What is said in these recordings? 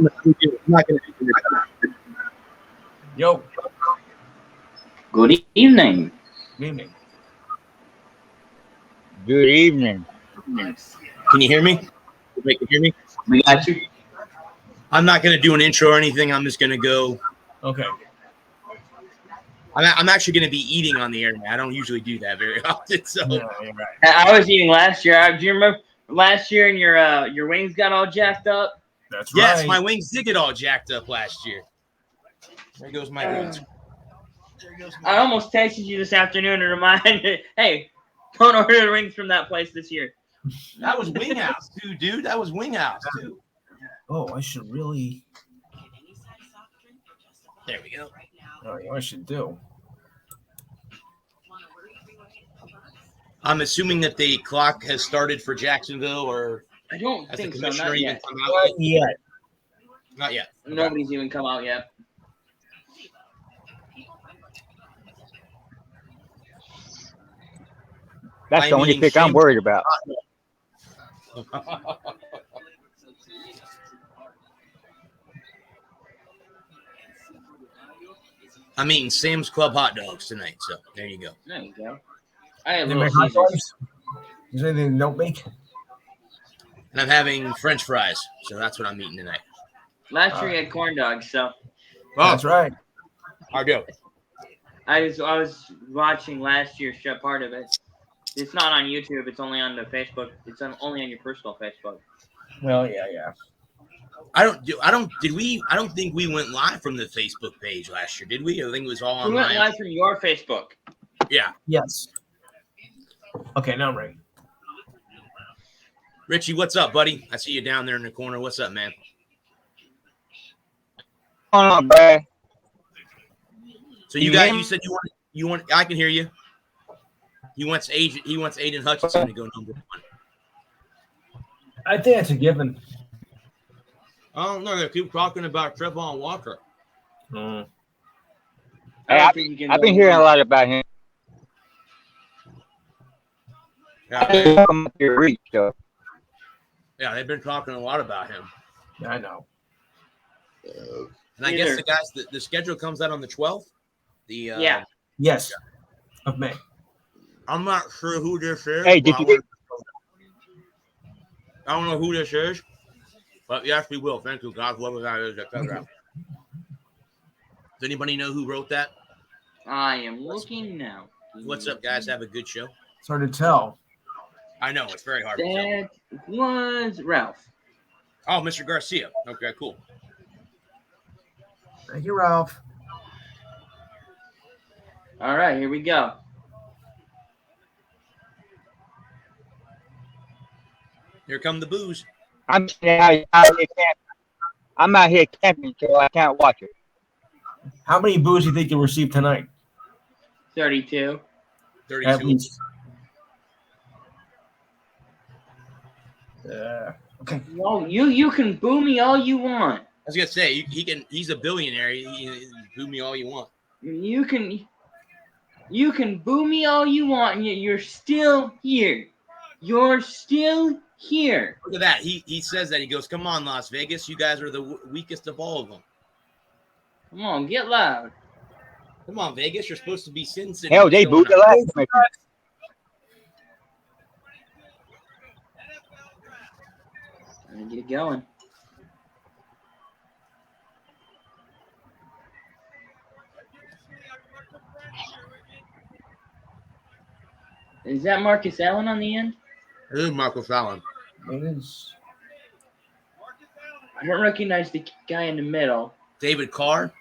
not going to. Yo. Good evening. Good evening. Good evening. Can you hear me? Wait, can you hear me? We got you. I'm not going to do an intro or anything. I'm just going to go. Okay. I'm actually going to be eating on the air now. I don't usually do that very often. So Yeah, you're right. I was eating last year. Do you remember last year and your wings got all jacked up? That's yes, right. my wings did get all jacked up last year. There goes my wings. I almost texted you this afternoon to remind you, hey, don't order the wings from that place this year. That was Wing House too, dude. That was Wing House too. Oh, I should really. There we go. Oh, I should do. I'm assuming that the clock has started for Jacksonville, or I don't has the think so. commissioner Not even yet. come out Not yet. Not yet. Okay. Nobody's even come out yet. That's I'm the only eating pick I'm shame- worried about. I'm eating Sam's Club hot dogs tonight, so there you go. There you go. I have They Little make hot Caesars. dogs? Is there anything they don't make? And I'm having French fries, so that's what I'm eating tonight. Last year we had corn dogs, so That's right. I do. I was watching last year's show, part of it. It's not on YouTube. It's only on the Facebook. It's only on your personal Facebook. Well, yeah. I don't think we went live from the Facebook page last year, did we? I think it was all We went online. live from your Facebook. Yeah. Yes. Okay, now I'm ready. Richie, what's up, buddy? I see you down there in the corner. What's up, man? Hold on, Brad. So You you hear me? said you want I can hear you. He wants Aiden Hutchinson to go number 1. I think that's a given. I don't know. They keep talking about Trevon Walker. Hey, I don't I've think you can I've go been hearing a wrong. lot about him. Yeah, Come up your reach, though. yeah, they've been talking a lot about him. Yeah, I know. And I guess the schedule comes out on the 12th. Yeah. Yes. Of May. I'm not sure who this is. Hey, did but you I don't know who this is, but yes, we will. Thank you, God, whoever that is. Does anybody know who wrote that? I am looking now. What's up, guys? Have a good show. It's hard to tell. I know it's very hard to tell. That was Ralph. Oh, Mr. Garcia. Okay, cool. Thank you, Ralph. All right, here we go. Here come the booze. I'm out here camping, so I can't watch it. How many boos do you think you'll receive tonight? 32. 32. At least. Okay. Well, you can boo me all you want. I was gonna say he's a billionaire. He boo me all you want. You can boo me all you want, and yet you're still here. You're still here. Look at that. He says that. He goes, "Come on, Las Vegas. You guys are the weakest of all of them. Come on, get loud. Come on, Vegas. You're supposed to be Sin City." Hell, they booed the last time. Trying to get it going. Is that Marcus Allen on the end? It is Marcus Allen. It is. I don't recognize the guy in the middle. David Carr.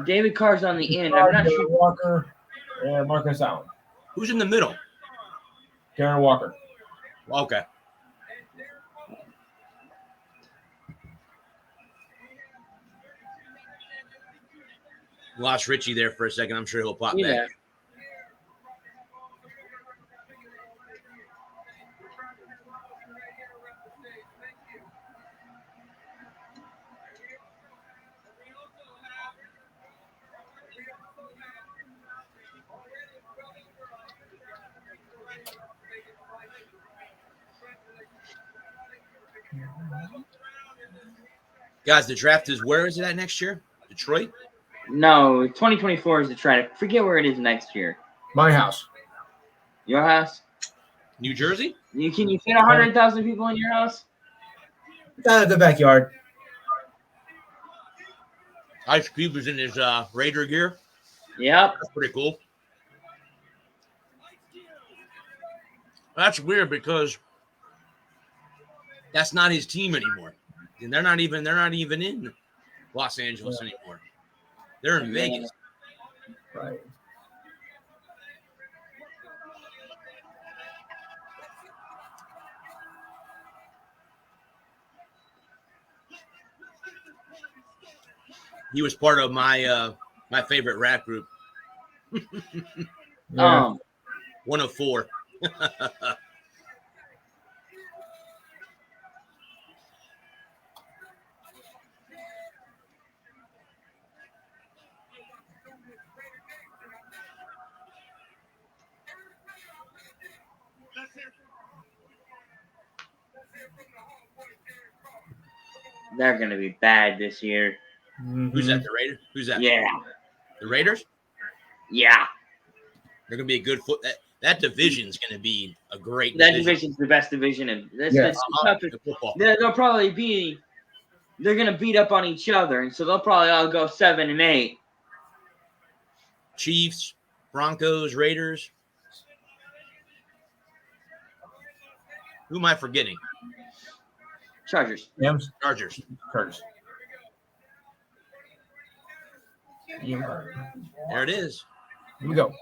David Carr's on the end. I'm not sure. Walker. Yeah, Marcus Allen. Who's in the middle? Darren Walker. Okay. Lost Richie there for a second. I'm sure he'll pop Yeah. back. Guys, the draft is where is it at next year? Detroit? No, 2024 is to try to forget where it is next year. My house. Your house? New Jersey? Can you fit 100,000 people in your house? Got a good backyard. Ice Cube is in his Raider gear. Yep. That's pretty cool. That's weird because that's not his team anymore. And they're not even in Los Angeles anymore. They're in Vegas. Right. He was part of my my favorite rap group, Yeah. one of four. They're gonna be bad this year. Who's that? The Raiders? Who's that? Yeah. The Raiders? Yeah. They're gonna be a good foot. That division's gonna be a great That division. division's the best division, and this Yeah. is toughest. The football. They'll probably be. They're gonna beat up on each other, and so they'll probably all go 7-8. Chiefs, Broncos, Raiders. Who am I forgetting? Chargers. Rams. Chargers. Chargers. Yeah. There it is. Here we go.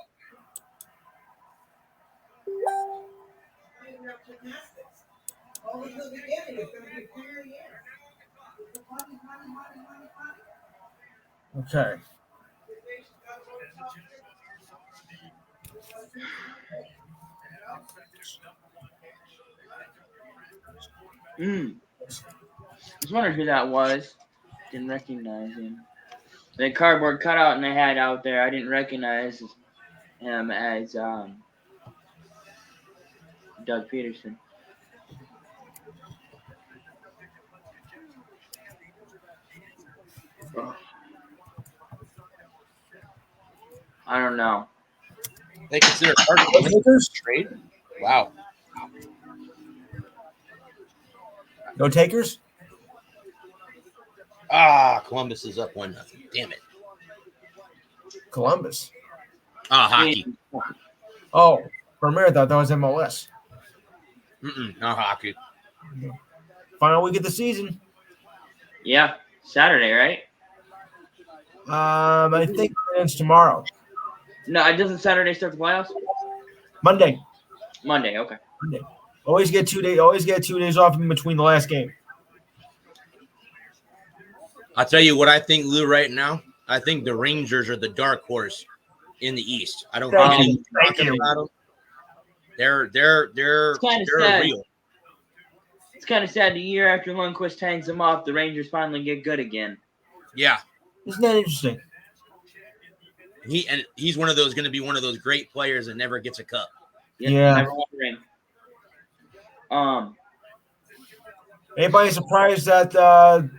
Okay. I was wondering who that was. Didn't recognize him. The cardboard cutout and they had out there, I didn't recognize him as Doug Peterson. I don't know. They consider Chargers trade. Wow. No takers? Columbus is up 1-0. Damn it. Columbus. Hockey. Oh, for a minute, I thought that was MLS. Not hockey. Final week of the season. Yeah, Saturday, right? I think it ends tomorrow. No, it doesn't Saturday start the playoffs? Monday. Monday, okay. Monday. Always get 2 days. Always get 2 days off in between the last game. I'll tell you what I think, Lou, right now. I think the Rangers are the dark horse in the East. I don't think anyone's talking about them. They're sad. real. It's kind of sad the year after Lundqvist hangs them off, the Rangers finally get good again. Yeah. Isn't that interesting? He's one of those going to be one of those great players that never gets a cup. Yeah. Never won a ring. Anybody surprised that the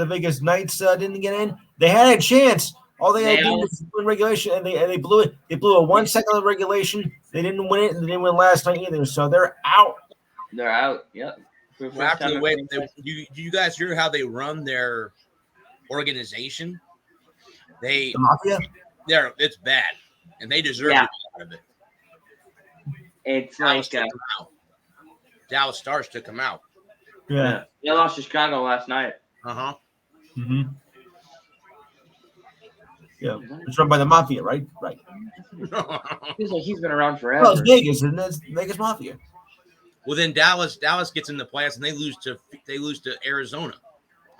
Vegas Knights didn't get in? They had a chance. All they had to do was win regulation, and they blew it. They blew a 1 second of regulation. They didn't win it, and they didn't win last night either. So they're out. They're out. Yep. Well, after the way, do you guys hear how they run their organization? The Mafia? It's bad, and they deserve to be out of it. It's Dallas like took him out. Dallas Stars took him out. Yeah. they lost to Chicago last night. Uh-huh. Mm-hmm. Yeah. It's run by the Mafia, right? Right. Feels like he's been around Well, forever. it's Vegas, and it's Vegas Mafia. Well, then Dallas gets in the playoffs, and they lose to Arizona,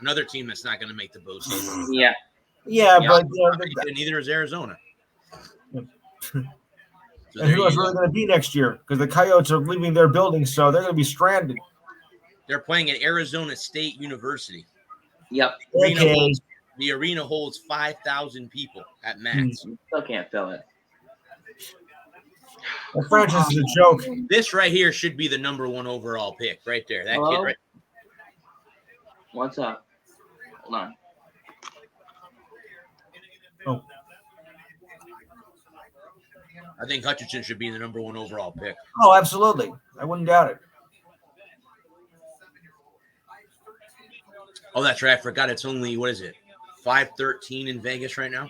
another team that's not going to make the postseason. Yeah. Yeah, Yeah, but neither is Arizona. Yep. So and there who you else go. are they going to be next year? Because the Coyotes are leaving their building, so they're going to be stranded. They're playing at Arizona State University. Yep. Okay. The arena holds 5,000 people at max. Still can't fill it. The franchise is a joke. This right here should be the number 1 overall pick right there. That Hello? kid right What's up? Hold on. Oh, I think Hutchinson should be the number 1 overall pick. oh, absolutely. I wouldn't doubt it. Oh, that's right. I forgot it's only, what is it, 5:13 in Vegas right now?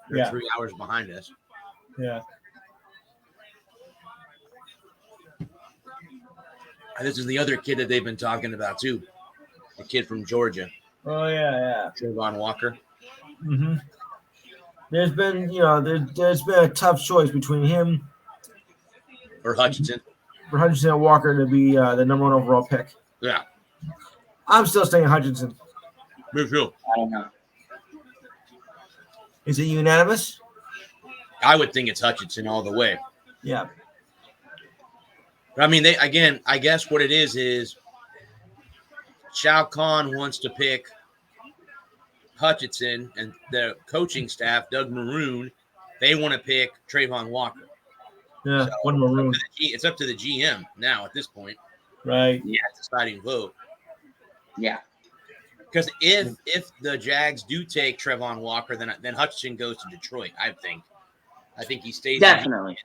They're Yeah. 3 hours behind us. Yeah. And this is the other kid that they've been talking about, too. The kid from Georgia, Oh, yeah. Trayvon Walker. Mm-hmm. There's been, there's been a tough choice between him Or Hutchinson. for Hutchinson and Walker to be the number 1 overall pick. Yeah. I'm still saying Hutchinson. Me too. I don't know. Is it unanimous? I would think it's Hutchinson all the way. Yeah. But I mean, I guess what it is Shao Kahn wants to pick Hutchinson, and the coaching staff, Doug Maroon, they want to pick Trayvon Walker. Yeah. So, One maroon. It's up to the GM now at this point. Right. Yeah, deciding vote. Yeah. Because if the Jags do take Trayvon Walker, then Hutchinson goes to Detroit. I think he stays. Definitely.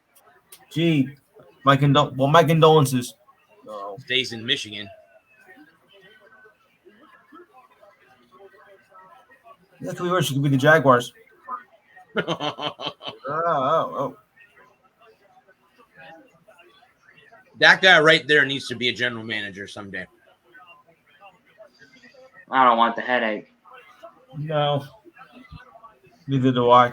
Gee, my condolences. No. Stays in Michigan. That's what we wish it could be the Jaguars. That Oh. guy right there needs to be a general manager someday. I don't want the headache. No. Neither do I.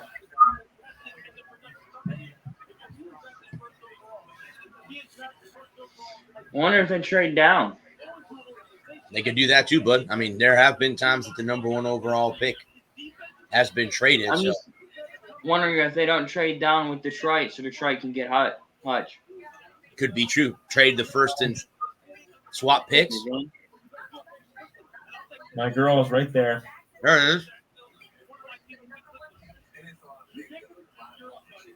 I wonder if they trade down. They could do that too, bud. I mean, there have been times that the number 1 overall pick has been traded. I'm So just wondering if they don't trade down with Detroit so Detroit can get Hutch. could be true. Trade the first and swap picks. My girl is right there. There it is.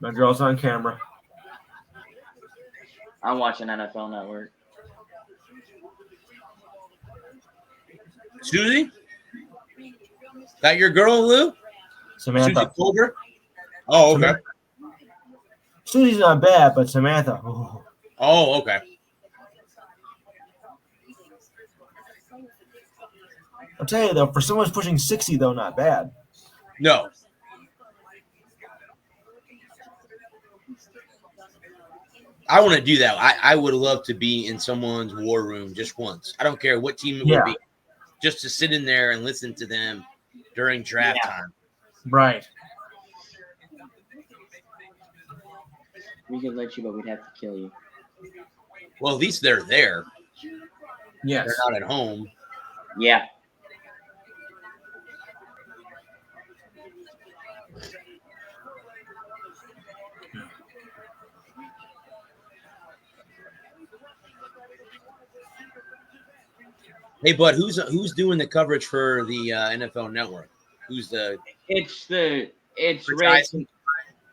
My girl's on camera. I'm watching NFL Network. Susie? That your girl, Lou? Samantha. Susie Colbert? Oh, okay. Susie's not bad, but Samantha. Oh. Oh, okay. I'll tell you though, for someone who's pushing 60, though, not bad. No. I want to do that. I would love to be in someone's war room just once. I don't care what team it would be. Just to sit in there and listen to them during draft time. Right. We could let you, but we'd have to kill you. Well, at least they're there. Yes. They're not at home. Yeah. Hey, bud, who's doing the coverage for the NFL Network? Who's the? It's Rich. Eisen?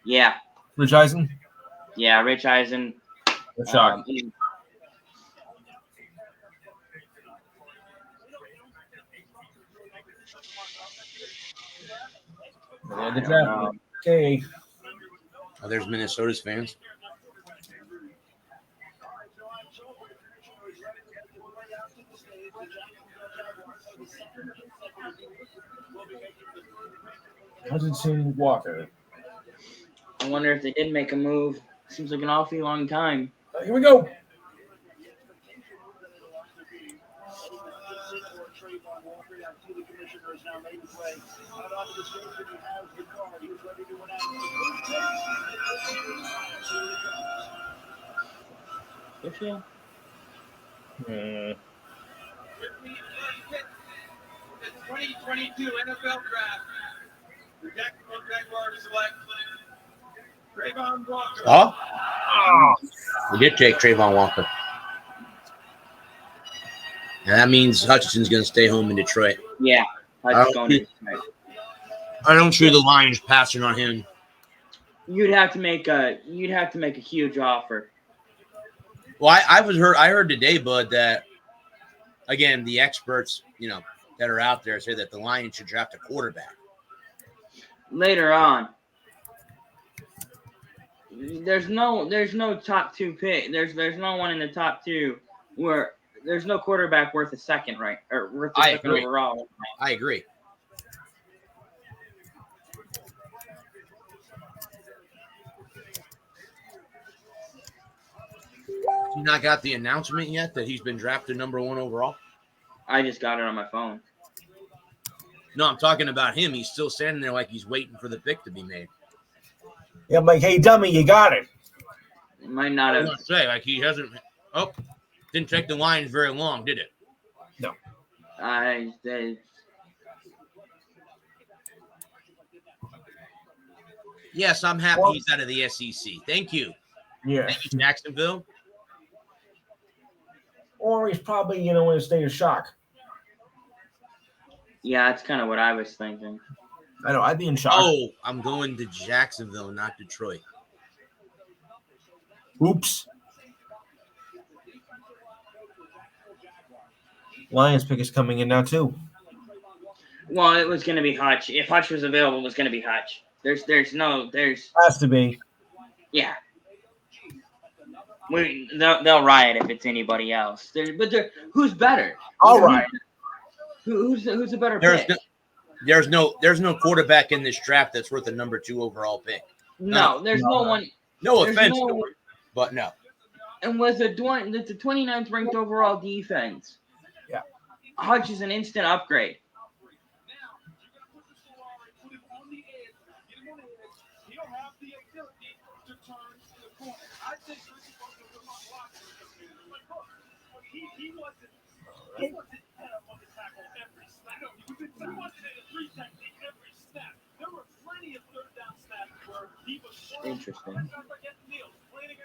Yeah. Rich Eisen? Yeah, Rich Eisen. Good shot. The draft. Okay. Oh, there's Minnesota's fans. Hutchinson Walker. I wonder if they did make a move. Seems like an awfully long time. Here we go. If you? Hmm. 2022 NFL Draft. The Jacksonville Jaguars select Trayvon Walker. Oh, we did take Trayvon Walker. And that means Hutchinson's going to stay home in Detroit. Yeah. I don't see the Lions passing on him. You'd have to make a huge offer. Well, I heard today, Bud, that again the experts, that are out there say that the Lions should draft a quarterback. Later on. There's no top 2 pick. There's no one in the top 2 where there's no quarterback worth a second, right? Or worth a second agree. overall. I agree. You not got the announcement yet that he's been drafted number 1 overall? I just got it on my phone. No, I'm talking about him. He's still standing there like he's waiting for the pick to be made. Yeah, I'm like, hey, dummy, you got it. It might not I have. was gonna say, like, he hasn't. Oh, didn't take the Lions very long, did it? No. Yes, I'm happy Well- he's out of the SEC. Thank you. Yeah. Thank you, Jacksonville. Or he's probably, in a state of shock. Yeah, that's kind of what I was thinking. I know, I'd be in shock. Oh, I'm going to Jacksonville, not Detroit. Oops. Lions pick is coming in now, too. Well, it was going to be Hutch. If Hutch was available, it was going to be Hutch. There's Has to be. yeah. They'll riot if it's anybody else. Who's better? All right. Who's a better pick? There's no quarterback in this draft that's worth a number 2 overall pick. No, there's no one. No There's offense no- to him, but no. And was the 29th ranked overall defense. Yeah. Hutch is an instant upgrade. Interesting.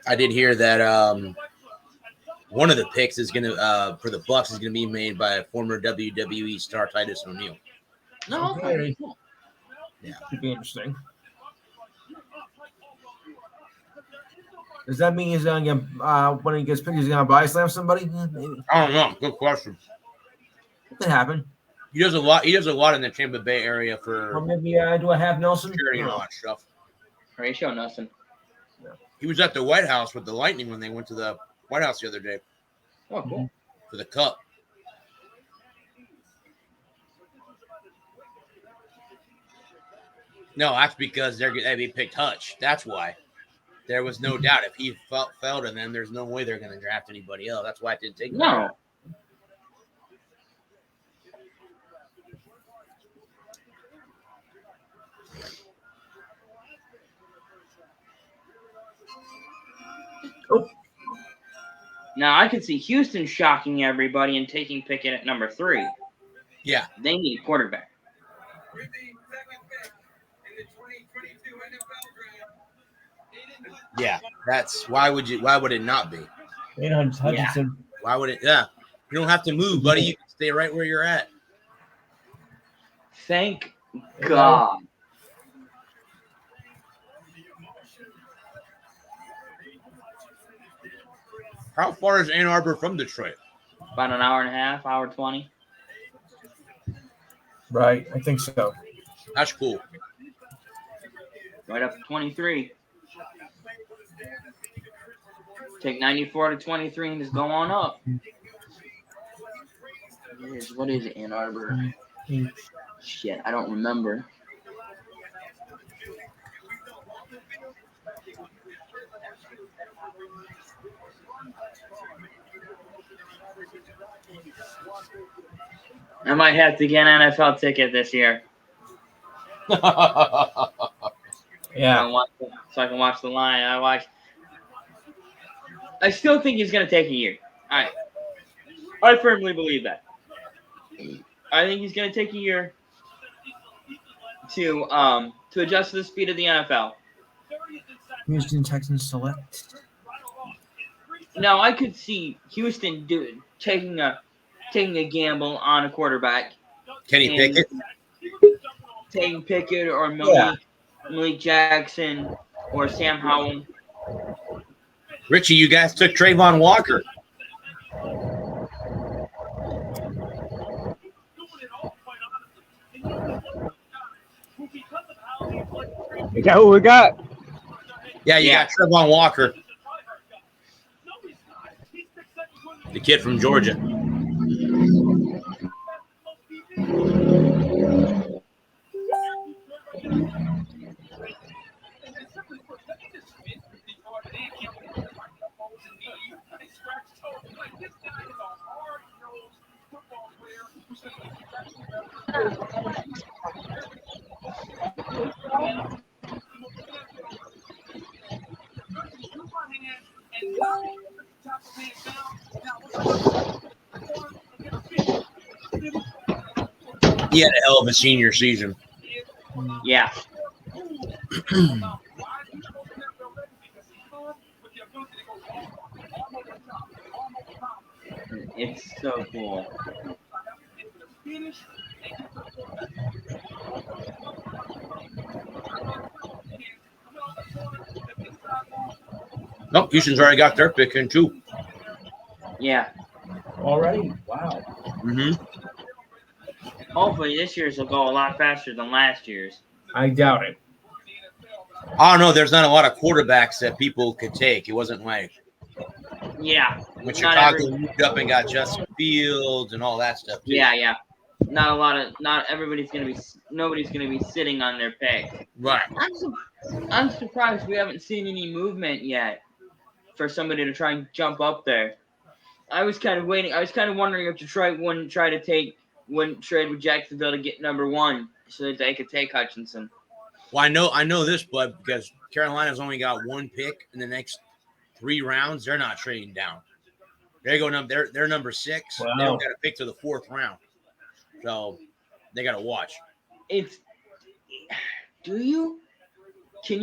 I did hear that one of the picks is going to for the Bucs is going to be made by a former WWE star, Titus O'Neil. No, okay. Cool. Could be interesting. Does that mean he's going to get, when he gets picked, he's going to body slam somebody? Maybe. I don't know. Good question. It could happen. He does a lot. He does a lot in the Tampa Bay area Or for maybe do a half Nelson? security and all that stuff. Ratio nothing. He was at the White House with the Lightning when they went to the White House the other day Oh, cool. for the Cup. No, that's because they picked Hutch. That's why. There was no doubt if he fell to them, there's no way they're going to draft anybody else. That's why it didn't take him. No. Oh. Now I could see Houston shocking everybody and taking Pickett at number 3. Yeah. They need a quarterback. With the second pick in the 2022 NFL draft, Aiden Yeah. That's why would it not be? Hutchinson. Why would it? Yeah. You don't have to move, buddy. You can stay right where you're at. Thank God. How far is Ann Arbor from Detroit? About an hour and a half, hour 20. Right, I think so. That's cool. Right up to 23. Take 94 to 23 and just go on up. What is it, Ann Arbor? Shit, I don't remember. I might have to get an NFL ticket this year. Yeah. So I can watch the line. I still think he's going to take a year. I firmly believe that. I think he's going to take a year to adjust to the speed of the NFL. Houston Texans select. Now I could see Houston taking a gamble on a quarterback. Kenny Pickett? Taking Pickett or Malik Jackson or Sam Howell. Richie, you guys took Trayvon Walker. Is that who we got? Yeah, you Yeah. got Trevon Walker, the kid from Georgia. He had a hell of a senior season. Yeah. It's so cool. Nope, Houston's already got their pick in too. Yeah. Already? Wow. Mm-hmm. Hopefully this year's will go a lot faster than last year's. I doubt it. I don't know. There's not a lot of quarterbacks that people could take. It wasn't like Yeah. when Not Chicago moved up and got Justin Fields and all that stuff. Too. Yeah. Not everybody's gonna be. Nobody's gonna be sitting on their pick. Right. I'm surprised we haven't seen any movement yet for somebody to try and jump up there. I was kind of waiting. I was kind of wondering if Detroit wouldn't trade with Jacksonville to get number 1 so that they could take Hutchinson. Well, I know this, but because Carolina's only got 1 pick in the next 3 rounds, they're not trading down. They're going they're number 6. Wow. They don't got a pick to the 4th round, so they got to watch. Can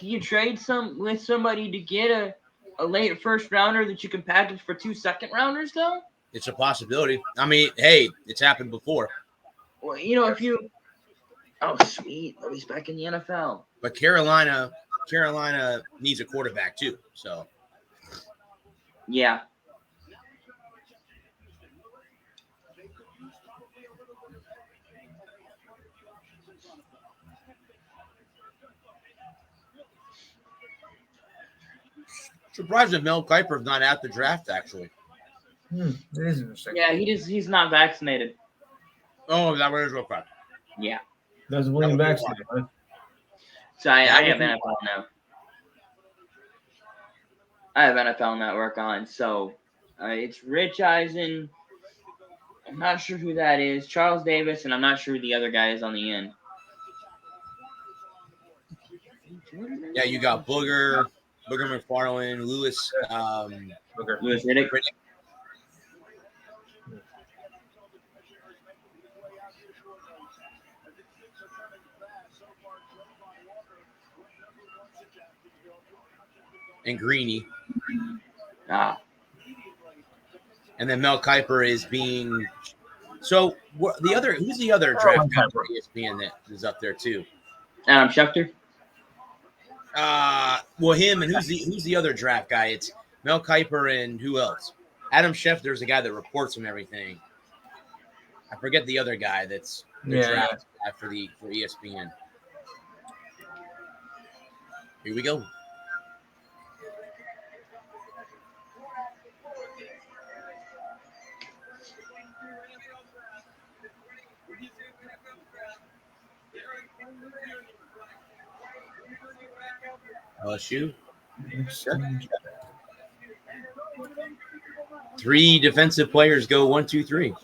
you trade with somebody to get a late first rounder that you can package for 2 second rounders though? It's a possibility. I mean, hey, it's happened before. Well, oh sweet, he's back in the NFL. But Carolina needs a quarterback too. So Yeah. surprised that Mel Kiper's not at the draft actually. It is interesting. Yeah, he's not vaccinated. Oh, that was real quick. Yeah. Doesn't William vaccinated, huh? So I have NFL now. I have NFL Network on, so it's Rich Eisen. I'm not sure who that is. Charles Davis, and I'm not sure who the other guy is on the end. Yeah, you got Booger McFarland, Lewis Louis Riddick. and Greeny. Ah. And then Mel Kiper is being so who's the other draft guy for ESPN that is up there too? Adam Schefter. Well, him and who's the other draft guy? It's Mel Kiper and who else? Adam Schefter's the guy that reports on everything. I forget the other guy that's the draft guy for ESPN. Here we go. LSU. 3 defensive players go 1, 2, 3.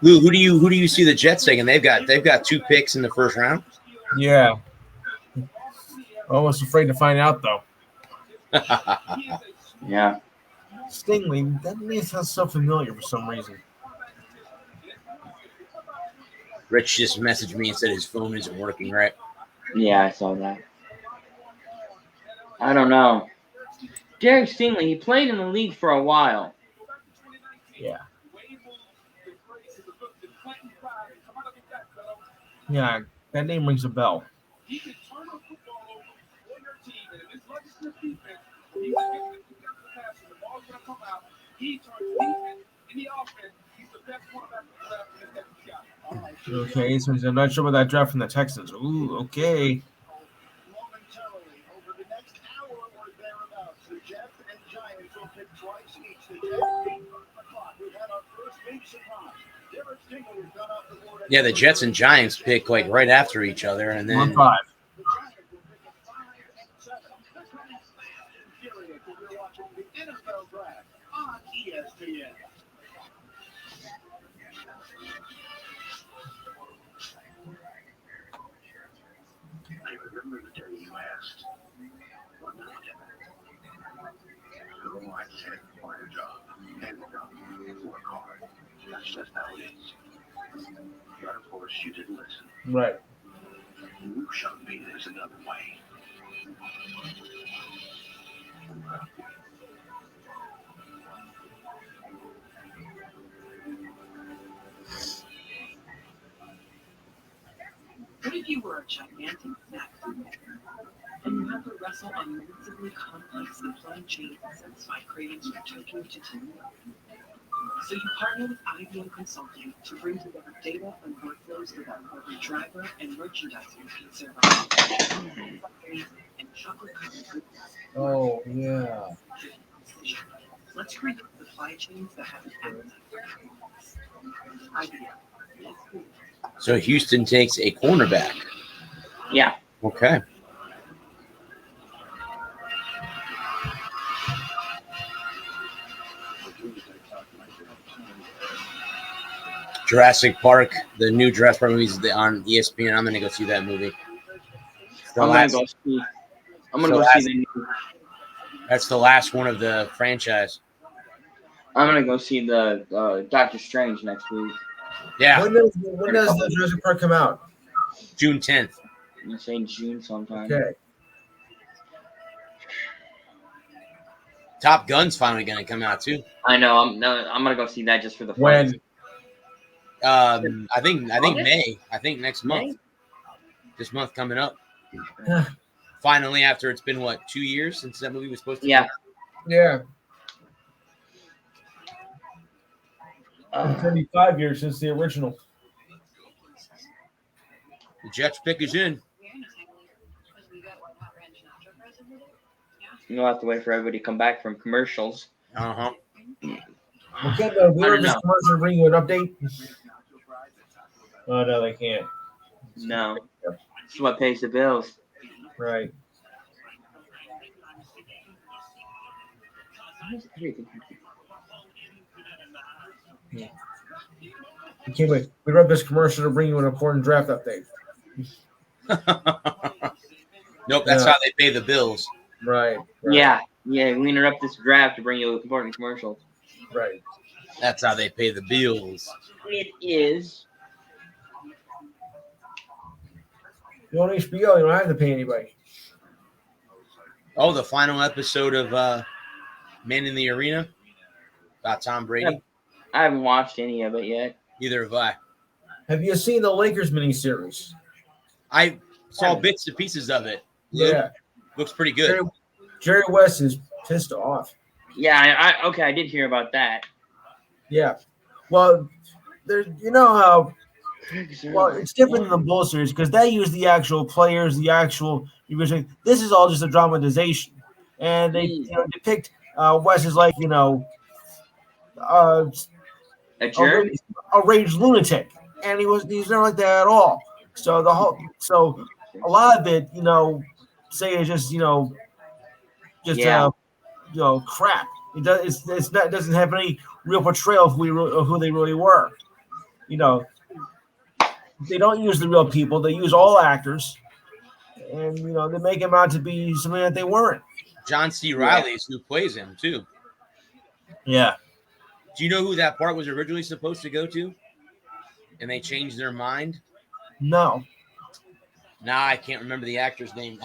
Lou, who do you see the Jets taking? They've got 2 picks in the first round. Yeah. Almost afraid to find out though. Yeah. Stingley, that name sounds so familiar for some reason. Rich just messaged me and said his phone isn't working right. Yeah, I saw that. I don't know. Derek Stingley, he played in the league for a while. Yeah. Yeah, that name rings a bell. He can turn the football over on your team, and if it's like a stiff defense, he's going to get the pass, and the ball's going to come out. He turns defense in the offense. He's the best quarterback in the draft, and that's what he's got. Okay, so I'm not sure about that draft from the Texans. Ooh, okay. Momentarily, over the next hour or thereabouts, the Jets and Giants will pick twice each. The Jets, we've had our first big surprise. Derek Stingley has gone off the board. Yeah, the Jets and Giants pick like right after each other, and then 1-5. The Giants will pick at 5 and 7. Period. We're watching the NFL draft on ESPN. I remember the day you asked, what not? So I said, find a job, and work hard. That's just how it is. But of course, you didn't listen. Right. You showed me there's another way. What if you were a gigantic snack food maker, and you had to wrestle on massively complex supply chains to satisfy cravings from Tokyo to Tokyo? So you partner with IBM Consulting to bring together data and workflows so that every driver and merchandiser can serve and chocolate-covered goodness. Oh, yeah. Let's create supply chains that have an appetite for IBM. Let's do it. so Houston takes a cornerback. Yeah. Okay. Jurassic Park, the new Jurassic Park movies on ESPN. I'm gonna go see that movie. The I'm last- gonna go see. I'm gonna So go last- see the new. That's the last one of the franchise. I'm gonna go see the Doctor Strange next week. Yeah, When does the Jurassic Park come out? June 10th. I'm gonna say in June sometime. Okay. Top Gun's finally gonna come out too. I know. I'm gonna go see that just for the fun. When? I think August? May. I think next month. May? This month coming up. Finally, after it's been what 2 years since that movie was supposed to. Yeah. come out? Yeah. 35 years since the original. The Jets pick is in. You'll have to wait for everybody to come back from commercials. Uh huh. Well, can't the I Weird don't this know. commercial bring you an update? Oh, no, they can't. No. That's what pays the bills. Right. You can't wait. We rub this commercial to bring you an important draft update. Nope, that's Yeah. how they pay the bills. Right. Yeah. Yeah. We interrupt this draft to bring you important commercials. Right. That's how they pay the bills. It is. You on HBO, you don't have to pay anybody. Oh, the final episode of Man in the Arena about Tom Brady. I haven't watched any of it yet. Neither have I. Have you seen the Lakers miniseries? I saw bits and pieces of it. Yeah. Looks pretty good. Jerry West is pissed off. Yeah. I did hear about that. Yeah. Well, there. You know how. Well, it's different than the Bull series because they use the actual players, the actual. This is all just a dramatization, and they depict West as like A jerk. a raged lunatic, and he's not like that at all. So a lot of it, say it's just Yeah. crap. It doesn't have any real portrayal of who they really were. They don't use the real people. They use all actors, and they make them out to be something that they weren't. John C. Reilly is who plays him too. Yeah. Do you know who that part was originally supposed to go to? And they changed their mind? No. Nah, I can't remember the actor's name.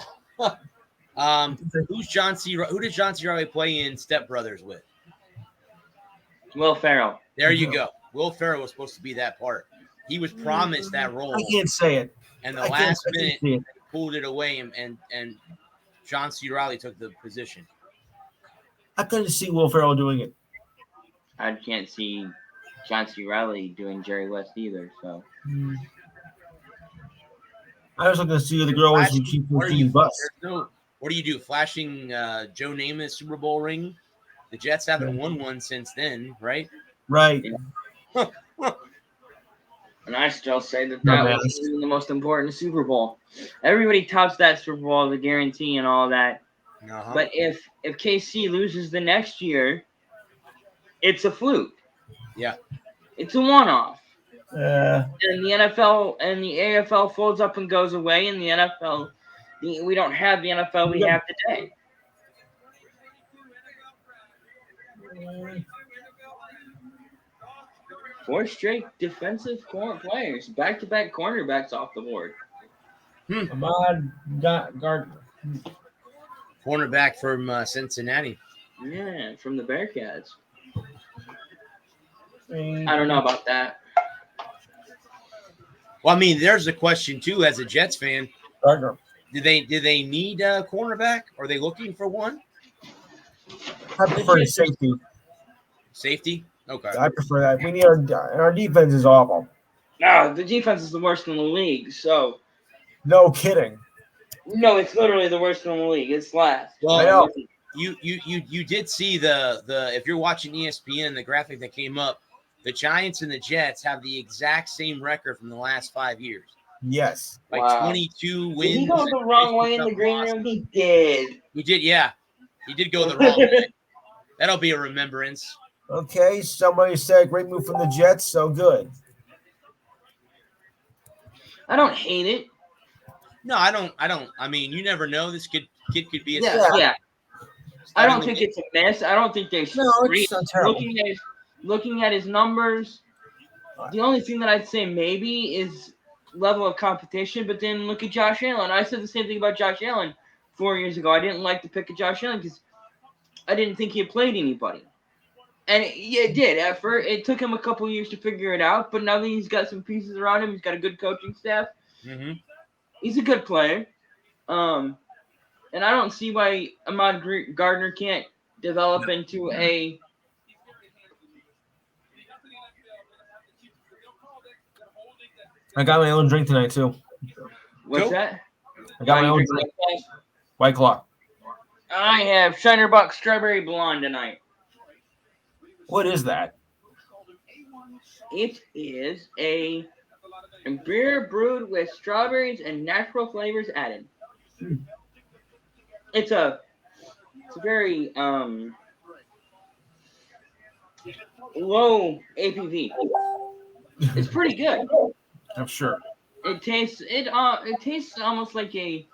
Who does John C. Reilly play in Step Brothers with? Will Ferrell. There you go. Will Ferrell was supposed to be that part. He was promised that role, I can't say it. and the I last can't minute see it. pulled it away, and John C. Reilly took the position. I couldn't see Will Ferrell doing it. I can't see John C. Reilly doing Jerry West either. So I was looking to see the girl was Flashing- cheap what are you? bus. What do you do? Flashing Joe Namath Super Bowl ring? The Jets haven't won one since then, right? Right. And I still say that No, man. was the most important Super Bowl. Everybody touts that Super Bowl, the guarantee and all that. Uh-huh. But if KC loses the next year, it's a fluke. Yeah. It's a one-off. Uh, And the NFL and the AFL folds up and goes away, and the NFL, we don't have the NFL we have today. Four straight defensive players, back-to-back cornerbacks off the board. Ahmad Gardner. Cornerback from Cincinnati. Yeah, from the Bearcats. I I don't know about that. Well, I mean, there's a question too. As a Jets fan, Gardner. do they need a cornerback? Are they looking for one? I prefer safety. Safety? Okay. I prefer that. We need our defense is awful. No, the defense is the worst in the league. So No kidding. no, it's literally the worst in the league. It's last. Well, I know. You did see the if you're watching ESPN, the graphic that came up, the Giants and the Jets have the exact same record from the last 5 years. Yes. Like Wow. 22 Did wins. he go the wrong way in the green room? He did. He did, yeah. He did go the wrong way. That'll be a remembrance. Okay. Somebody said great move from the Jets. So good. I don't hate it. No, I don't. I mean, you never know. This kid could be a Yeah. I don't think it's a miss. I don't think they should. No, it's not terrible. Looking at his numbers, the only thing that I'd say maybe is level of competition. But then look at Josh Allen. I said the same thing about Josh Allen 4 years ago. I didn't like the pick of Josh Allen because I didn't think he had played anybody. And it did. At first, it took him a couple years to figure it out. But now that he's got some pieces around him, he's got a good coaching staff. Mm-hmm. He's a good player. And I don't see why Ahmad Gardner can't develop into a I got my own drink tonight too. what's Cool. that? I got my You own drink drink. White Claw? White Claw. I have Shiner Buck Strawberry Blonde tonight. What is that? It is a beer brewed with strawberries and natural flavors added. It's a very low ABV. It's pretty good. I'm sure. It tastes almost like a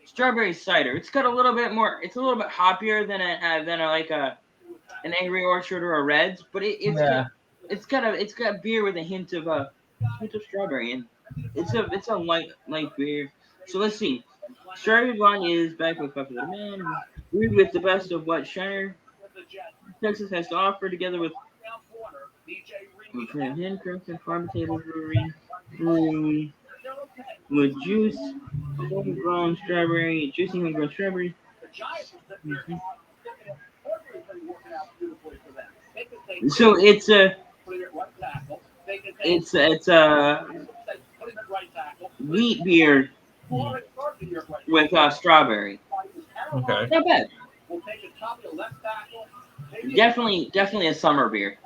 strawberry cider. It's got a little bit more. It's a little bit hoppier than an Angry Orchard or a Reds, but it's got beer with a hint of strawberry, and it's a light beer. So let's see. Strawberry Blonde is back with Popular Man, brewed with the best of what Shiner, Texas has to offer, together with handcrafted farm table brewery, with juicy homegrown strawberry. So it's a wheat beer with strawberry. Okay. Not bad. Definitely a summer beer.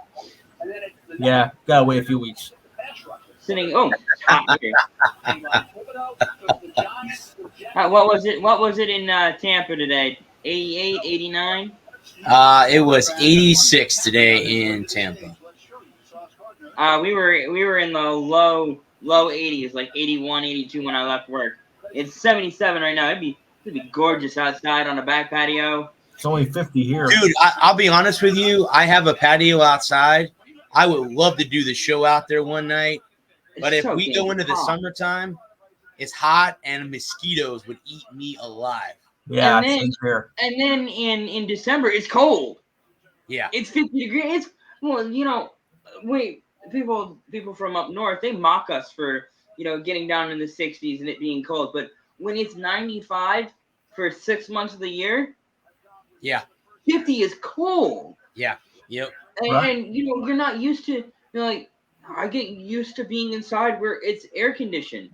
Yeah. Gotta wait a few weeks. Hot beer. What was it in Tampa today? 88, 89? It was 86 today in Tampa. We were in the low 80s, like 81, 82 when I left work. It's 77 right now. It'd be gorgeous outside on a back patio. It's only 50 here. Dude, I'll be honest with you. I have a patio outside. I would love to do the show out there one night. But if we go into the summertime, it's hot and mosquitoes would eat me alive. Yeah, And then- it's fair. And then in December, it's cold. Yeah. It's 50 degrees. People from up north, they mock us for, getting down in the 60s and it being cold. But when it's 95 for 6 months of the year, Yeah. 50 is cold. Yeah. Yep. And, Right. and you're not used to, like, I get used to being inside where it's air conditioned.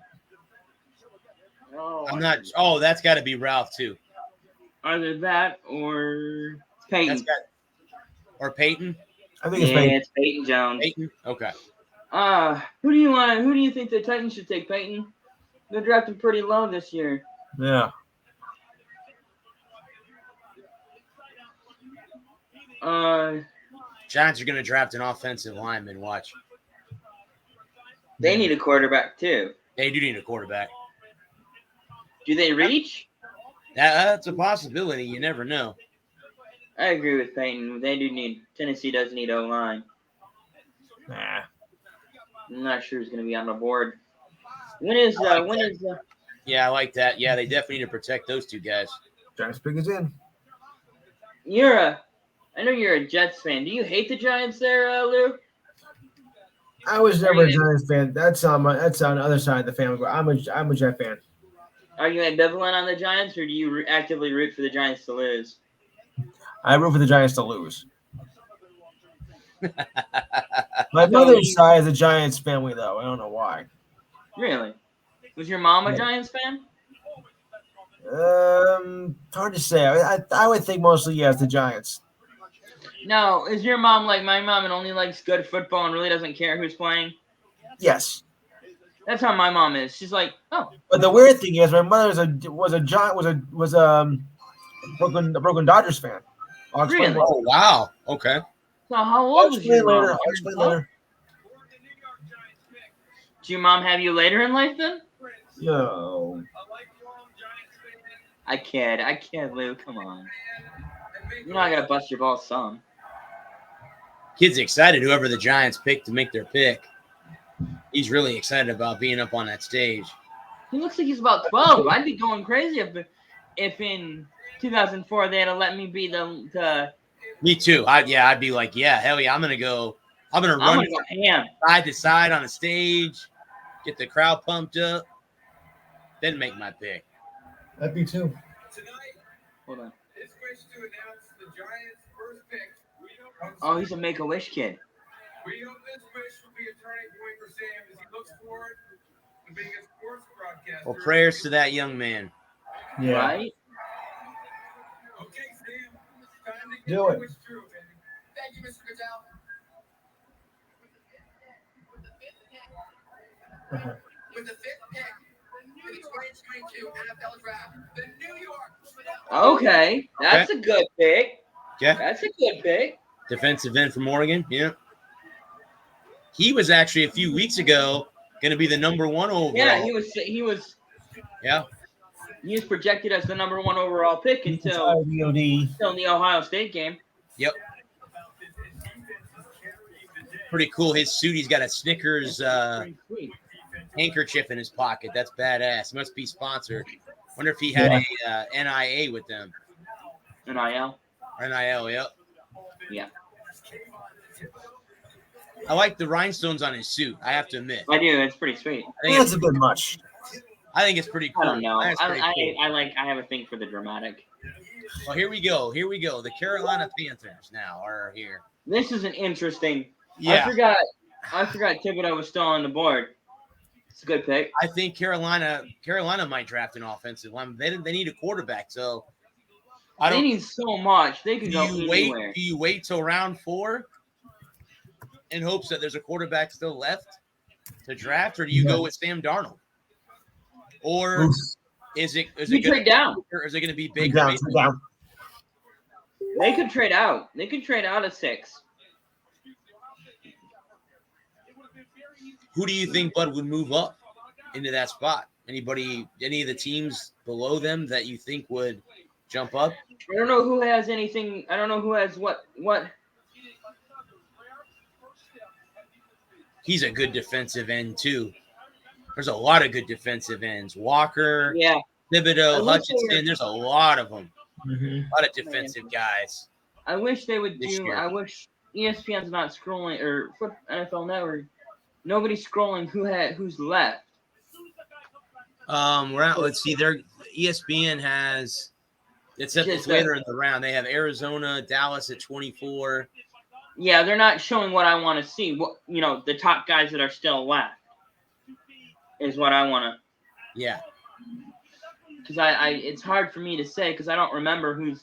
I'm not. Oh, that's got to be Ralph too. Either that or Peyton. That's got. Or Peyton. I think it's Yeah, Peyton. it's Peyton Jones. Peyton. Okay. Who do you think the Titans should take, Peyton? They're drafted pretty low this year. Yeah. Giants are going to draft an offensive lineman. Watch. They need a quarterback too. They do need a quarterback. Do they reach? That's a possibility. You never know. I agree with Peyton. Tennessee does need O-line. Nah. I'm not sure who's going to be on the board. Yeah, I like that. Yeah, they definitely need to protect those two guys. Giants pick is in. I know you're a Jets fan. Do you hate the Giants there, Lou? I was never a Giants fan. That's on the other side of the family. I'm a Jet fan. Are you ambivalent on the Giants, or do you actively root for the Giants to lose? I root for the Giants to lose. My mother's side is a Giants family, though. I don't know why. Really? Was your mom a Yeah. Giants fan? Hard to say. I would think mostly yes, the Giants. No. Is your mom like my mom and only likes good football and really doesn't care who's playing? Yes. That's how my mom is. She's like, oh, But the weird thing is, my mother was a Broken Dodgers fan. I'll explain Really? later. Oh wow. Okay. so how I'll old was explain your mom? later. I'll explain later. Did your mom have you later in life then? Yo. I kid, Lou. Come on. You're not gonna bust your balls some. Kid's excited. Whoever the Giants pick to make their pick, he's really excited about being up on that stage. He looks like he's about 12. I'd be going crazy if in 2004 they had let me be the Me too. I'd be like, yeah, hell yeah, I'm gonna go I'm run gonna go ham. side to side on a stage, get the crowd pumped up, then make my pick. That'd be too. Hold on. It's wish to announce the Giants' first pick. Oh, he's a Make-A-Wish kid. We hope this wish will be a turning point for Sam as he looks forward to being a sports broadcaster. Well, prayers to that young man. Yeah. Right? Okay, Sam, it's time to get Do your it. wish true, baby. Thank you, Mr. Goodell. With the fifth pick in the 2022 NFL Draft, the New York. Okay. That's a good pick. Yeah. That's a good pick. Defensive end from Oregon. Yeah. He was actually a few weeks ago going to be the number one overall. Yeah, he was Yeah. he was projected as the number 1 overall pick until the Ohio State game. Yep. Pretty cool. His suit, he's got a Snickers Pretty sweet. handkerchief in his pocket. That's badass. Must be sponsored. Wonder if he had a NIA with them. NIL. NIL, yep. Yeah. I like the rhinestones on his suit. I have to admit. I do. It's pretty sweet. That's a bit much. I think it's pretty cool. I don't know. That's pretty cool. I have a thing for the dramatic. Well, here we go. Here we go. The Carolina Panthers now are here. This is an interesting. Yeah. I forgot Thibodeau was still on the board. It's a good pick. I think Carolina might draft an offensive lineman. They need a quarterback. So They need so much. They could go anywhere. Do you wait till round 4 in hopes that there's a quarterback still left to draft, or do you go with Sam Darnold? Or is it trade down? Or is it going to be Big Baker down, Mayfield? down. They could trade out. They could trade out a 6. Who do you think, Bud, would move up into that spot? Any of the teams below them that you think would jump up? I don't know who has anything. I don't know who has what. He's a good defensive end too. There's a lot of good defensive ends. Walker, Yeah. Thibodeau, I wish they Hutchinson. were- There's a lot of them. Mhm. A lot of defensive guys. I wish they would This do. year. I wish ESPN's not scrolling or NFL Network. Nobody's scrolling who's left. We're out. Let's see. Their ESPN has. It's Just later in the round. They have Arizona, Dallas at 24. Yeah, they're not showing what I want to see. What the top guys that are still left is what I want to. Yeah. Because I it's hard for me to say because I don't remember who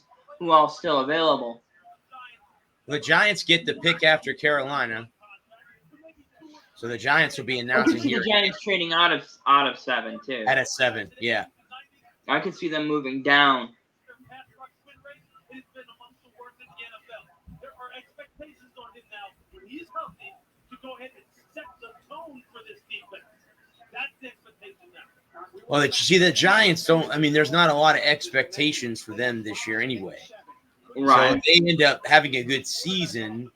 all's still available. The Giants get the pick after Carolina. So the Giants will be I could announcing see here the Giants trading out of 7 too. at a 7. Yeah. I could see them moving down. There are expectations on him now when he's healthy to go ahead and set the tone for this defense. That's the expectation now. Well, you see, the Giants don't. I mean, there's not a lot of expectations for them this year anyway. So Right. if they end up having a good season,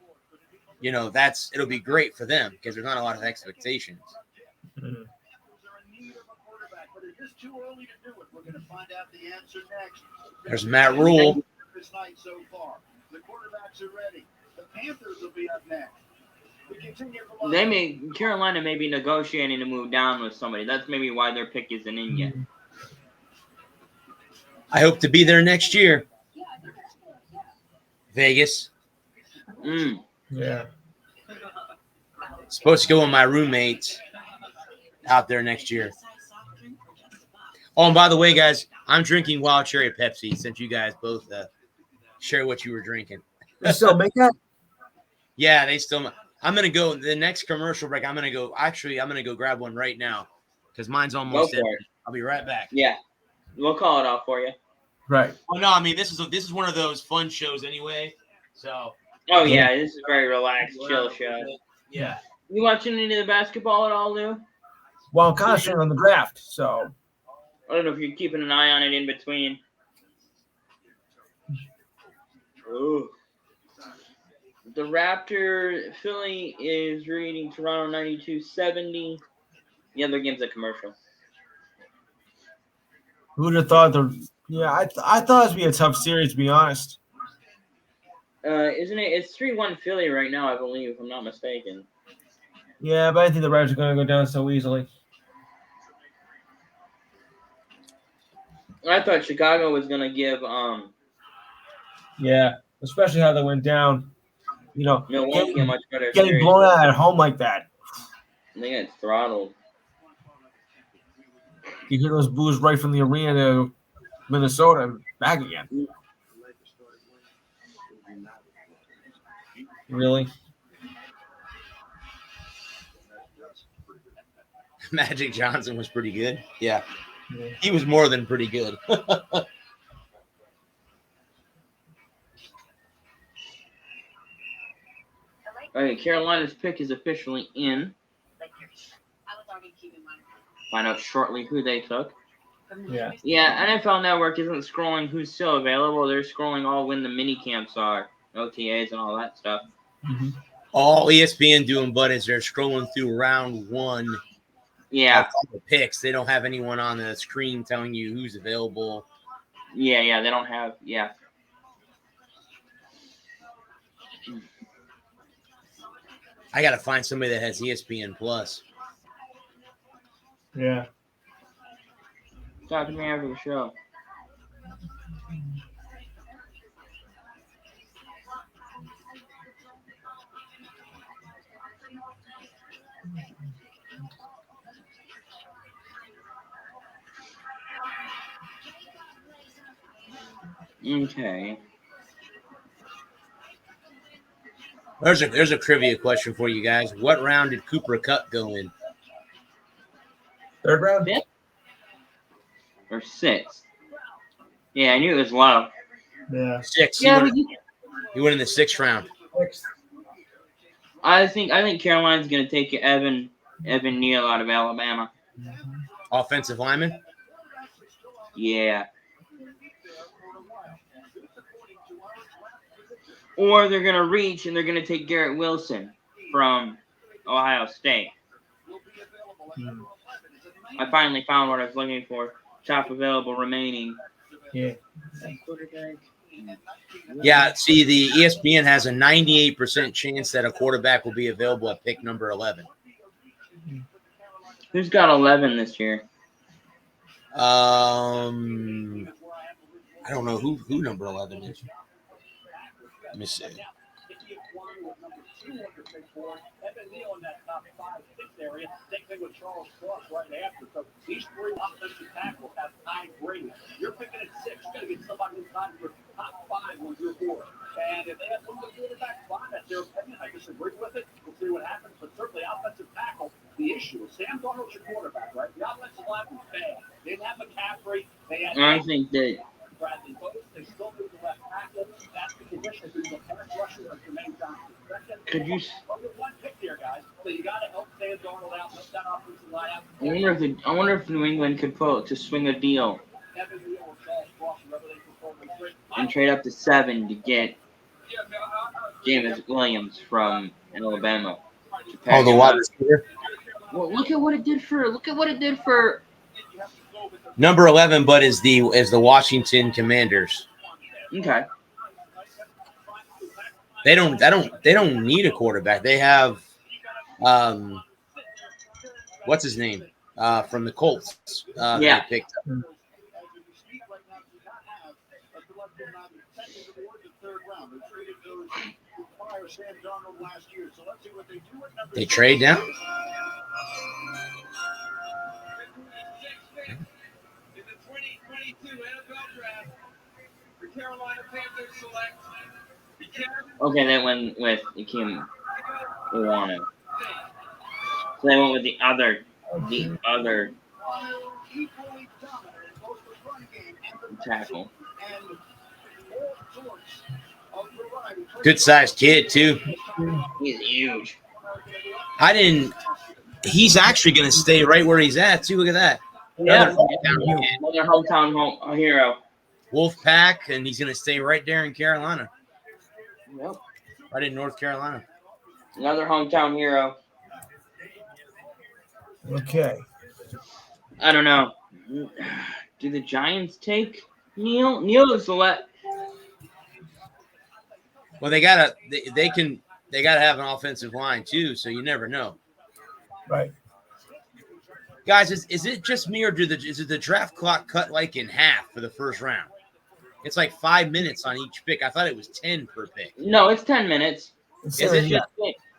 it'll be great for them because there's not a lot of expectations. Mhm. But it is too early to do it. We're going to find out the answer next. There's Matt Rule. This night so far. The quarterbacks are ready. The Panthers will be up next. We continue from Carolina may be negotiating to move down with somebody. That's maybe why their pick isn't in yet. I hope to be there next year. Vegas. Yeah. Supposed to go with my roommate out there next year. Oh, and by the way, guys, I'm drinking Wild Cherry Pepsi since you guys both share what you were drinking. They still make that? Yeah, they still. I'm gonna go the next commercial break. I'm gonna go. Actually, I'm gonna go grab one right now because mine's almost Go for empty. I'll be right back. Yeah. We'll call it off for you. Right. Oh no, I mean this is one of those fun shows anyway. So Oh yeah, this is a very relaxed, chill show. yeah. You watching any of the basketball at all, Lou? Well, I'm concentrating on the draft, so I don't know if you're keeping an eye on it in between. Ooh. The Philly is reading Toronto 92-70. The other game's a commercial. who'd have thought I thought it'd be a tough series, to be honest. Isn't it? It's 3-1 Philly right now, I believe, if I'm not mistaken. Yeah, but I think the Reds are going to go down so easily. I thought Chicago was gonna give Yeah, especially how they went down. Milwaukee a much better getting series. blown out at home like that. They got throttled. You hear those boos right from the arena to Minnesota and back again. Really? Magic Johnson was pretty good. Yeah. Yeah. He was more than pretty good. All right, Carolina's pick is officially in. Find out shortly who they took. Yeah. Yeah, NFL Network isn't scrolling who's still available. They're scrolling all when the mini camps are, OTAs and all that stuff. Mhm. All ESPN doing, but is they're scrolling through round 1. Yeah, All the picks. They don't have anyone on the screen telling you who's available. yeah, they don't have, yeah. I got to find somebody that has ESPN Plus. Yeah. Talk to me after the show. Okay. There's a trivia question for you guys. What round did Cooper Kupp go in? Third round? Fifth? Or sixth? Yeah, I knew it was low. Yeah. 6. Yeah, He went in the 6th round. I think Carolina's gonna take Evan Neal out of Alabama. Offensive lineman. Yeah. Or they're gonna reach and they're gonna take Garrett Wilson from Ohio State. I finally found what I was looking for. top available remaining. Yeah. Quarterback. Yeah, see, the ESPN has a 98% chance that a quarterback will be available at pick number 11. Who's got 11 this year? I don't know who number 11 is. Let me see. Evan Neal in that top 5-6 area. Same thing with Charles Cross right after. So these three offensive tackles have high grades. You're picking at 6. You're going to get somebody who's not your top 5 on your board. And if they have some of the quarterbacks, fine. That's their opinion. I disagree with it. We'll see what happens. But certainly offensive tackle, the issue is Sam Darnold's your quarterback, right? The offensive line was bad. They didn't have McCaffrey. They had I think that Bradley Boast. They still do the left tackle. That's the position who's the pass rusher of Jermaine Johnson. could you? Only one pick here, guys. So you got to help Sam Darnold out, help that offensive line out. I wonder if New England could pull to swing a deal Evan Neal or Charles Cross, whoever they prefer to trade. and trade up to 7 to get James Williams from Alabama. To pack Oh, the him wide up. receiver. Well, look at what it did for. Number 11, but is the Washington Commanders. Okay. They don't need a quarterback. They have what's his name? From the Colts. Yeah. They picked up. They trade down? In the 2022 NFL Draft, the Carolina Panthers select Okay, they went with Ikem Iwano. So they went with the other tackle. Good sized kid too. He's huge. He's actually going to stay right where he's at too. Look at that. Yeah, Another another hometown hero. Wolfpack, and he's going to stay right there in Carolina. Yep. Right in North Carolina. Another hometown hero. Okay. I don't know. Do the Giants take Neil? Neil is the Well, they gotta have an offensive line too, so you never know. Right. Guys, is it just me, or is it the draft clock cut like in half for the first round? It's like 5 minutes on each pick. I thought it was 10 per pick. No, it's 10 minutes. It's Is it Just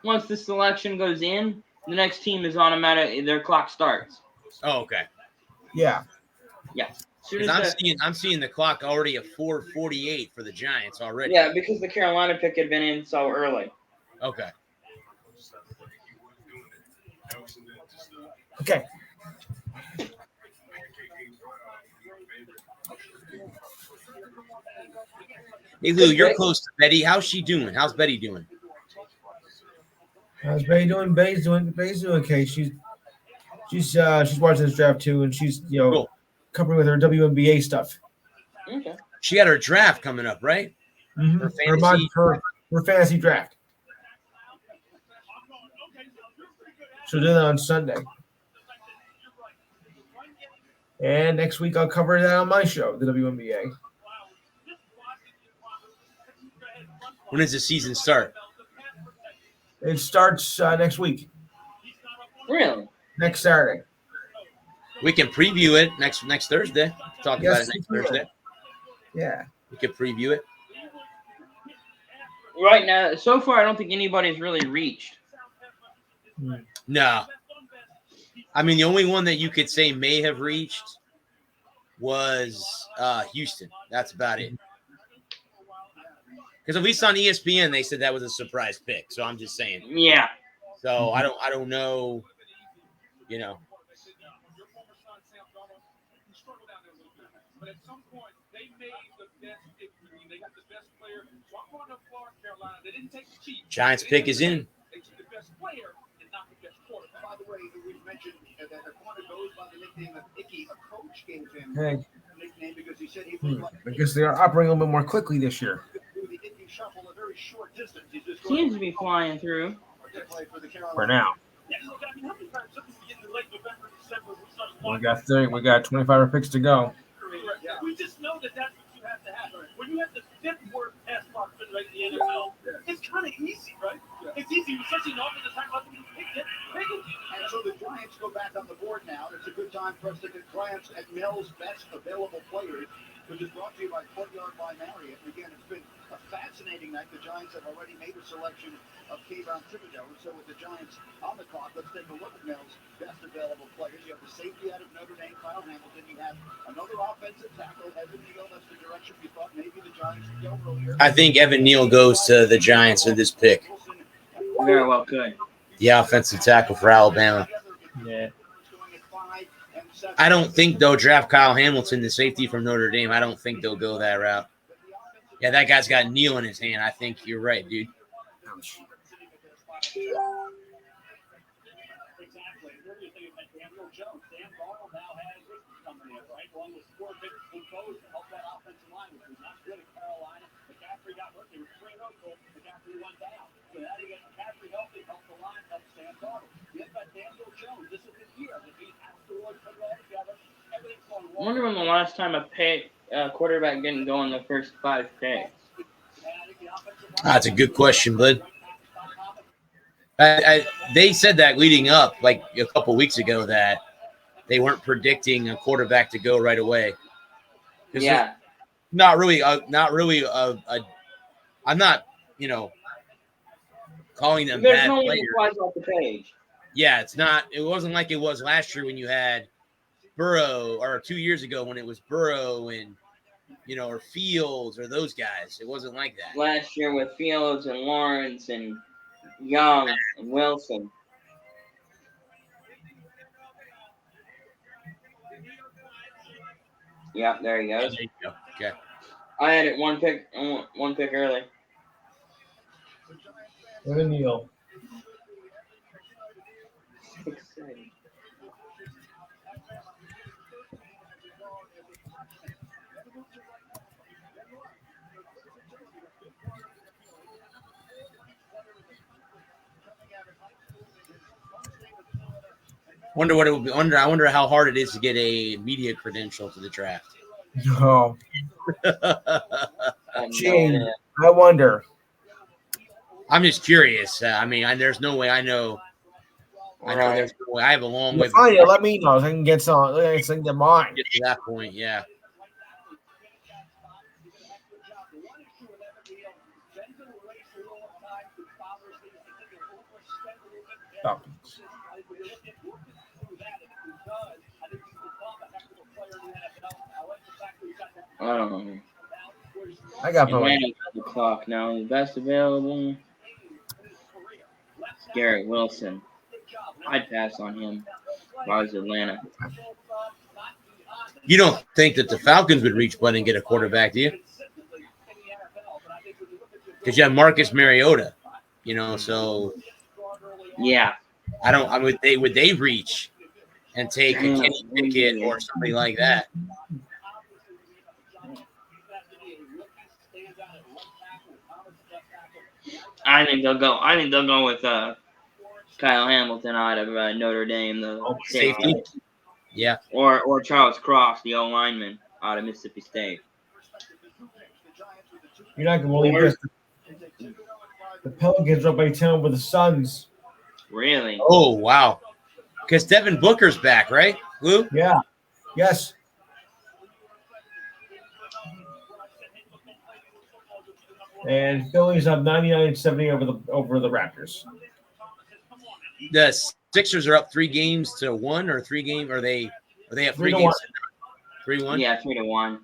once the selection goes in, the next team is automatic. Their clock starts. Oh, okay. Yeah. Yeah. Soon 'Cause as I'm seeing the clock already at 4:48 for the Giants already. yeah, because the Carolina pick had been in so early. Okay. Okay. Hey Lou, you're close to Betty. How's she doing? How's Betty doing? How's Betty doing? Betty's doing okay. She's watching this draft too, and she's Cool. covering with her WNBA stuff. Okay. She had her draft coming up, right? Mm-hmm. Her fantasy. Her fantasy draft. She'll do that on Sunday. And next week I'll cover that on my show, the WNBA. When does the season start? It starts next week, Really? next Saturday. We can preview it next Thursday. Talk about Yes, it next we will. Thursday. Yeah. We can preview it. Right now, so far, I don't think anybody's really reached. No. I mean, the only one that you could say may have reached was Houston. That's about it. Because at least on ESPN, they said that was a surprise pick. So I'm just saying. Yeah. So I don't know. You know. But at some point, they made the best pick. They got the best player. So I'm going to Florida, Carolina. They didn't take the cheap. Giants pick is in. They took the best player and not the best quarterback. By the way, we mentioned that the corner goes by the nickname of Icky. A coach gave him Hey. a nickname because he said he was like Because they are operating a little bit more quickly this year. do the Icky shuffle a very short distance. He's just Seems to be flying through. play for the Carolina. For now. Yeah, so, I mean, how many times, something we get in late November, December, we start We got 25 picks to go. We just know that that's what you have to have. When you have the fifth worst pass block rate in the NFL, it's kind of easy, right? It's easy, especially not with the time up when you pick it. And so the Giants go back on the board now. It's a good time for us to glance at Mel's best available players, which is brought to you by Courtyard by Marriott. Again, it's been a fascinating night. The Giants have already made a selection of Kayvon Thibodeau. And so with the Giants on the clock, let's take a look at Mel's best available players. You have the safety out of Notre Dame, Kyle Hamilton. You have another offensive tackle, Evan Neal. That's the direction we thought maybe the Giants would go earlier. I think Evan Neal goes to the Giants in this pick. Very well could. The offensive tackle for Alabama. Yeah. I don't think they'll draft Kyle Hamilton, the safety from Notre Dame. I don't think they'll go that route. Yeah, that guy's got Neal in his hand. I think you're right, dude. Exactly. What do you think about Daniel Jones? Sam Darnold now has Richmond coming in, right? Along with 4 picks from Bose to help that offensive line, which was not good at Carolina. McCaffrey got hurt. They were 3-0, so McCaffrey went down. So now you get McCaffrey healthy, help the line, help Sam Darnold. You have got Daniel Jones. This is the year that he has to really put it all together. Everything's going I wonder when the last time a quarterback didn't go in the first 5 picks. That's a good question, bud. They said that leading up, like a couple weeks ago, that they weren't predicting a quarterback to go right away. Yeah. Not really. I'm not, calling them There's bad no players. flies off the page. Yeah, it's not. It wasn't like it was last year when you had Burrow, or 2 years ago when it was Burrow and or Fields or those guys. It wasn't like that. Last year with Fields and Lawrence and Young and Wilson. Yeah, there he goes. There you go. Okay. I had it one pick early. Evan Neal. Exciting. Wonder what it would be. I wonder how hard it is to get a media credential to the draft. Oh, Gene, I wonder. I'm just curious. There's no way I know. I know there's no way. I have a long way. Find it. Let me know so I can get some. I can get mine. Get to that point, yeah. Falcons. I don't know. I got mine. Atlanta's on the clock now. The best available. Garrett Wilson. I'd pass on him if I was Atlanta. You don't think that the Falcons would reach Bud and get a quarterback, do you? Because you have Marcus Mariota, so Yeah. would they reach and take a Kenny Pickett or something like that? I think they'll go with Kyle Hamilton out of Notre Dame, the Safety. Yeah. Or Charles Cross, the O lineman out of Mississippi State. You're not going to believe this. The Pelicans are up by 10 with the Suns. Really? Oh, wow. Because Devin Booker's back, right, Lou? Yeah. Yes. And Phillies have 99-70 over the Raptors. The Sixers are up 3 games to 1 or 3 games. Are they up 3 games? 3-1? Yeah, 3-1.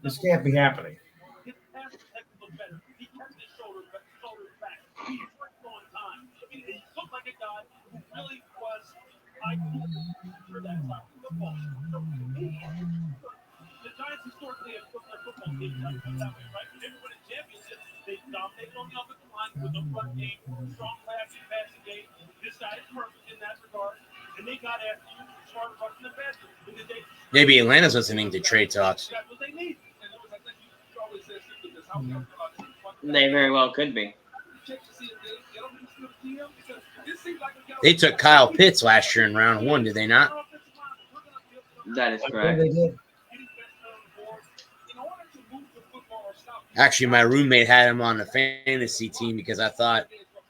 This can't be happening. The Giants historically have put their football team that way, right? They win a championship. They dominated on the offensive line with no run game, strong passing game. This guy is perfect in that regard. And they got after you, smarter rushing the faster. Maybe Atlanta's listening to trade talks. They very well could be. They took Kyle Pitts last year in round 1, did they not? That is I think correct. they did. Actually, my roommate had him on the fantasy team because I thought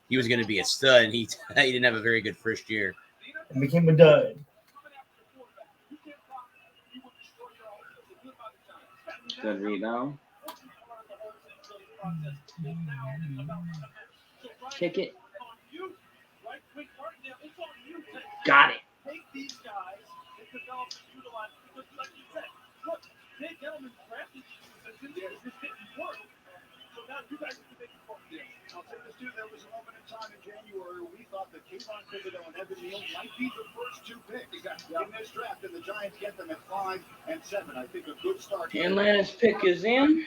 he was going to be a stud, and he didn't have a very good first year. It became a dud. Good rebound. Kick it. Got it. Take these guys and develop and utilize them. Because like you said, look, Nate Gettleman drafted you because it just didn't work. So now you guys are making fun of this. I'll say this too, there was a moment in time in January where we thought that Kayvon Thibodeau and Evan Neal might be the first 2 picks in this draft, and the Giants get them at 5 and 7. I think a good start. Atlanta's pick is in.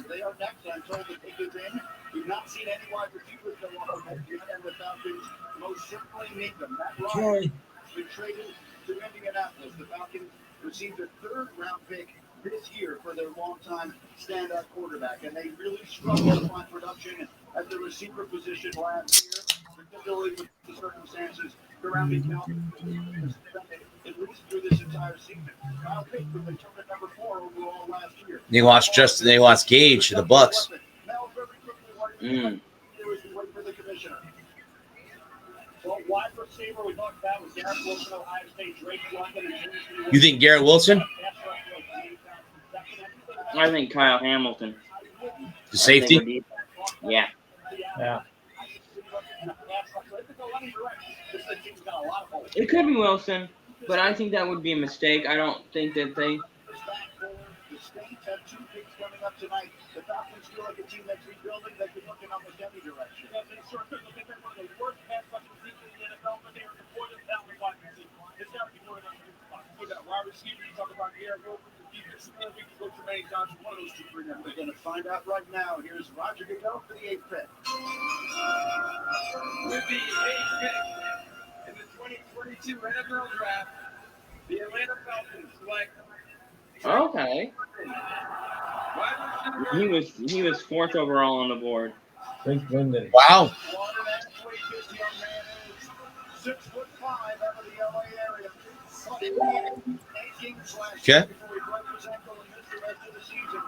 They are next. I'm told the pick is in. We've not seen any wide receivers go off of that yet, and the Falcons most certainly need them. Matt Ryan has been traded to Indianapolis. The Falcons received a 3rd-round pick this year for their longtime standout quarterback, and they really struggled to find production at the receiver position last year, particularly with the circumstances surrounding Calvin, at least through this entire season. Kyle Pitts, they took at number 4 overall last year. They lost Gage to the Bucks. Mm. For the commissioner. Well, wide receiver we talked about was Garrett Wilson, Ohio State, Drake London, and James. You think Garrett Wilson? I think Kyle Hamilton. The safety? Yeah. Yeah. It could be Wilson, but I think that would be a mistake. I don't think that they. The Saints have 2 picks coming up tonight. The Falcons feel like a team that's rebuilding. They could look in almost every direction. Yeah, they sure could. Look at that, one of the worst pass rushing teams in the NFL, but they are more than that with wide receiver. It's got to be more than that. Look at that wide receiver. You talk about Garrett Wilson, the defense. We can go Tremaine Johnson. One of those 2 bring up. We're going to find out right now. Here's Roger Goodell for the 8th pick. With the 8th pick in the 2022 NFL Draft, the Atlanta Falcons select. Okay. He was 4th overall on the board. Drake London. Wow. This young man is 6'5" out of the LA area. Okay. Before he broke his ankle and missed the rest of the season.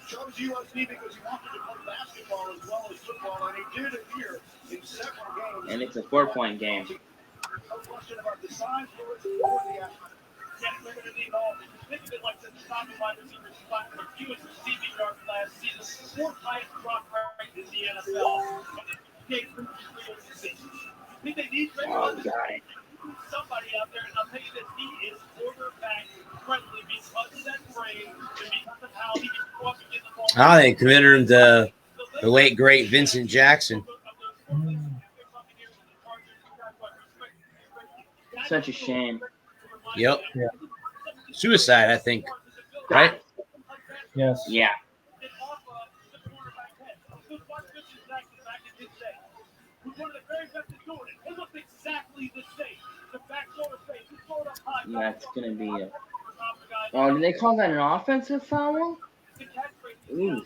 Chose USC because he wanted to play basketball as well as football, and he did it here in several games. And it's a 4-point game. No question about the size, Lewis, or the athlete. Yeah, they're going to need all. Think of it like the stopping wide receiver spot. He was receiving yards last season, 4th highest drop rate in the NFL. They think they need somebody out there, and I'll tell you that he is quarterback friendly because of that frame and because of how he can go up and get the ball. I think committed him to the late great Vincent Jackson. Such a shame. Yep. Yeah. Suicide, I think. Right? Yes. Yeah. That's gonna be a. Oh, did they call that an offensive foul? Ooh.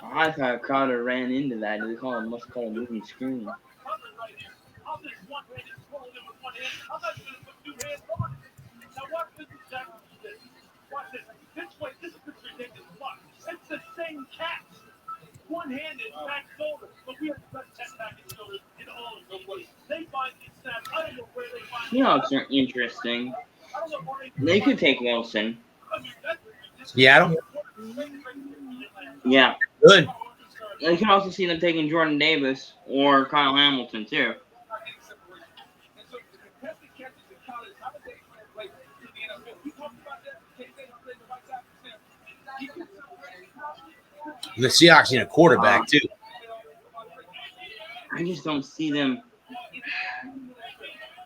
I thought Crowder ran into that. They must call a moving screen. It's the same catch. One-handed back shoulder, but we have the best test back in shoulders in all of the ways. They find these snaps. I don't know where they find Seahawks are interesting. I don't know where They could take Wilson. I mean, that's Seattle? Yeah. Good. You can also see them taking Jordan Davis or Kyle Hamilton too. The Seahawks need a quarterback, too. I just don't see them.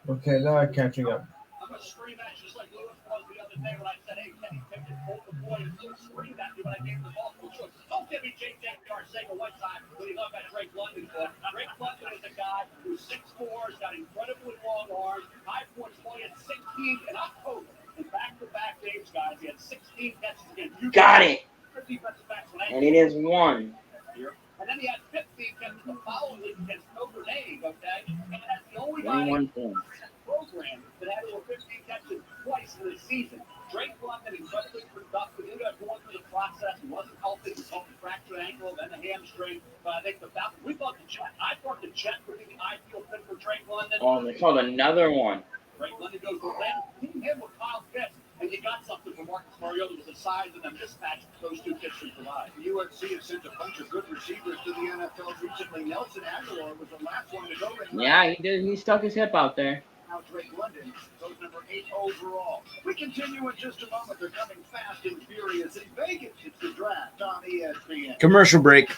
Okay, now I'm catching up. I'm a scream at you just like Lewis was the other day when I said, hey, Kenny Pickett, hold the boy, and scream at you when I gave him the multiple choice. Don't give me J.J. Arcega-Whiteside when he loved that Drake London book. Drake London is a guy who's 6'4", has got incredibly long arms, high points, only at 16 in October. In back-to-back games, guys, he had 16 catches again. Got it. defensive backs when And it is 1. here. And then he had 50 against the following week against Notre Dame, okay? And that's the only guy 21 in points. that program that had over 15 catches twice in the season. Drake London, incredibly productive. He got going through the process. He wasn't healthy. He was fractured ankle, then the hamstring. But I think the Falcons, we thought the Jet. I thought the Jet would be the ideal fit for Drake London. Oh, they called another one. Drake London goes to Atlanta. Team him with Kyle Pitts. And you got something from Marcus Mariota with the size and the mismatch those two kids can provide. UNC has sent a bunch of good receivers to the NFL recently. Nelson Aguilar was the last one to go. Yeah, he did. He stuck his hip out there. Now Drake London goes number 8 overall. We continue in just a moment. They're coming fast and furious in Vegas. It's the draft on ESPN. Commercial break.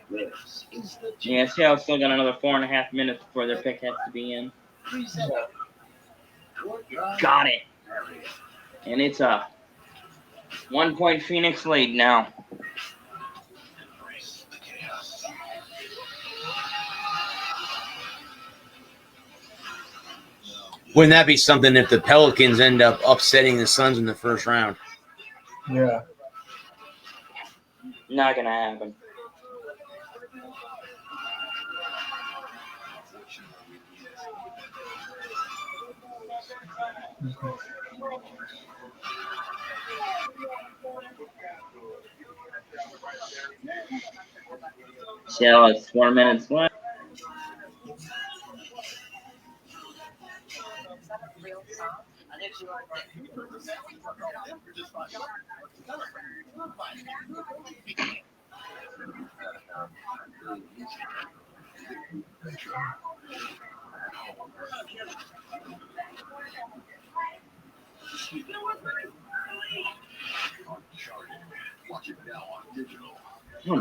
This is the Yeah, Seattle still got another 4.5 minutes before their pick has to be in. Got it. And it's a 1-point Phoenix lead now. Wouldn't that be something if the Pelicans end up upsetting the Suns in the first round? Yeah. Not gonna happen. Seattle has 4 minutes left.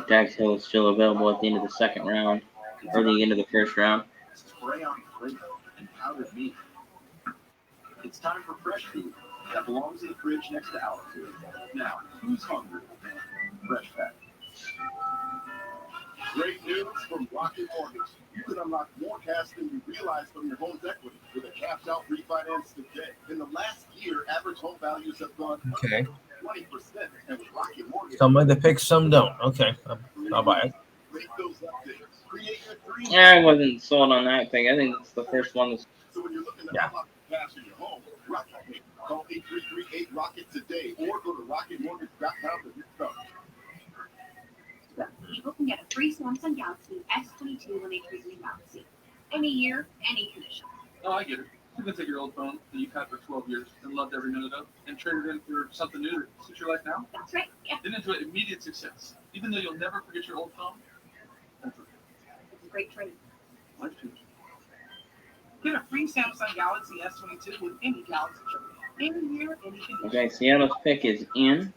Dax Hill is still available at the end of the second round, or the end of the first round. spray on flavor and powdered meat. It's time for fresh food that belongs in the fridge next to our food. Now, who's hungry? Fresh Pack. Great news from Rocket Mortgage. You can unlock more cash than you realize from your home's equity with a capped out refinance today. In the last year, average home values have gone up Okay. 20%. And with Rocket Mortgage, Some like the pick, some don't. Okay. I'll buy it. make those updates. Create your dream. Yeah, I wasn't sold on that thing. I think it's the first one. So when you're looking to Yeah. unlock cash in your home, Rocket. Call 8338-ROCKET today or go to rocketmortgage.com to get started. You're looking at a free Samsung Galaxy S22 with A3 Galaxy. Any year, any condition. Oh, I get it. You can take your old phone that you've had for 12 years and loved every minute of and trade it in for something new that suits your life now. That's right. Yeah, Then enjoy immediate success. Even though you'll never forget your old phone, that's it's a great trade. life changing. Get a free Samsung Galaxy S22 with any Galaxy trade. Any year, any condition. Okay, Seattle's pick is in.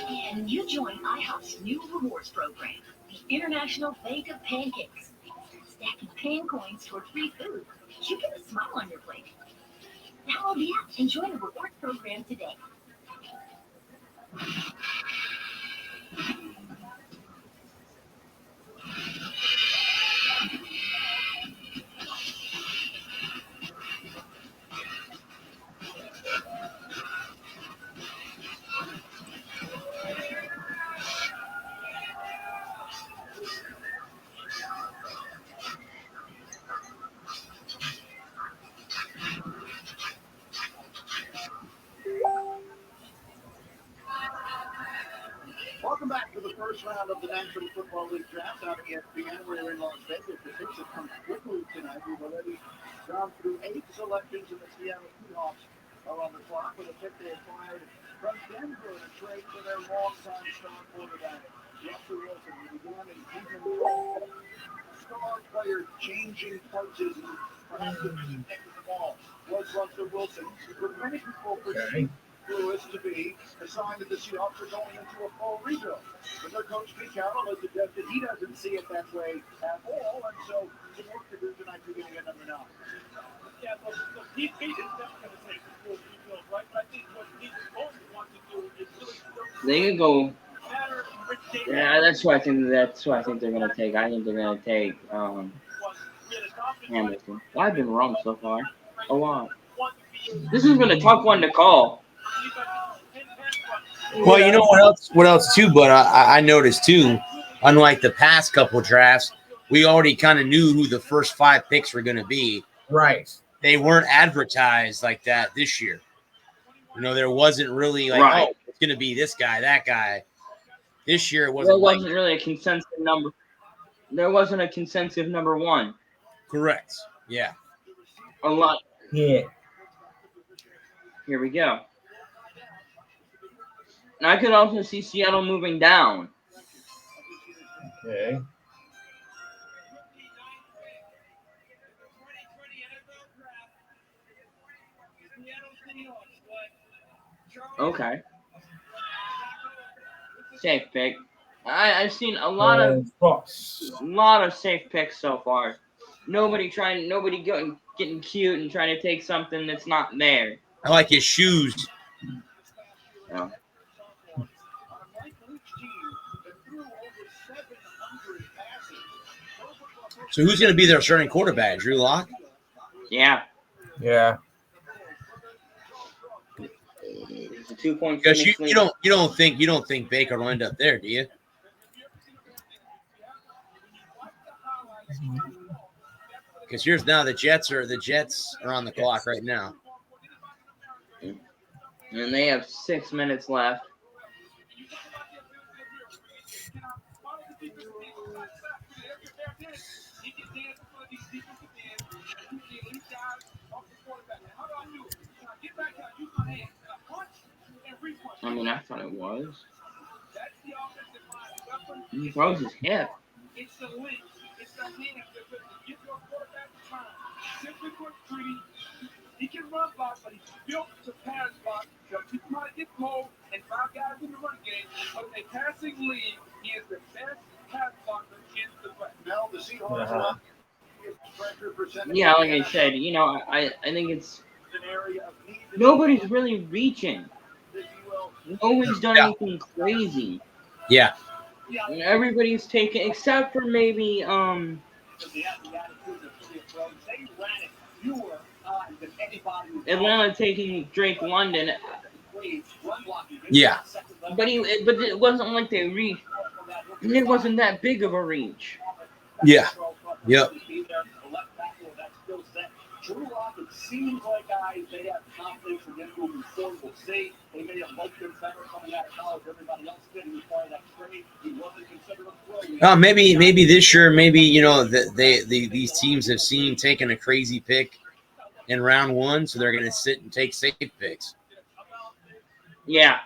And you join IHOP's new rewards program, the International Bake of Pancakes. Stacking pan coins toward free food. You get a smile on your plate. Download the app and join the rewards program today. Welcome back to the first round of the National Football League draft out of ESPN. We're in Las Vegas. The picks have come quickly tonight. We've already gone through 8 selections, and the Seattle Seahawks are on the clock with a pick they acquired from Denver in a trade for their longtime star quarterback, Russell Wilson. We began in season star player changing coaches and perhaps the pick of the ball was Russell Wilson. For many people, perceived Lewis to be a sign that the Seahawks are going into a full rebuild. But their coach, Pete Carroll, has suggested he doesn't see it that way at all, and so some work to do tonight to get number 9. Yeah, but Pete is never going to say full rebuild, right? But I think what Pete is going to want to do is really They could go. matter which day Yeah, that's who I think. That's who I think they're gonna take. I think they're gonna take Hamilton. I've been wrong so far. A lot. This has been a tough one to call. Well, you know what else? What else too? But I noticed too, unlike the past couple drafts, we already kind of knew who the first 5 picks were going to be. Right. They weren't advertised like that this year. You know, there wasn't really like, Right. oh, it's going to be this guy, that guy. This year it There wasn't. wasn't really a consensus number. There wasn't a consensus number 1. Correct. Yeah. A lot. Yeah. Here we go. And I could also see Seattle moving down. Okay. Okay. Safe pick. I've seen a lot of safe picks so far. Nobody getting cute and trying to take something that's not there. I like his shoes. Yeah. So who's going to be their starting quarterback? Drew Lock? Yeah. Yeah. It's a 2-point. Because you don't think Baker will end up there, do you? Because here's now the Jets are on the clock right now. And they have 6 minutes left. I mean, I thought it was. He throws his hip. It's the length. It's the hand that give your quarterback time. Simply put, Greedy, he can run block, but he's built to pass block. He'll teach him how to get cold and 5 guys in the run game. But in a passing league, he is the best pass blocker in the league. Now the Seahawks Yeah, like I said, I think it's nobody's really reaching. Nobody's done anything crazy. Yeah. And everybody's taken, except for maybe Atlanta taking Drake London. Yeah. But it wasn't like they reached. It wasn't that big of a reach. Yeah. Yep. Drew Lock, it seems like guys, they have confidence in them moving forward. We'll see. They may have liked him better coming out of college. Everybody else did. He was part of that trade. He wasn't considered a pro. Maybe this year, these teams have seen taking a crazy pick in round 1, so they're going to sit and take safe picks. Yeah.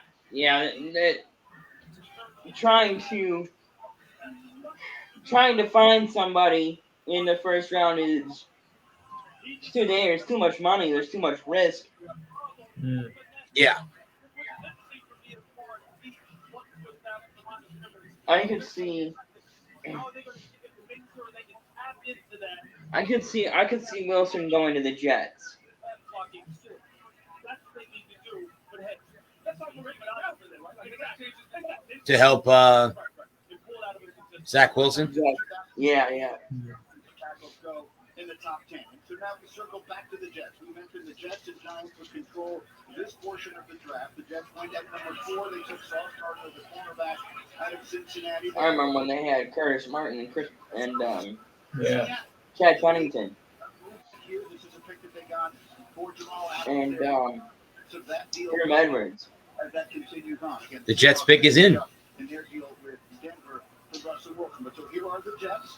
Trying to find somebody in the first round is today. There's too much money. There's too much risk. Yeah. I could see Wilson going to the Jets. To help Zach Wilson? Yeah. In the top 10. So now we circle back to the Jets. We mentioned the Jets and Giants would control this portion of the draft. The Jets went at number 4. They took Sauce Gardner, the cornerback out of Cincinnati. I remember when they had Curtis Martin and Chad Pennington. Here, this is a pick that they got for Jamal And so that deal Herm Edwards. As that continues on. Again, The Jets pick is in. And their deal with Denver for Russell Wilson. But so here are the Jets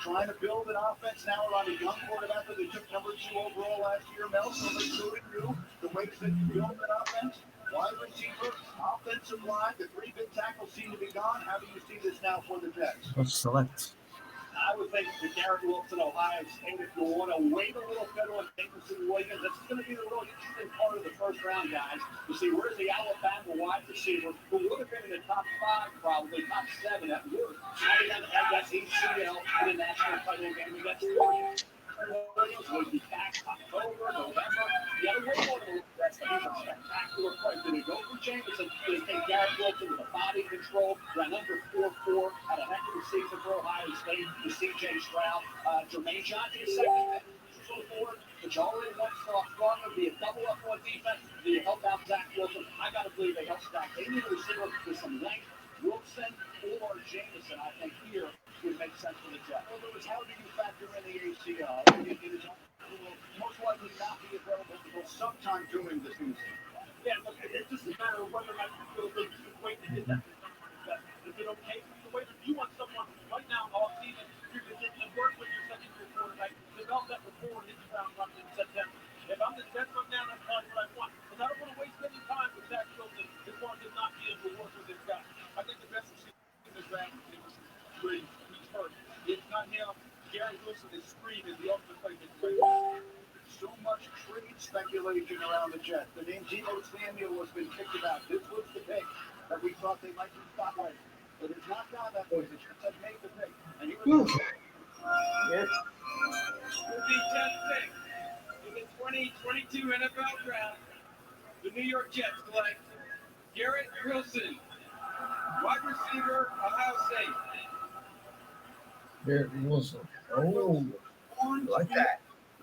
trying to build an offense now around a young quarterback that they took number 2 overall last year, Mel. So they do it new. The ways that you build an offense, wide receiver, offensive line, the 3 big tackles seem to be gone. How do you see this now for the Jets? Let's select. I would think the Garrett Wilson, Ohio State, if you want to wait a little bit on Jameson Williams, that's going to be the real interesting part of the first round, guys, to see where's the Alabama wide receiver who would have been in the top 5, probably top 7 at worst. Now he doesn't have that ACL in the national title game against Williams. Williams would be back October, November. The other way on the that's going to be a spectacular play. Did it go for Jameson? Did it take Garrett Wilson with a body control? Ran under 4.4, had a heck of a season for Ohio State. The C.J. Stroud, Jermaine Johnson, is second. So forward, which already wants to off strong would be a double up on defense. Do you help out Zach Wilson? sometime during the season. Yeah, look, it's just a matter of whether or not you feel they can wait to get that. Is it okay for you to wait? If you want someone right now all season, you're going to work with your second year quarterback, develop that rapport, and hit the ground running in September. If I'm the Jets from now, that's probably what I want. Because I don't want to waste any time with Zach Wilson as far as him not being able to work with this guy. I think the best receiver in the draft is where he's hurt. It's not him. Garrett Wilson is screaming the ultimate playmaker. So much trade speculation around the Jets. The name Deebo Samuel has been kicked about. This was the pick that we thought they might be spotlighting. But it's not gone that way. The Jets have made the pick. And he was Yep. Will be 10-6 in the 2022 NFL Draft. The New York Jets select Garrett Wilson, wide receiver, Ohio State. Garrett Wilson. Oh, I like that.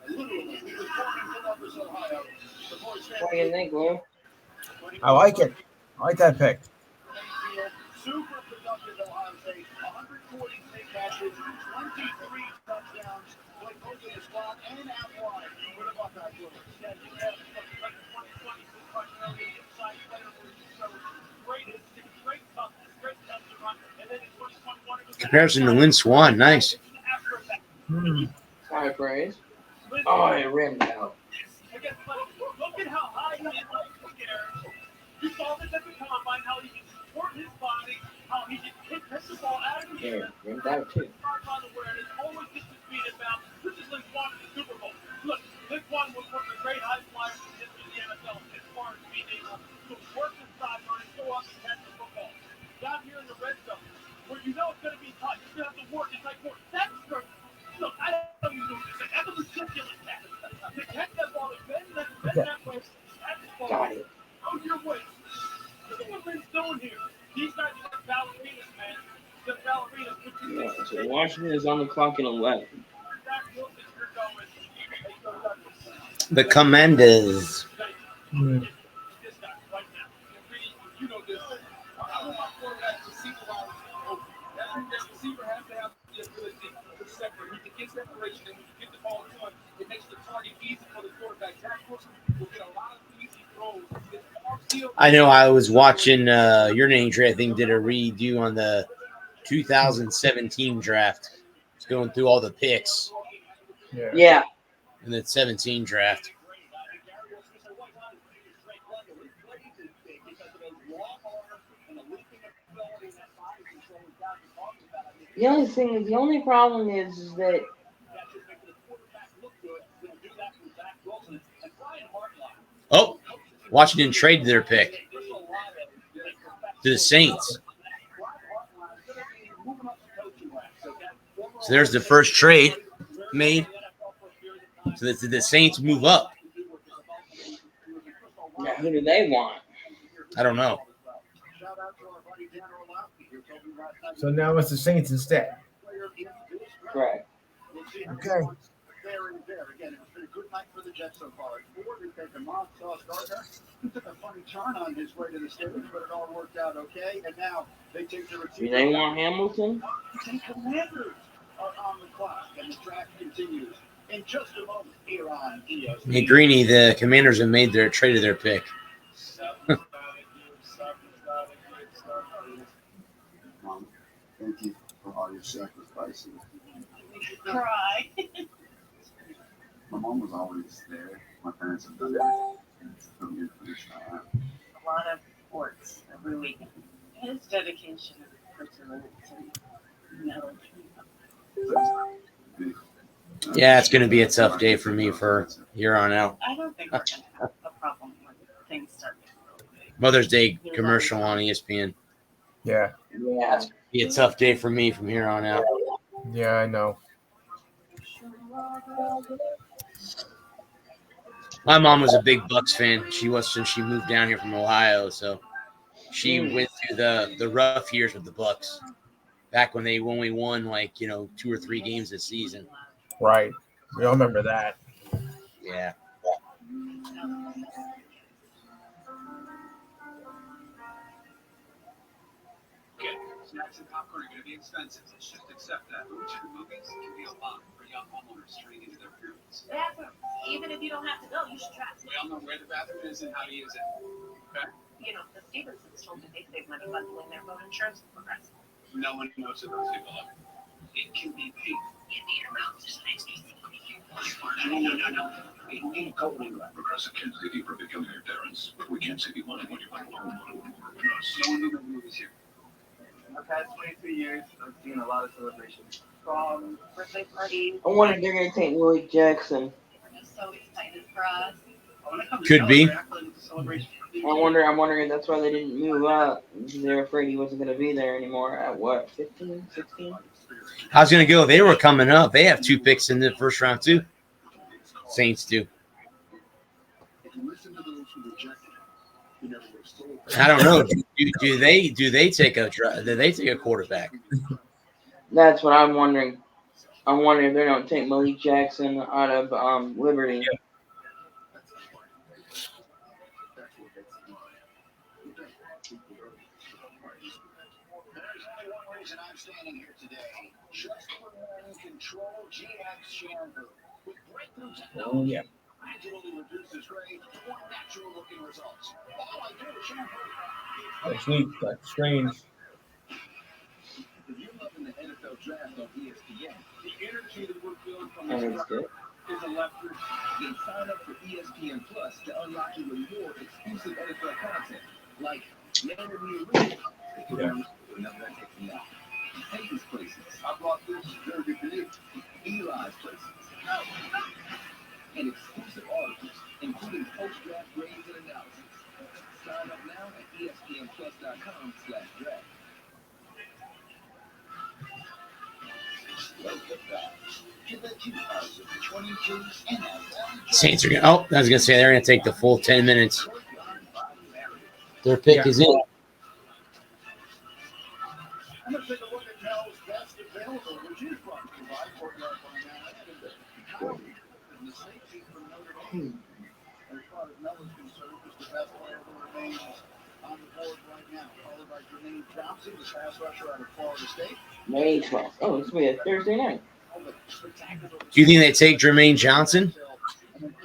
literally, he was born in Columbus, Ohio. The boys What do you think, Lou? I like it. I like that pick. Super productive Ohio State. 146 catches, 23 touchdowns. Played both in the slot and out wide for the Buckeye Blues. Yeah, you have like 2020 inside player where he showed great toughness, great touch to run. And then in 2021, it was Comparison to Lynn Swan, nice. High praise. Oh, I rimmed out. Again, look at how high he is in the air. You saw this at the combine, how he can support his body, how he can kick the ball out of the air. Yeah, rimmed out too. On awareness, always gets his feet inbound. This is Lynn Swan in the Super Bowl. Look, Lynn Swan was one of the great high flyers in the NFL as far as being able to work the sideline and go up and catch the football. Down here in the red zone, where you know it's going to be tight, you're going to have to work. It's like, that's the look, I don't even know what to say. That's a ridiculous catch. To catch that ball, to bend that way, catch the ball. Got it. Out your way. Look at what Lynn's doing here. These guys are like ballerinas, man. The ballerinas. Yeah, so Washington is on the clock in 11. The Commanders. Hmm. This guy right now. You know this. I want my quarterback to see the ball open. That receiver has to have the ability to separate. He can get separation, and when you get the ball to him, it makes the target easy for the quarterback. Zach Wilson will get a lot of easy throws. I know I was watching your name, Trey, I think, did a redo on the 2017 draft. It's going through all the picks Yeah. in the 17 draft. The only problem is that Oh, Washington traded their pick to the Saints. So there's the first trade made. So that the Saints move up. now, who do they want? I don't know. So now it's the Saints instead. Correct. Okay. Again, it's been a good night for the Jets so far. Ford has taken Moss, Sauce Gardner, who took a funny turn on his way to the stage, but it all worked out okay. And now they take the Do receiver. they want Hamilton? The Commanders are on the clock, and the draft continues in just a moment here on ESPN. Hey, Greeny, the Commanders have made their traded their pick. Mom, thank you for all your sacrifices. Cry. My mom was always there. My parents have done everything to put me in the position I am. A lot of sports every weekend. His dedication and perseverance and melody. Yeah, it's going to be a tough day for me for here on out. I don't think we're going to have a problem when things start getting really big. Mother's Day commercial on ESPN. Yeah. Yeah. Be a tough day for me from here on out. Yeah, I know. My mom was a big Bucks fan. She was since she moved down here from Ohio, so she went through the rough years with the Bucks. Back when they only won 2 or 3 games this season. Right. We all remember that. Yeah. Snacks and popcorn are going to be expensive. Just accept that. Movies can be a lot for young homeowners turning into their parents. Bathrooms, even if you don't have to go, you should try. We all know where the bathroom is and how to use it. Okay? You know, the Stevensons told me they save money bundling their phone insurance with Progressive. No one knows who those people are. It can be paid. No. We need coding. Progressive can save you from becoming your parents, but we can't save you money when you buy a home. No one knew the movies here. In the past 23 years, I've seen a lot of celebrations. From Birthday parties. I wonder if they're gonna take Willie Jackson. We're just so excited for us. Could be. I'm wondering if that's why they didn't move up. They're afraid he wasn't gonna be there anymore at what, 15, 16? I was going to go. They were coming up. They have 2 picks in the first round, too. Saints do. I don't know. Do they take a quarterback? That's what I'm wondering. I'm wondering if they don't take Malik Jackson out of Liberty. I'm standing here today. Just control GX shampoo with breakthrough technology. Gradually reduces range to more natural looking results. All I do is shampoo. That's neat. That's strange. If you're loving the NFL draft on ESPN, The energy that we're feeling from this record is electric. then sign up for ESPN Plus to unlock even more exclusive NFL content, like Man in the Arena. Whenever that takes me out. Peyton's Places. I brought this jersey for you. Eli's Places. And exclusive articles, including post-draft grades and analysis. Sign up now at ESPNplus.com/draft. Welcome back to the 2022 NFL. Saints are going to – oh, I was going to say they're going to take the full 10 minutes. Their pick is in. I'm going to take a look at Mel's best available, which is brought to you by Courtyard Barn. And the safety from Notre Dame, as far as Mel is concerned, is the best player who remains on the board right now, followed by Jermaine Johnson, the pass rusher out of Florida State. May 12th. Oh, this will be a Thursday night. Do you think they take Jermaine Johnson,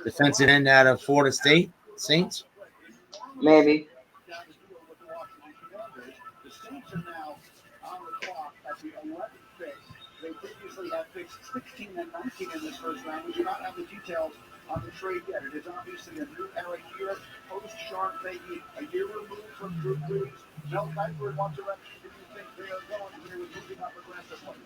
defensive end out of Florida State Saints? Maybe. The Saints are now on the clock at the 11th pick. They previously had picks 16 and 19 in this first round. We do not have the details on the trade yet. It is obviously a new era here, post-Sean Payton, a year removed from Drew Brees. Mel Kiper, in what direction do you think they are going here with moving up aggressively?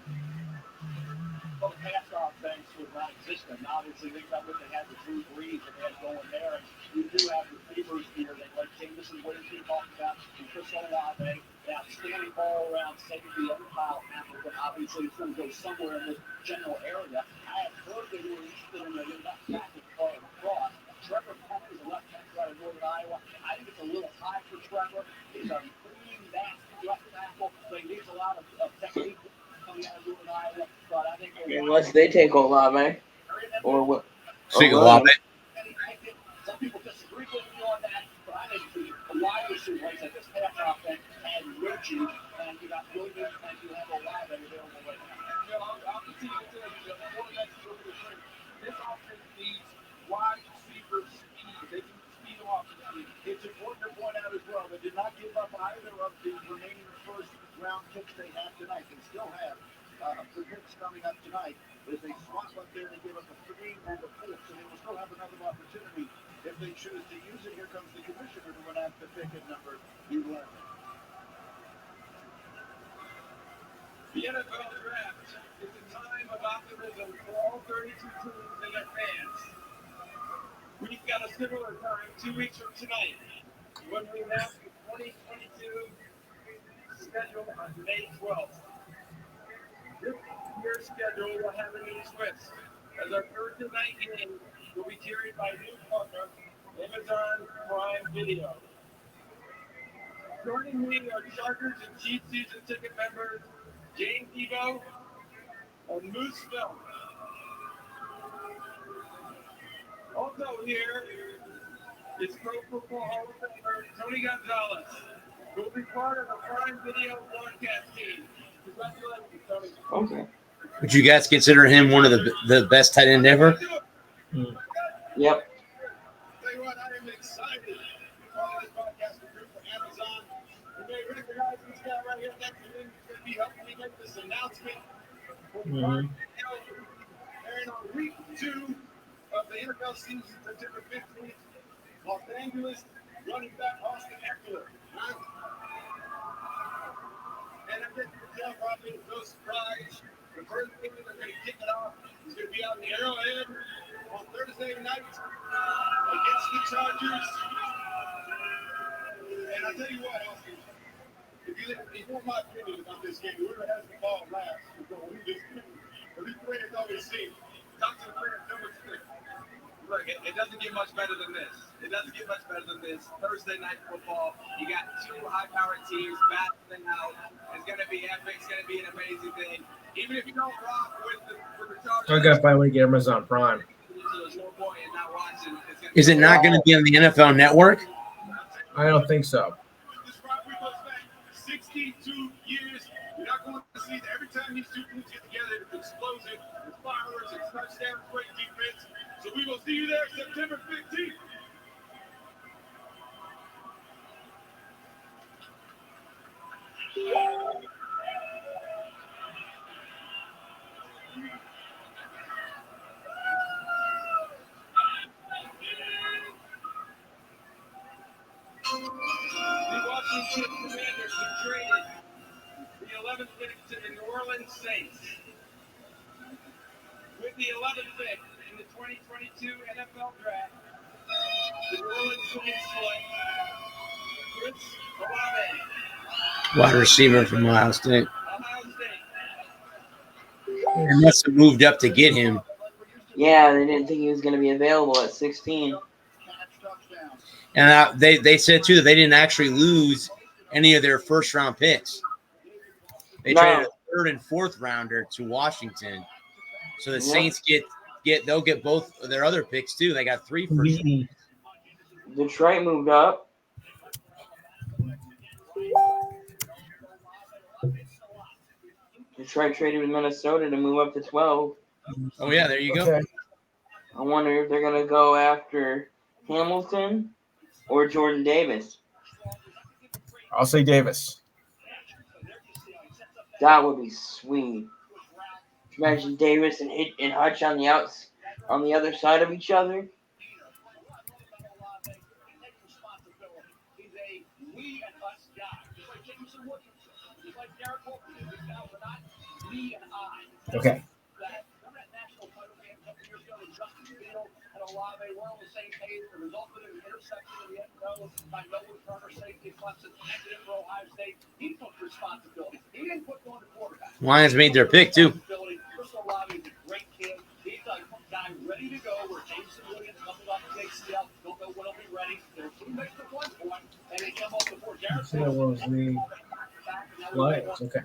Well, the pass offense was not existent. Obviously, think about what they had with Drew Brees and they had going there. And you do have receivers here that, like Jameson Winston talked about, and Chris Olave, an outstanding ball around safety and Kyle Hamilton. Obviously, it's going to go somewhere in this general area. I have heard they were interested in the left tackle part of the cross. Trevor Penn is a left tackle out of Northern Iowa. I think it's a little high for Trevor. He's a pretty nasty left tackle, but he needs a lot of technique coming out of Northern Iowa. But I think Unless they take Olave. Or what? Speak Olave. some people disagree with me on that, but I think the wide receiver, like I said, this pass offense had Richie, and you got Williams, and you have Olave available right now. I'll continue to tell you that quarterbacks are over the trend. This offense needs wide receiver speed. They need speed offensively. It's important to point out as well, they did not give up either of the remaining first round picks they have tonight. They still have the picks coming up tonight. There's a swap up there to give up a 3 and a 4, so they will still have another opportunity if they choose to use it. Here comes the commissioner to announce the pick at number 11. The NFL Draft is a time of optimism for all 32 teams and their fans. We've got a similar time 2 weeks from tonight when we announce the 2022 schedule on May 12th. This year's schedule will have a new twist, as our Thursday night game will be carried by new partner, Amazon Prime Video. Joining me are Chargers and Chiefs season ticket members James Debo and Moose Film. Also here is Pro Football Hall of Famer Tony Gonzalez, who will be part of the Prime Video broadcast team. Congratulations, Tony. Okay. Would you guys consider him one of the best tight end ever? Yep. Tell you what, I am excited. Follow this podcast group for Amazon. You may recognize this guy right here next to me. He's going to be helping me make this announcement. Airing on week 2 of the NFL season, September 15th. Los Angeles running back Austin Eckler. And I'm getting to tell probably no surprise. The first thing they're going to kick it off is going to be out in the Arrowhead on Thursday night against the Chargers. And I tell you what, Austin, if you want my opinion about this game, whoever has the ball last is going to win this game. But these players always see. Talk to the players, tell what you think. Look, it doesn't get much better than this. It doesn't get much better than this. Thursday night football. You got 2 high-powered teams battling out. It's going to be epic. It's going to be an amazing thing. Even if you don't rock with the Chargers. I gotta finally get Amazon Prime. There's no point in not watching. Is it not going to be on the NFL Network? I don't think so. This rivalry goes back 62 years. You're not going to see that every time these two teams get together, it's explosive, it's fireworks, it's touchdowns, great defense. So we will see you there September 15th. The Washington Commanders have traded the 11th pick to the New Orleans Saints. With the 11th pick in the 2022 NFL Draft, the New Orleans Saints select Chris Olave, Wide receiver from Ohio State. Ohio State. They must have moved up to get him. Yeah, they didn't think he was going to be available at 16. And they said, too, that they didn't actually lose any of their first-round picks. They traded a 3rd and 4th rounder to Washington. So the Saints they'll get both of their other picks, too. They got 3 first. Detroit moved up. Detroit traded with Minnesota to move up to 12. Oh, yeah, there you go. Okay. I wonder if they're going to go after Hamilton or Jordan Davis. I'll say Davis. That would be sweet. Imagine Davis and Hutch on the other side of each other. Okay. Lions made their pick, too. So that was the Lions. Okay.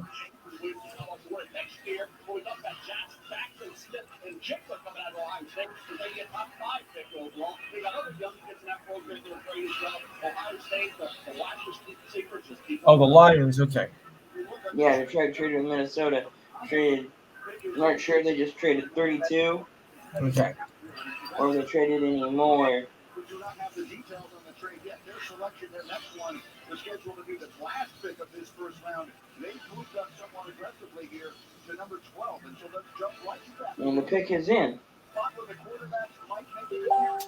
Oh, the Lions. Okay. Yeah, they traded with Minnesota. I'm not sure they just traded 32 Okay. or they traded any more. We do not have the details on the trade yet. Their selection, their next one, is scheduled to be the last pick of this first round. They've moved up somewhat aggressively here to number 12, and so let's jump right to that. And the pick is in. The quarterbacks might make it here.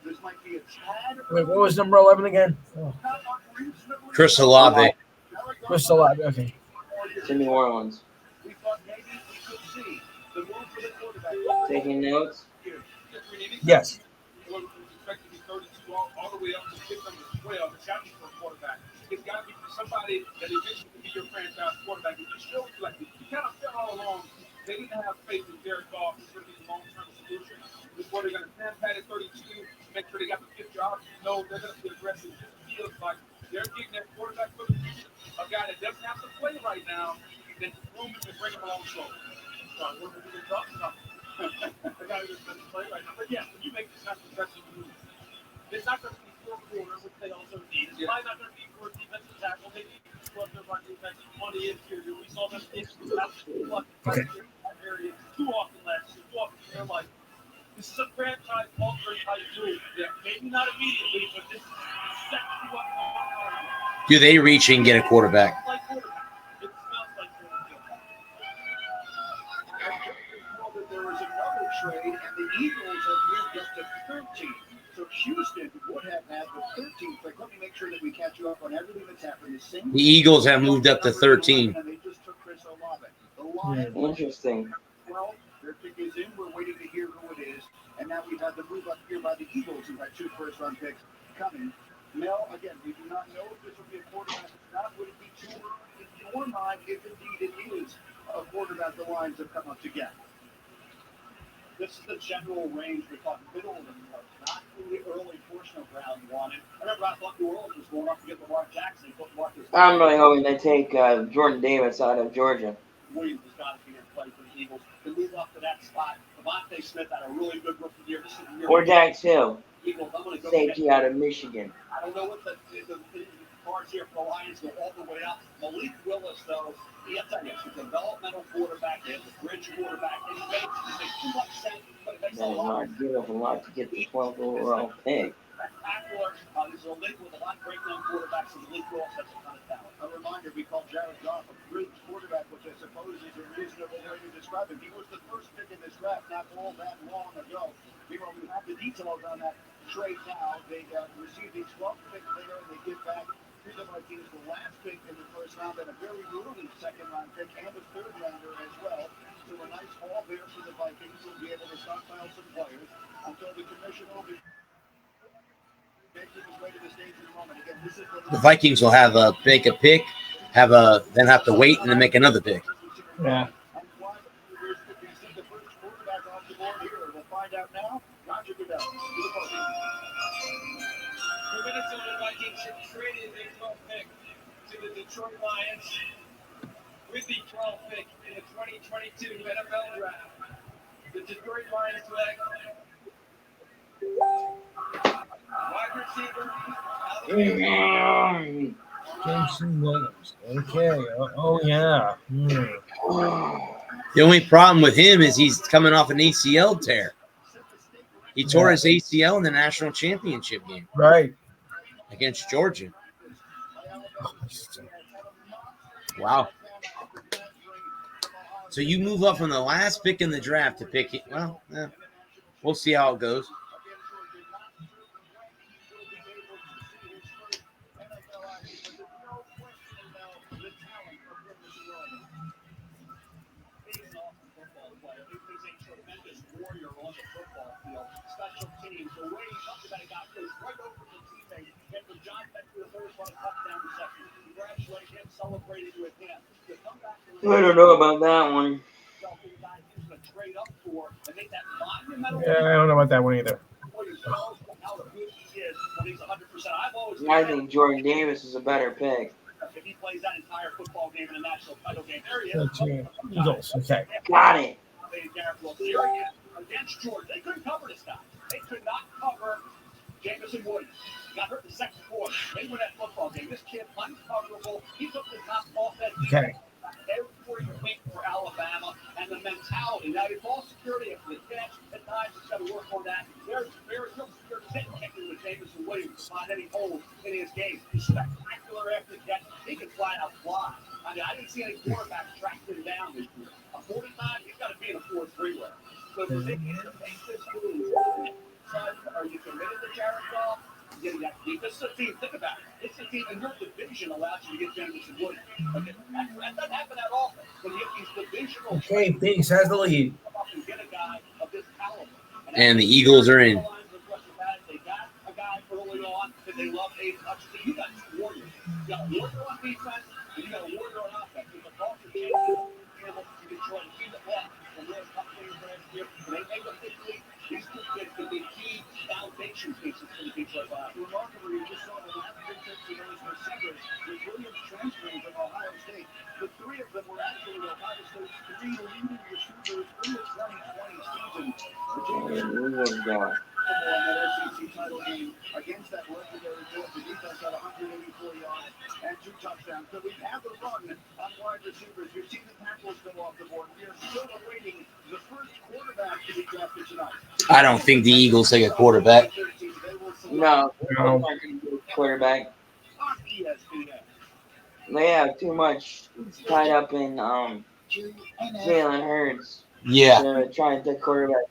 This might be a tad. Wait, what was number 11 again? Oh. Chris Olave. Chris Olave. Okay. To New Orleans. We thought maybe we could see the move for the quarterback. Taking notes? Yes. Expected to be 32 all the way up to pick number 12. It's got to be for a quarterback. It's got to be for somebody that eventually can be your franchise quarterback. If you show like you kind of felt all along, they didn't have faith in Jared Goff. It's going to be the long-term solution. This is where they're going to stand pat at 32, make sure they got the 50 yards. No, they're going to be aggressive. It just feels like they're getting their quarterback for the future. A guy that doesn't have to play right now, then room to bring him along slow. What are we talking about? The guy who doesn't play right now. But yeah, when you make this not aggressive move, it's not going to be 4 quarters, which they also need. It's probably not going to be for defensive tackle. They need to put their run defense on the interior. We saw them in that area too often last year. Too often in their life. This is a franchise-altering Yeah, maybe not immediately, but this sets you up. Do they reach and get a quarterback? It smells like that there was another trade, and the Eagles have moved up to 13. So Houston would have had the 13th pick. Let me make sure that we catch you up on everything that's happened. The Eagles have moved up to 13. And they just took Chris Olave. The Lions, Interesting. well, their pick is in. We're waiting to hear who it is. And now we've had the move up here by the Eagles, who had 2 first-round picks coming. Mel, again, we do not know if this will be a quarterback. If not, would it be too early in your mind if indeed it is a quarterback the Lions have come up to get? This is the general range. We're talking middle of the north, not the early portion of round 1. And I remember I thought New Orleans was going up to get Lamar Jackson. I'm really hoping they take Jordan Davis out of Georgia. Williams has got to be in play for the Eagles. To move up to that spot, Devontae Smith had a really good rookie year. This is the year. Or Dax Hill, Eagles, I'm going to go safety out of Michigan. I don't know what the cards here for the Lions go all the way up. Malik Willis, though, he's a developmental quarterback. He has a bridge quarterback. And he makes too much sense, but it makes a lot. Give up a lot to get the 12th overall pick. Spectacular. This is a league with a lot of great young quarterbacks, and Malik Willis has a ton of talent. A reminder, we call Jared Goff a bridge quarterback, which I suppose is a reasonable way to describe him. He was the first pick in this draft not all that long ago. We have the details on that trade now. They received a 12th pick there, and they give back to the Vikings the last pick in the first round and a very early second-round pick and a third-rounder as well. So a nice haul there for the Vikings. Will be able to stockpile some players until the commissioner will be making his way to the stage in a moment. Again, this is The Vikings will have make a pick, then have to wait and then make another pick. Yeah. We'll find out now. Roger Goodell. 2 minutes ago, the Vikings have traded a 12th pick to the Detroit Lions with the 12th pick in the 2022 NFL Draft. The Detroit Lions select wide receiver. Jason Williams. Okay. Oh yeah. The only problem with him is he's coming off an ACL tear. He tore his ACL in the national championship game. Right. Against Georgia. Wow. So you move up from the last pick in the draft to pick it. Well, we'll see how it goes. Special teams, the way he talked about it, got goes right over to teammate, and for John Beck for the first one, touchdown reception. Congratulate him, celebrating with him. To come back to I don't know about that one. trade up for, I think that monumental. Yeah, I don't know about that one either. How good he is when he's 100%. I've always I think Jordan Davis is a better pick. if he plays that entire football game in a national title game, there he is. Eagles. Okay. Got it. Against Georgia, they couldn't cover this guy. They could not cover Jameson Williams. Got hurt in the second quarter. They win that football game. This kid uncoverable. He took the top offense. Okay. Every week for Alabama and the mentality. Now, your ball security after the catch, at times he's got to work on that. There's no kicking with Jameson Williams to find any holes in his game. He's spectacular after the catch. He can fly out fly. I mean, I didn't see any quarterback track him down this year. A 49, he's got to be in a 4-3 way. So if they make this move, are you committed to Jared Goff? Getting that deep. This is a team. Think about it. It's a team, and your division allows you to get Jameson Williams. Okay, that doesn't happen that often. When you get these divisional. Okay, Pigs has the lead. Get a guy of this caliber. And the Eagles are in. They got a guy early on that they love Aiden Hutchinson. You got two warriors. You got a warrior on defense, and you got a warrior on offense. If the culture changes, you can try to keep it left. And there's a couple things last year. When they make a big league, these two kids can be key foundation pieces for the Detroit Lions. Remarkably, you just saw the last big pick for those receivers with Williams transferring from Ohio State. The three of them were actually Ohio State's three leading receivers in the 2020 season. Virginia won that SEC title game against that legendary Bills. The defense had 184 yards and 2 touchdowns. So we have a run on wide receivers. You've seen the tackles go off the board. We are still awaiting the first quarterback to be drafted tonight. I don't think the Eagles take a quarterback. No, No. quarterback. They have too much tied up in Jalen Hurts. Yeah. To try and take quarterback.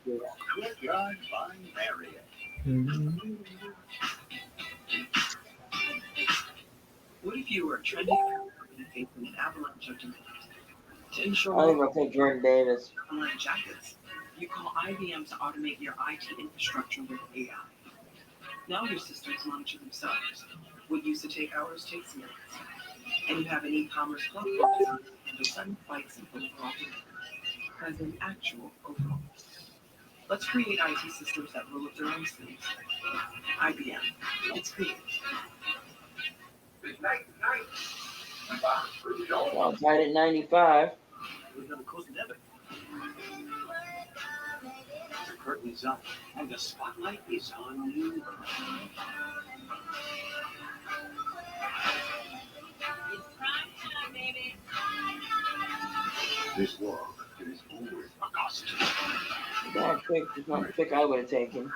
What if you were a trendy company facing an avalanche of demand? To ensure I think I'll take Jordan Davis. online jackets, you call IBM to automate your IT infrastructure with AI. Now your systems monitor themselves. What used to take hours takes minutes. And you have an e-commerce platform designed to handle sudden spikes in overall demand as an actual overall. Let's create IT systems that roll up their own sleeves. IBM. It's creative. Well, tied at 95. The curtain is up, and the spotlight is on you. This world is always a costume. That pick is not the pick I would have taken.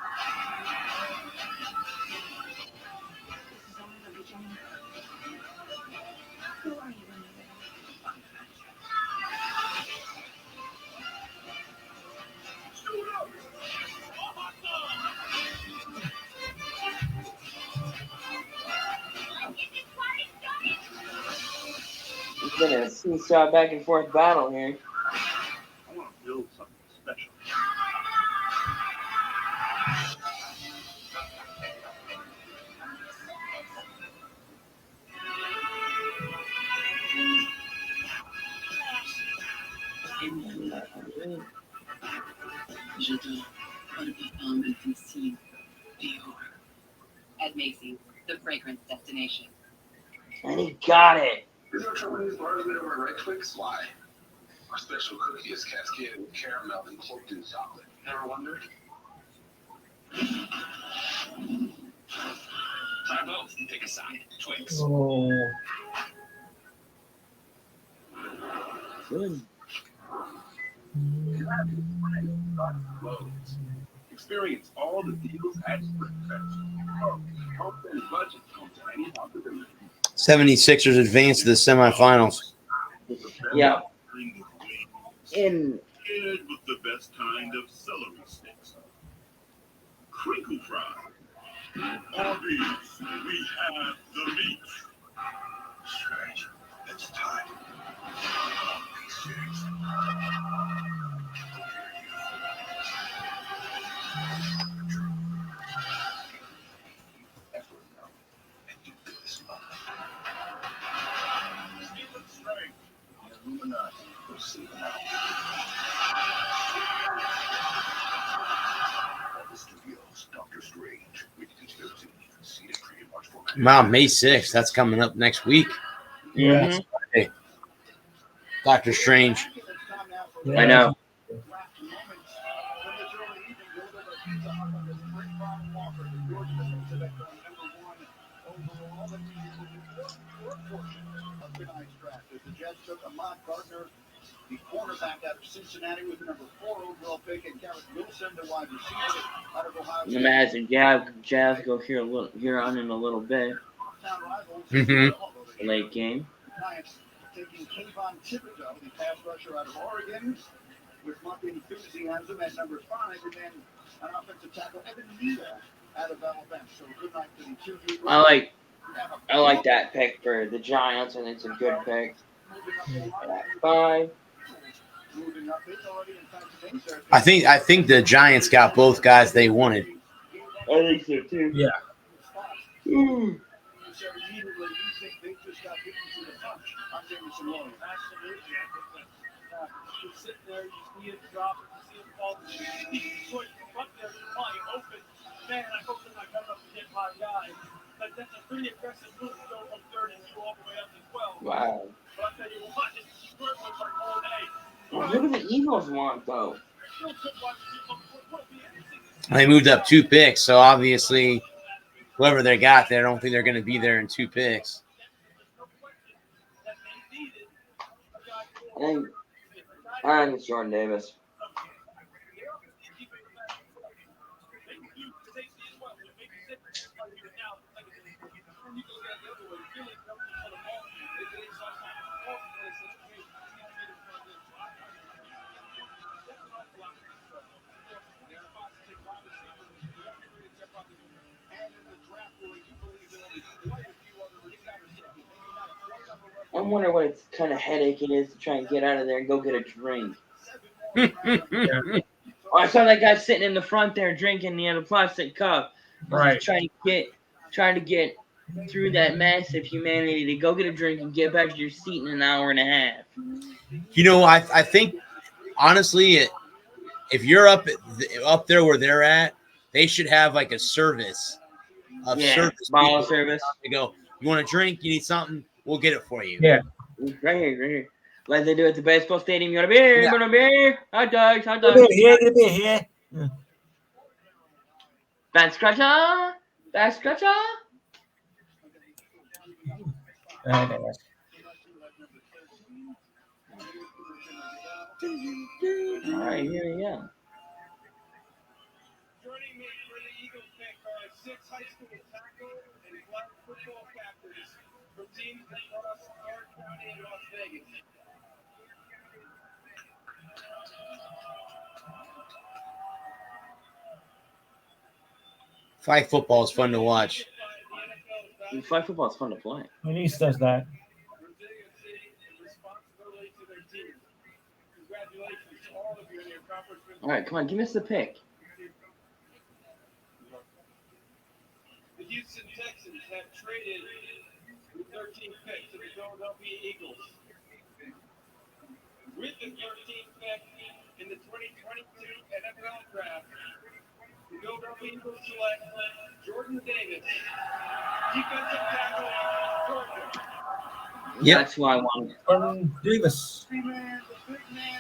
It's been a seesaw back and forth battle here. I want to build something special. At Macy's, the fragrance destination. And he got it. Is there Chinese bars there where Red Twix fly? Our special cookie is cascaded with caramel and cloaked in chocolate. Never wondered? Try both. Pick a side. Twix. Oh. Good. Experience all the deals at Sprint Fest. Help and budget come to any possibility. 76ers advance to the semifinals. Yeah. In Good with the best kind of celery sticks. Crinkle fry. On these, we have the meat. Strange. It's time. Wow, May 6th. That's coming up next week. Yeah. Hey, Doctor Strange. Yeah. I know. The Jets took Ahmad Gardner, the cornerback out of Cincinnati, with the number 4 overall pick, and Garrett Wilson, the wide receiver out of Ohio State. Imagine Jazz go here on in a little bit. Late game. Giants taking Kayvon Thibodeau, the pass rusher out of Oregon, with much enthusiasm at number 5, and then an offensive tackle, Evan Neal, out of Alabama. So good night to the two. I like that pick for the Giants, and it's a good pick. 5. I think the Giants got both guys they wanted. I think so too. Yeah. Ooh. Sitting there, you see it drop, you see it fall. Detroit up there, flying open. Man, I hope they're not coming up to get my guy. But that's a pretty aggressive move to go from 32 all the way up to 12. Wow. But I'll tell you what, it's Detroit was like all day. Well, who do the Eagles want though? They moved up 2 picks, so obviously whoever they got there, I don't think they're going to be there in 2 picks. I think it's Jordan Davis. I'm wondering what its kind of headache it is to try and get out of there and go get a drink. Oh, I saw that guy sitting in the front there drinking. He had a plastic cup. Right. Trying to get through that mass of humanity to go get a drink and get back to your seat in an hour and a half. You know, I think honestly, if you're up there where they're at, they should have like a service bottle service. They go, you want a drink? You need something? We'll get it for you. Yeah. Right here. Like they do at the baseball stadium. You want a beer? You want a beer? Hot dogs. Get a bit here. Yeah. Back scratcher. Okay. All right, here we go. Joining me for the Eagles pick are 6 high school tackle and flag football captains from teams across Clark County and Las Vegas. Flag football is fun to watch. Flag football is fun to play. My niece does that. All right, come on, give us the pick. The Houston Texans have traded the 13th pick to the Philadelphia Eagles. With the 13th pick in the 2022 NFL Draft, the Philadelphia Eagles select Jordan Davis, defensive tackle, Georgia. Yeah, that's who I wanted. Jordan Davis.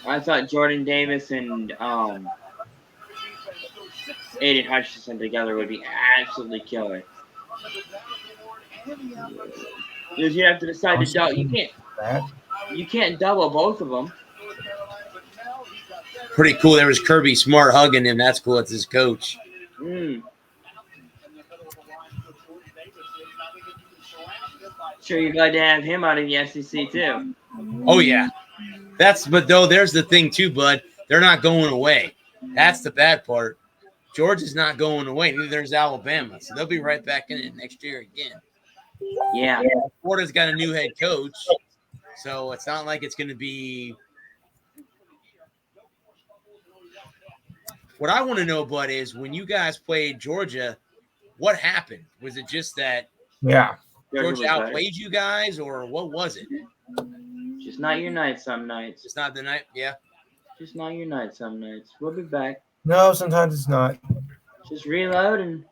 I thought Jordan Davis and Aiden Hutchinson together would be absolutely killer. Because you have to decide to double. You can't double both of them. Pretty cool. There was Kirby Smart hugging him. That's cool. It's his coach. Sure, you're glad to have him out of the SEC too. Oh yeah, but there's the thing too, bud. They're not going away. That's the bad part. Georgia's not going away. Neither is Alabama, so they'll be right back in it next year again. Yeah. Florida's got a new head coach, so it's not like it's going to be. What I want to know, bud, is when you guys played Georgia, what happened? Was it just that? Yeah. Georgia outplayed you guys, or what was it? Just not your night some nights. Just not the night, yeah. Just not your night some nights. We'll be back. No, sometimes it's not. Just reload and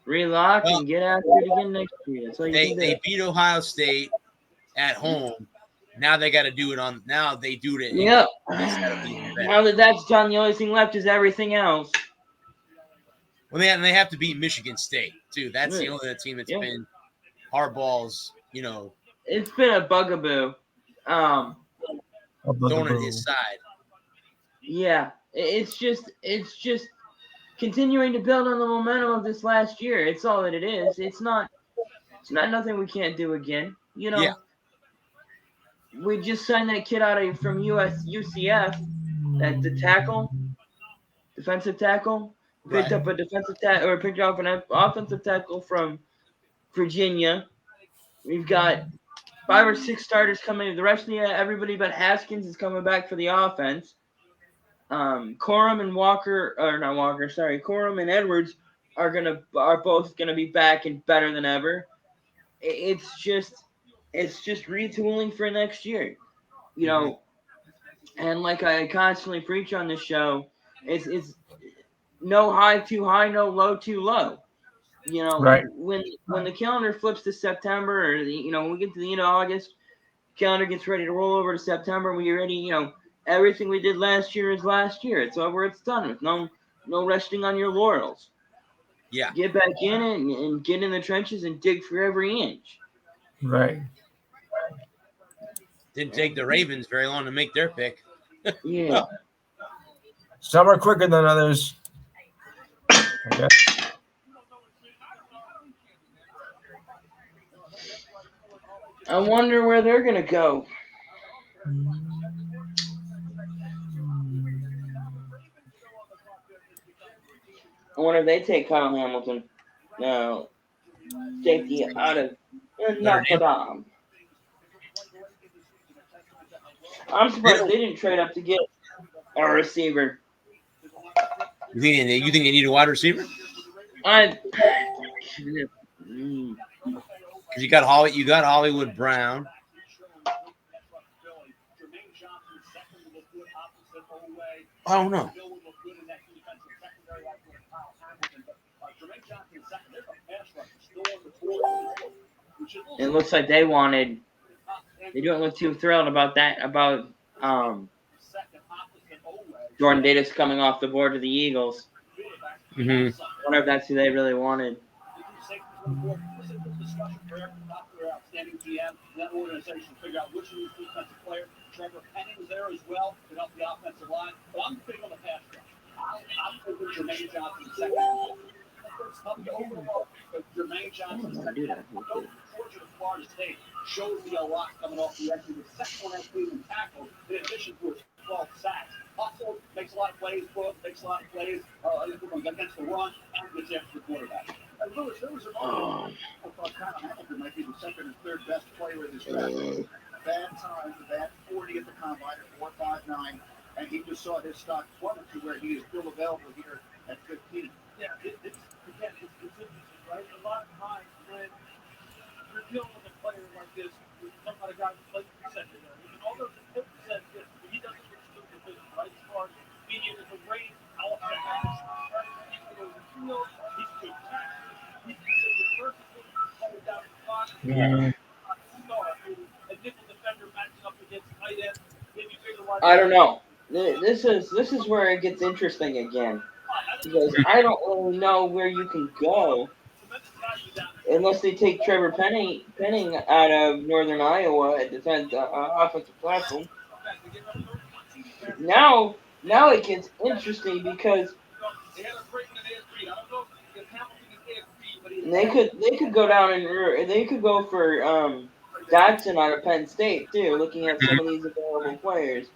relock and get after it again next year. That's all you can do. They beat Ohio State at home. Now they got to do it on. Now they do it. Yep. Now that that's done, the only thing left is everything else. Well, they have to beat Michigan State too. That's the only team that's been Harbaugh's. It's been a bugaboo. Thrown on his side. Yeah, it's just continuing to build on the momentum of this last year. It's all that it is. It's not nothing we can't do again. Yeah. We just signed that kid from UCF, at the defensive tackle. Picked up a defensive tackle, or picked up an offensive tackle from Virginia. We've got 5 or 6 starters coming. The rest of everybody but Haskins is coming back for the offense. Corum and Edwards are both gonna be back and better than ever. It's just retooling for next year, And like I constantly preach on this show, it's no high too high, no low too low. Right. When the calendar flips to September, or when we get to the end of August, calendar gets ready to roll over to September. We get ready, everything we did last year is last year. It's over. It's done with. No resting on your laurels. Yeah. Get back in it and get in the trenches and dig for every inch. Right. Didn't take the Ravens very long to make their pick. Yeah. Some are quicker than others. Okay. I wonder where they're going to go. I wonder if they take Kyle Hamilton. No. Safety out of Notre Dame. I'm surprised they didn't trade up to get a receiver. You think they need a wide receiver? I Because you got Hollywood Brown. I don't know. It looks like they don't look too thrilled about that, about Jordan Davis coming off the board to the Eagles. Mm-hmm. I wonder if that's who they really wanted. Outstanding GM, that organization figure out which of these defensive players. Trevor Penning was there as well to help the offensive line. But I'm big on the pass rush. I'm thinking Jermaine Johnson second. Jermaine Johnson second. Georgia to Florida State shows me a lot coming off the edge. The second one has Cleveland tackles in addition to his 12 sacks. Hustle makes a lot of plays, makes a lot of plays against the run, and gets after the quarterback. Lewis, there was a moment I thought Kyle Hamilton might be the second and third best player in this draft. Bad times, a bad 40 at the combine at 4.59, and he just saw his stock plummet to where he is still available here at 15. Yeah, it's interesting, right? A lot of times when you're dealing with a player like this, some kind of guy who plays in secondary, and although the 50% he doesn't exclude the business, right? As far as being able to raise out the house, right? He's good over the field, he's good tackle. I don't know. This is where it gets interesting again, because I don't really know where you can go unless they take Trevor Penning out of Northern Iowa at defense offensive platform. Now it gets interesting because they could go down and they could go for Dotson out of Penn State too. Looking at some of these available players,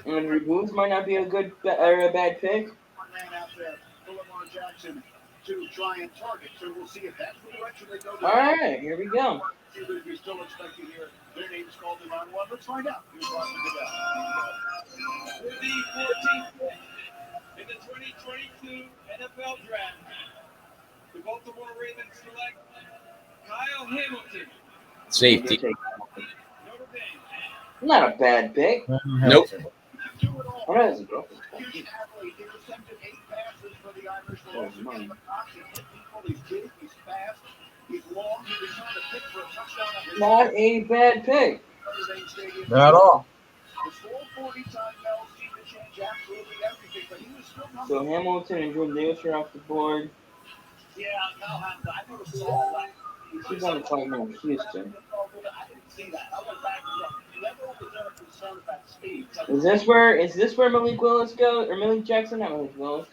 and Booth might not be a good or a bad pick. To try and target, so we'll see if that's the direction they go. All right, here we go. You're still expecting here. Their name's called in on one. Let's find out. Here's Roger The 14th pick in the 2022 NFL Draft, the Baltimore Ravens select Kyle Hamilton. Safety. Not a bad pick. Nope. What is it? Not a bad pick. Not at all. So Hamilton and Jordan Davis are off the board. Yeah, I never saw that. He's on the clock now, Houston. Is this where Malik Willis goes, or Malik Jackson? Not Malik Willis.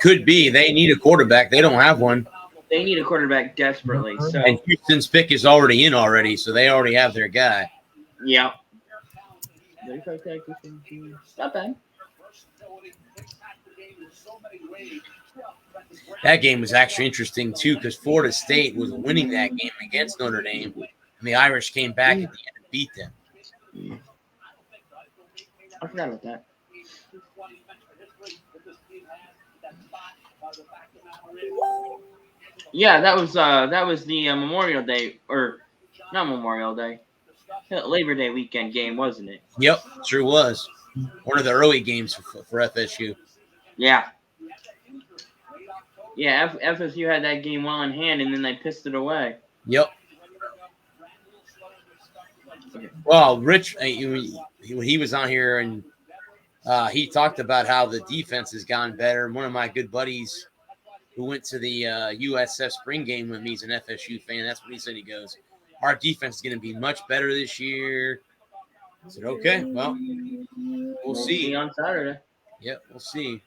Could be. They need a quarterback. They don't have one. They need a quarterback desperately. So and Houston's pick is already in already, so they already have their guy. Yeah. Not bad. That game was actually interesting too, because Florida State was winning that game against Notre Dame, and the Irish came back at the end and beat them. I forgot about that. Yeah, that was the Memorial Day, or not Memorial Day, Labor Day weekend game, wasn't it? Yep, sure was. One of the early games for FSU. Yeah. Yeah, FSU had that game well in hand, and then they pissed it away. Yep. Well, Rich, when he was on here, and he talked about how the defense has gotten better. One of my good buddies who went to the USF spring game with me is an FSU fan. That's what he said. He goes, our defense is going to be much better this year. I said, okay, well, we'll see on Saturday. Yep, we'll see.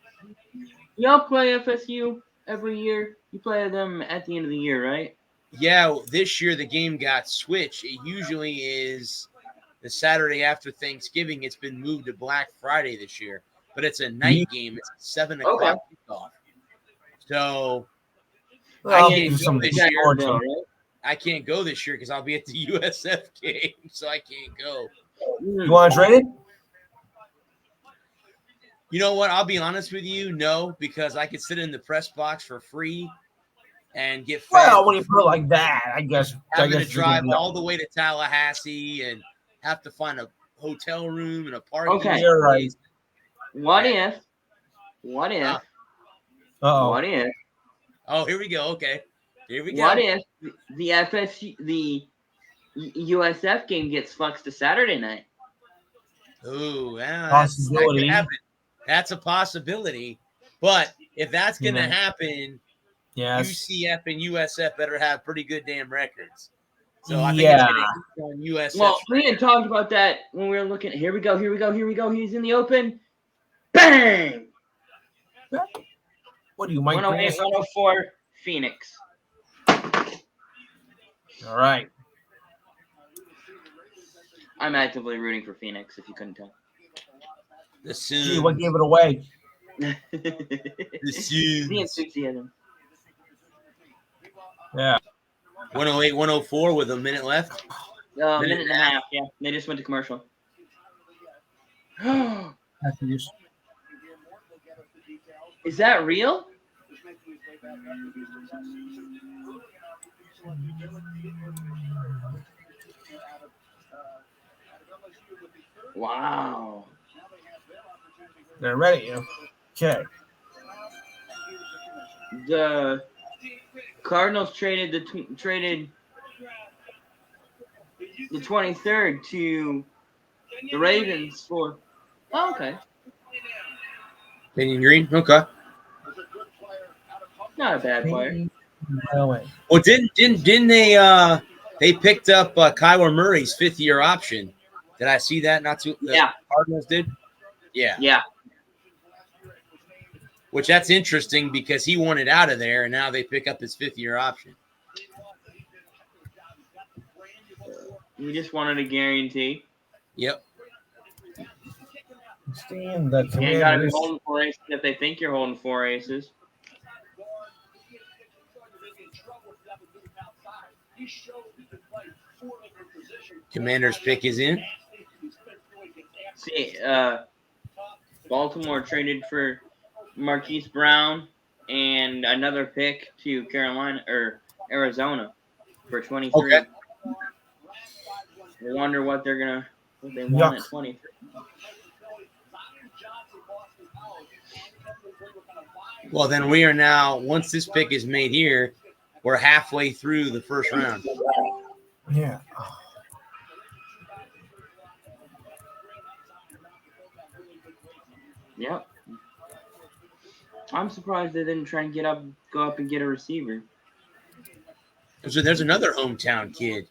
Y'all play FSU every year? You play them at the end of the year, right? Yeah, this year the game got switched. It usually is the Saturday after Thanksgiving. It's been moved to Black Friday this year, but it's a night game. It's a 7 o'clock kickoff. So Well, I can't there's go some this short year. term. I can't go this year because I'll be at the USF game, so I can't go. You want to trade it? You know what? I'll be honest with you. No, because I could sit in the press box for free and get fed. Well, when you put it like that, I guess. Having to drive all the way to Tallahassee and have to find a hotel room and a parking. Okay. You're right. What if? What if? Oh, here we go. Okay, here we go. What if the USF game gets flexed to Saturday night? Ooh, yeah, Possibility. that could happen. That's a possibility. But if that's going to happen, yes. UCF and USF better have pretty good damn records. So I think it's going to on USF. Well, we had talked about that when we were looking. Here we go. He's in the open. Bang! What do you, Mike? 108, 104, Phoenix. All right. I'm actively rooting for Phoenix, if you couldn't tell. The Soon. Gee, what gave it away? The Soon. The enthusiasm. Yeah. 108, 104 with a minute left. Minute and a half, yeah. They just went to commercial. Is that real? Wow. They're ready. Okay. The Cardinals traded the 23rd to the Ravens for. Oh, okay. Kenyon Green. Okay. Not a bad player. Well, didn't they picked up Kyler Murray's 5th-year option? Did I see that? Not too. Yeah. Cardinals did. Yeah. Yeah. Which that's interesting because he wanted out of there, and now they pick up his 5th-year option. We just wanted a guarantee. Yep. Stand the You gotta be holding 4 aces if they think you're holding 4 aces. Commander's pick is in. See, Baltimore traded for Marquise Brown and another pick to Carolina or Arizona for 23. Okay. I wonder what they want at 23. Well, then we are now, once this pick is made here, we're halfway through the first round. Yeah. Yep. I'm surprised they didn't try and go up and get a receiver. So there's another hometown kid.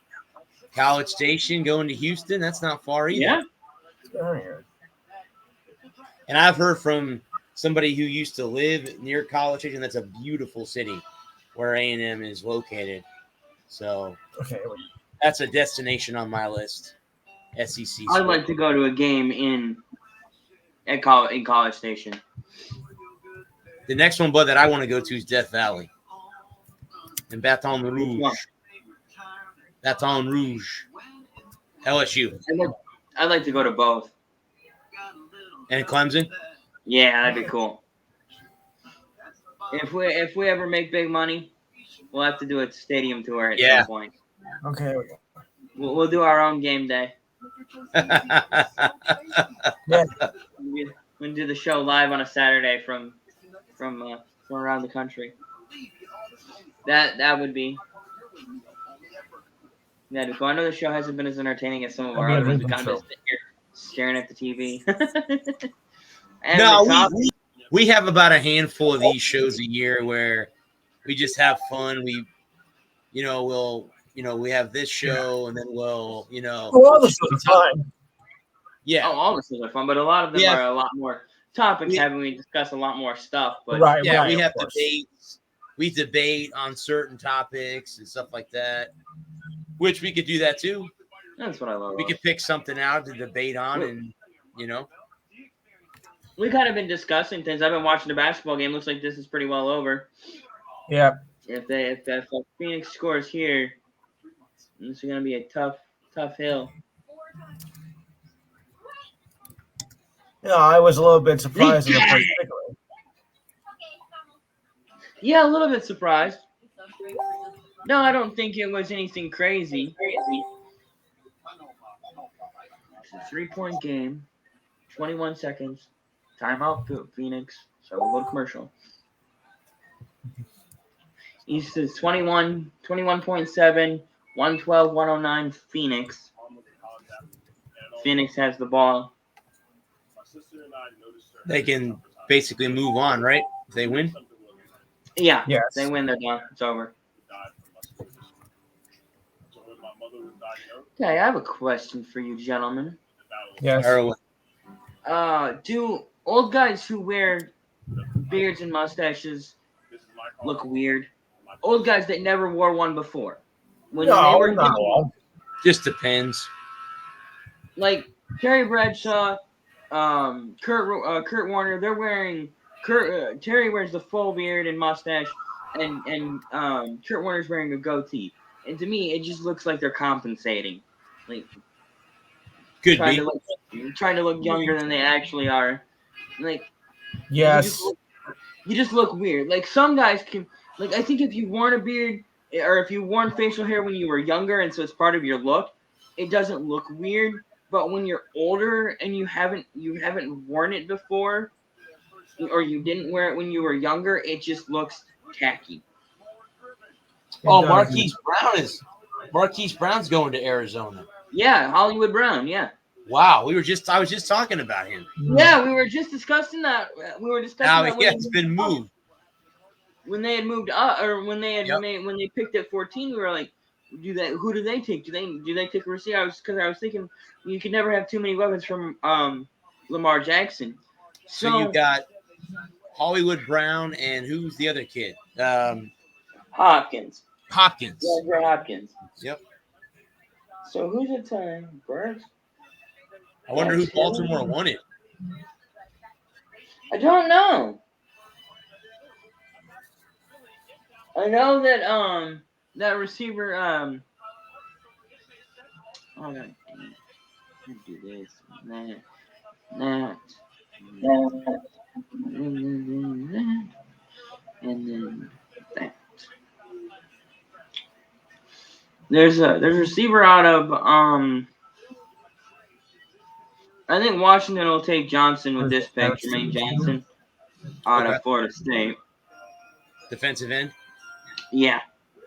College Station going to Houston. That's not far either. Yeah. And I've heard from somebody who used to live near College Station. That's a beautiful city where A&M is located. So that's a destination on my list. SEC. I'd like to go to a game in College Station. The next one, bud, that I want to go to is Death Valley in Baton Rouge. Baton Rouge. LSU. I'd like to go to both. And Clemson? Yeah, that'd be cool. If we ever make big money, we'll have to do a stadium tour at some point. Okay. We'll do our own game day. We'll do the show live on a Saturday from around the country. That would be. Yeah, I know the show hasn't been as entertaining as some of our others. We kind of just sit here staring at the TV. No, we have about a handful of these shows a year where we just have fun. We have this show and then we'll. All the shows are fun. Yeah. Oh, all the shows are fun, but a lot of them are a lot more topics heavy. We discuss a lot more stuff. But we have debates. We debate on certain topics and stuff like that, which we could do that too. That's what I love. We could pick something out to debate on, and we kind of been discussing things. I've been watching the basketball game. Looks like this is pretty well over. Yeah. If Phoenix scores here, this is gonna be a tough hill. Yeah, I was a little bit surprised in the first pick. Yeah, a little bit surprised. No, I don't think it was anything crazy. It's a 3-point game. 21 seconds. Timeout, Phoenix. So we'll go to commercial. East is 21.7, 112, 109, Phoenix. Phoenix has the ball. They can basically move on, right? If they win. Yeah. Yes. They win, they're done. It's over. Okay, I have a question for you, gentlemen. Yes. Do old guys who wear beards and mustaches look weird? Old guys that never wore one before. When they were young, just depends. like Terry Bradshaw, Kurt Warner, they're wearing Terry wears the full beard and mustache, and Kurt Warner's wearing a goatee. And to me, it just looks like they're compensating, like trying to look younger than they actually are. Like, yes, you just look weird. Like some guys can, like I think if you worn a beard or if you worn facial hair when you were younger, and so it's part of your look, it doesn't look weird. But when you're older and you haven't worn it before, or you didn't wear it when you were younger, it just looks tacky. Oh, Marquise Brown's going to Arizona. Yeah, Hollywood Brown. Yeah. Wow, I was just talking about him. Yeah, we were just discussing that. We were discussing that. Yeah, it's been moved. When they had moved up, or when they had when they picked at 14, we were like, who do they take? Do they take a receiver? Because I was thinking you could never have too many weapons from Lamar Jackson. So you got Hollywood Brown and who's the other kid? Hopkins. DeAndre Hopkins. Yep. So who's it time? Burns? I wonder who Baltimore wanted. I don't know. I know that that receiver oh god, do this, that, and then that. There's a receiver out of I think Washington will take Johnson with this pick, Jermaine Johnson out of Florida State. Defensive end? Yeah.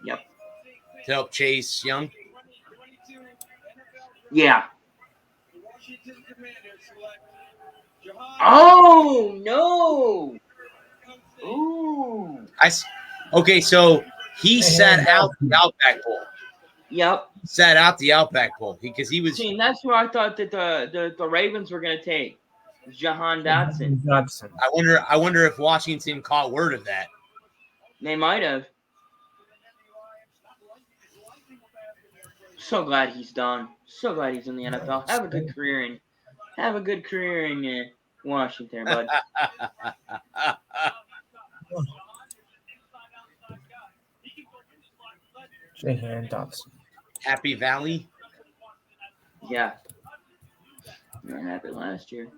Yep. To help Chase Young? Yeah. Oh, no. Ooh. Okay, so he sat out the Outback Bowl. Yep. Sat out the Outback Bowl because he was. See, that's who I thought that the Ravens were going to take. Jahan Dotson. I wonder if Washington caught word of that. They might have. So glad he's done. So glad he's in the NFL. Have a good career in Washington, bud. Jahan Dotson. Happy Valley. Yeah. Not happy last year.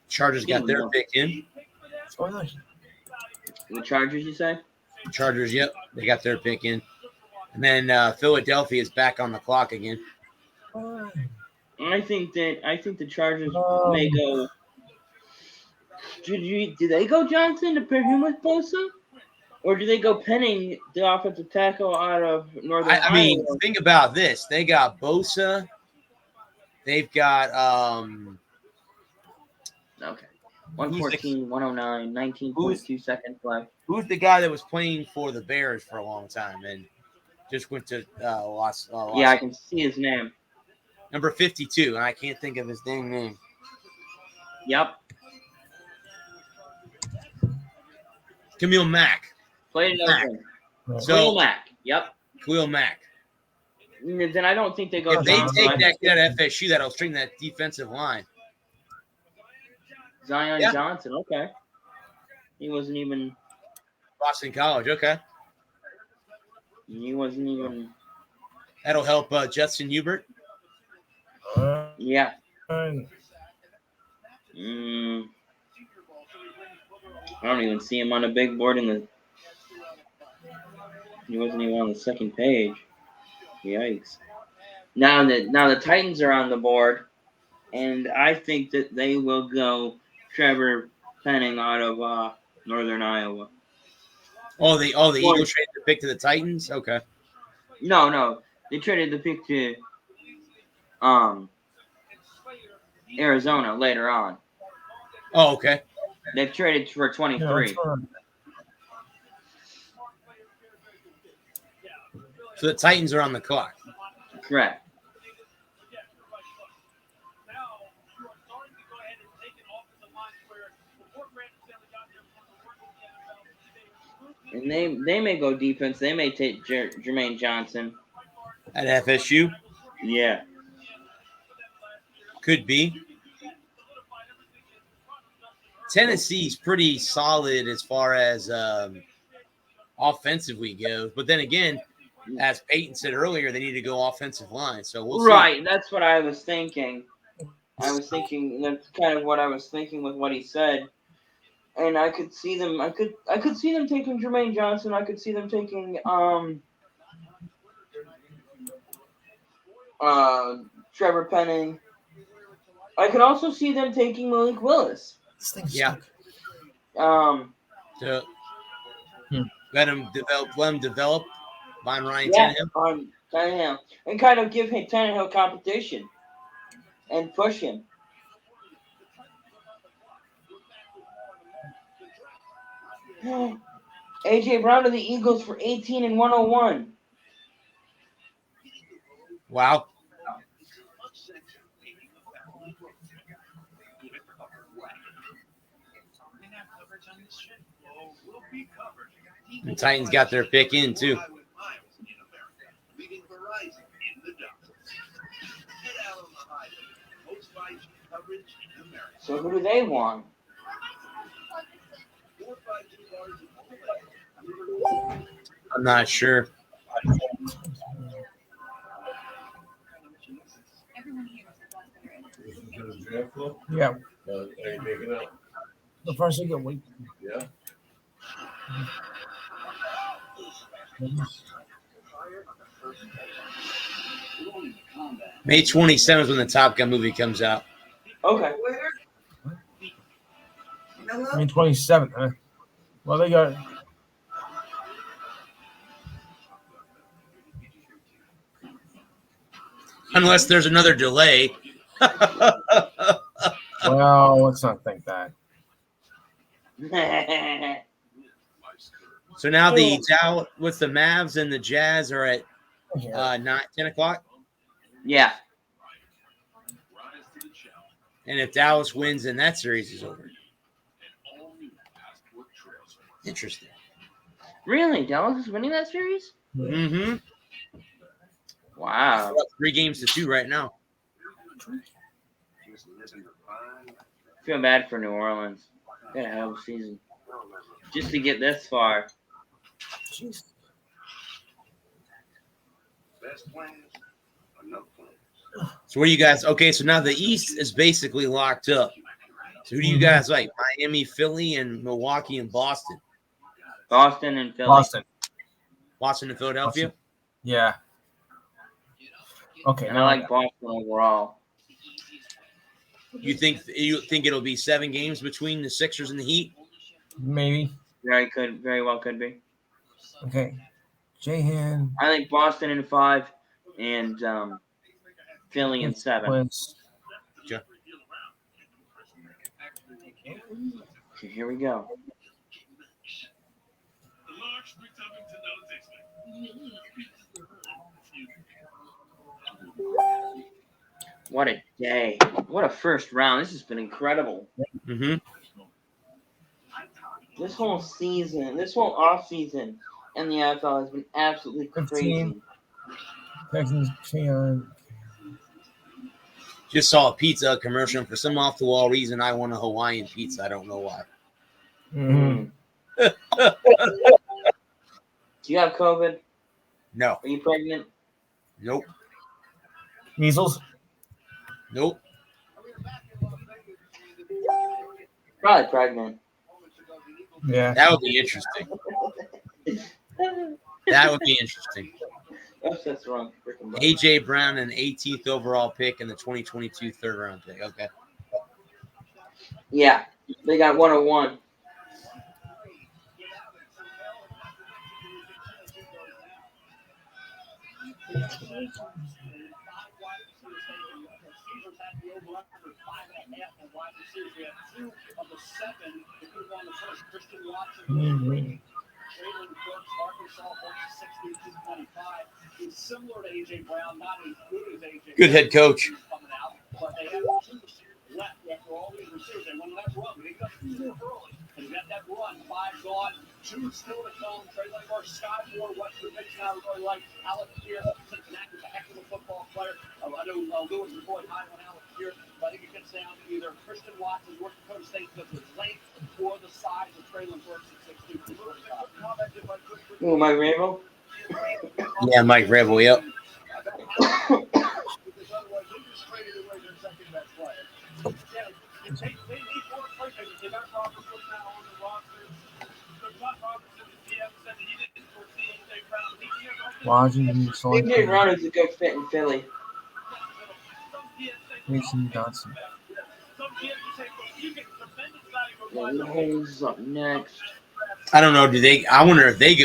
Chargers got their pick in. What's going on? The Chargers, you say? Chargers, yep. They got their pick in. And then Philadelphia is back on the clock again. I think the Chargers may go. Do they go Johnson to pair him with Bosa? Or do they go Penning, the offensive tackle out of Northern Iowa? I mean, think about this. They got Bosa. They've got okay. 114, 109, 19.2 seconds left. Who's the guy that was playing for the Bears for a long time and just went to Los yeah, I can see his name. Number 52, and I can't think of his dang name. Yep. Khalil Mack. Played in Mack. Oakland. So Khalil Mack. Yep. Khalil Mack. Then I don't think they go. If they Johnson. take that kid at FSU, that'll strengthen that defensive line. Zion Yeah. Johnson. Okay. He wasn't even. Boston College. Okay. He wasn't even. That'll help Justin Hubert. Yeah. Fine. I don't even see him on a big board in the. He wasn't even on the second page. Yikes! Now the Titans are on the board, and I think that they will go Trevor Penning out of Northern Iowa. Oh, the Eagles traded the pick to the Titans. Okay. No, they traded the pick to Arizona later on. Oh, okay. They've traded for 23. So the Titans are on the clock. Correct. And they may go defense. They may take Jermaine Johnson. At FSU? Yeah. Could be. Tennessee's pretty solid as far as offensively goes. But then again, as Peyton said earlier, they need to go offensive line. So we'll see. Right. That's what I was thinking. That's kind of what I was thinking with what he said. And I could see them. I could see them taking Jermaine Johnson. I could see them taking Trevor Penning. I could also see them taking Malik Willis. Yeah. Um. So let him develop. Von Ryan Tannehill. Tannehill, and kind of give him Tannehill competition, and push him. AJ Brown to the Eagles for 18 and 101. Wow. The Titans got their pick in too. So who do they want? I'm not sure. Yeah. Are you making up? The first thing week. Yeah. May 27th is when the Top Gun movie comes out. Okay. I mean 27th, huh? Well, they got. Unless there's another delay. Well, let's not think that. So now the Mavs and the Jazz are at 10 o'clock? Yeah. And if Dallas wins, then that series is over. Interesting. Really? Dallas is winning that series? Mm-hmm. Wow. 3-2 right now. Feel bad for New Orleans. They had a hell of a season. Just to get this far. Jeez. Best plans or no plans. So what do you guys? Okay, so now the East is basically locked up. So who do you guys like? Miami, Philly, and Milwaukee and Boston. Boston and Philly. Boston and Philadelphia. Boston. Yeah. Okay. And I like Boston overall. You think it'll be 7 games between the Sixers and the Heat? Maybe. Very well could be. Okay. Jahan. I think Boston in 5 and Philly in 7. Sure. Okay, here we go. What a day. What a first round. This has been incredible. Mm-hmm. This whole season, this whole off season in the NFL has been absolutely 15. crazy. Texans chance. Just saw a pizza commercial. And for some off the wall reason, I want a Hawaiian pizza. I don't know why. Mm-hmm. Do you have COVID? No. Are you pregnant? Nope. Measles? Nope. Probably pregnant. Yeah. That would be interesting. That would be interesting. That's wrong. A.J. Brown, an 18th overall pick in the 2022 third-round pick. Okay. Yeah, they got 101. He's similar to AJ Brown, not as good as AJ. Good head coach. But they have two left after all these receivers. They won that run, but he got two early. And got that run, 5 gone, 2 still to come. Trey Lance, Scott Moore, Western Mix, now really like Alex Pierce, Cincinnati, a heck of a football player. I know Lewis is really high on Alex Pierce, but I think it gets down to either Christian Watson, North Dakota State, because of his length or the size of Trey Lance at 6'2". Ooh, Mike Rabel? Yeah, Mike Rebel, yep. Washington AJ Brown is a good fit in Philly. Mason Johnson. Who's up next? I don't know. I wonder if they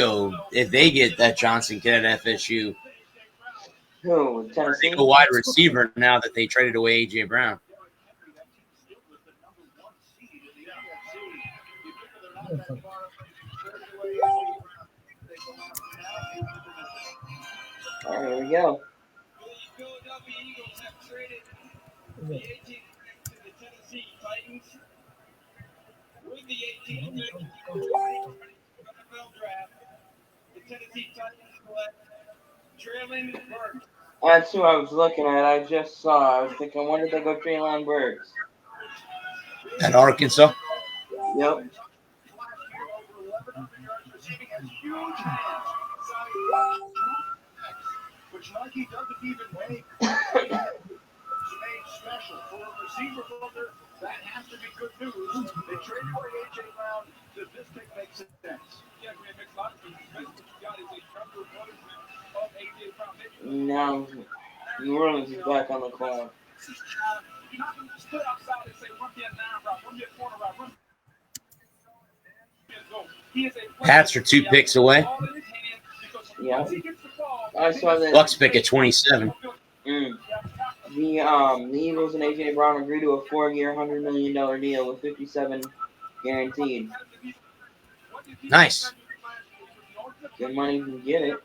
get that Johnson kid at FSU. Who? Tennessee? A wide receiver now that they traded away A.J. Brown. All right, here we go. With the 18th pick in the NFL draft, the Tennessee Titans select Treylon Burks. That's who I was looking at. I just saw. I was thinking, when did they go Treylon Burks? At Arkansas? Yep. Which Nike doesn't even make special for a receiver builder. That has to be good news. They traded away A.J. Brown. Does this pick make sense? Yeah, it makes a lot of sense. What you got is a trump replacement of A.J. Brown. Now, New Orleans is back on the clock. You're not going to just put outside and say, run me a 9 route, run me a corner route, run Pats are 2 picks away. Yeah. I saw that. Bucks pick at 27. The Eagles and A.J. Brown agreed to a 4-year, $100 million deal with 57 guaranteed. Nice. Good money to get it.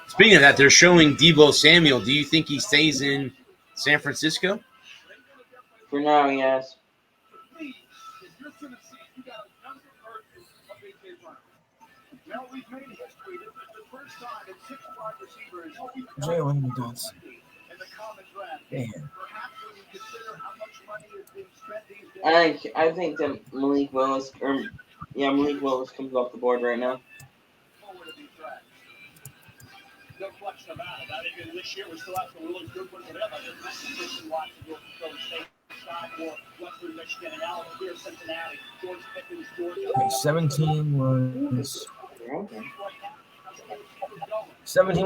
Speaking of that, they're showing Deebo Samuel. Do you think he stays in San Francisco? For now, yes. Now we've made history. This is the first time in 6 wide receivers Jalen Johnson. in the common draft. Damn. Perhaps when you consider how much money is being spent these days. I think that Malik Willis comes off the board right now. No question about it. I think this year we still have some really good ones. Like Christian Watson, North Dakota State, Scott Moore, Western Michigan, and Alex Pierce, Cincinnati, George Pickens, Georgia. 17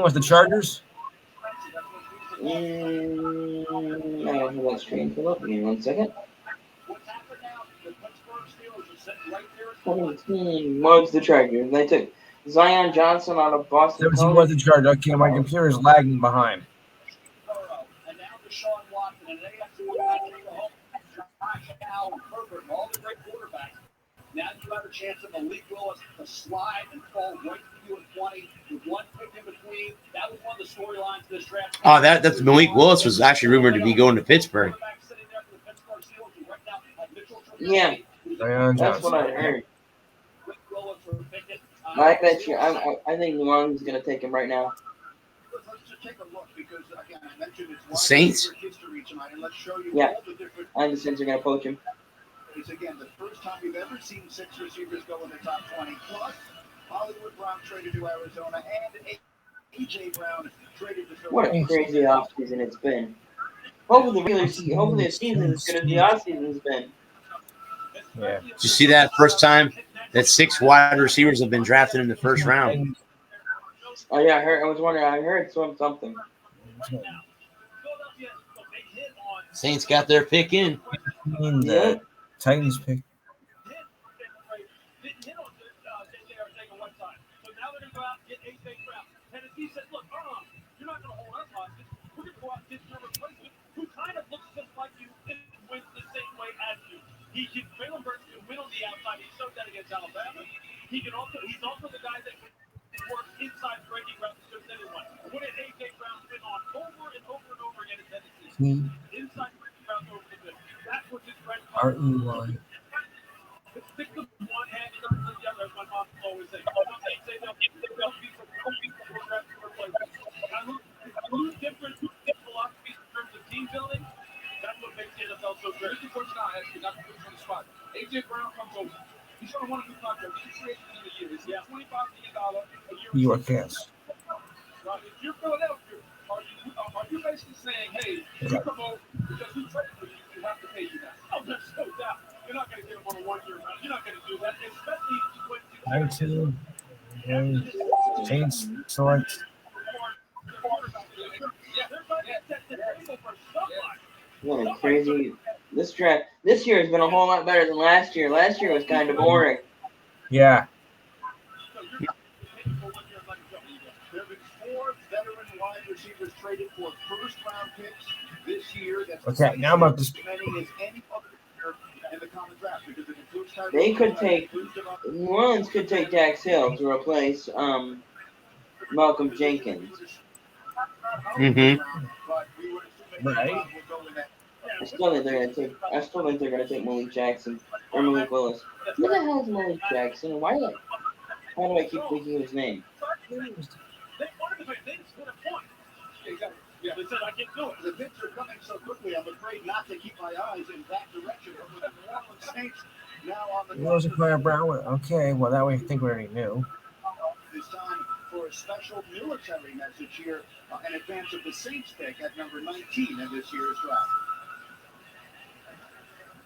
was the Chargers. I don't have that screen pulled up. Give me 1 second. 17 was the Chargers. They took Zion Johnson out of Boston. 17 was the Chargers. Okay, my computer is lagging behind. And now Deshaun Watson, and they have to Josh Allen, Herbert, and all the great quarterbacks. Now you have a chance of Malik Willis to slide and fall right to you at 20 with 1 pick in between. That was one of the storylines of this draft. Oh, that's Malik Willis was actually rumored to be going to Pittsburgh. Yeah, Zion that's what I Johnson. heard. I bet you. I think New Orleans is gonna take him right now. Let's just take a look because again I mentioned it's The Saints? history tonight, and let's show you Yeah. all the different. I think the Saints are gonna poach him. It's again the first time we've ever seen 6 receivers go in the top 20. Plus, Hollywood Brown traded to Arizona, and AJ Brown traded to What a crazy offseason it's been. Hopefully the season is as good as the offseason's been. Yeah. Did you see that first time that 6 wide receivers have been drafted in the first round? Oh yeah, I heard. I heard something. Saints got their pick in. The Titans pick. Tennessee said, look, you're not going to hold us hostage. We're going to go out and get your replacement who kind of looks just like you and wins the same way as you. Traylon Burks can win on the outside. He showed that against Alabama. He's also the guy that can work inside breaking routes as good as anyone. What did A.J. Brown win on over and over and over again in Tennessee? Inside breaking routes over the middle. That's what this red R-E-Y. stick them one hand and the other, as my mom always says. They'll be a little different philosophies in terms of team building. That's what makes the NFL so great. Here's the question I ask you, not to put you on the spot. A.J. Brown comes over. He's going to want a new contract. He's free agent in a year. He's $25 million a year. New York Cats. Now, if you're Philadelphia, are you basically saying, hey, you come over because we traded for you, we have to pay you now? Oh, there's no doubt. You're not going to get him on a 1-year run. You're not going to do that, especially when 19. Saints select. What a crazy this draft. This year has been a whole lot better than last year. Last year was kind of boring. Yeah. There have been 4 veteran wide receivers traded for first-round picks this year. That's Okay, now I'm up to as many as any other year in the common draft because it includes Tyreek They could Hill, take New Orleans could take Dax Hill to replace Malcolm Jenkins. Mm-hmm. Right. I still think they're gonna take Malik Jackson or Malik Willis. Who the hell is Malik Jackson? How do I keep thinking his name? Yeah, they said I can't do it. The picks are coming so quickly, I'm afraid not to keep my eyes in that direction. But with the New Orleans Saints now on the Rosaclare Brown. Okay, well, that way I think we already knew. This time for a special military message here in advance of the Saints pick at number 19 in this year's draft.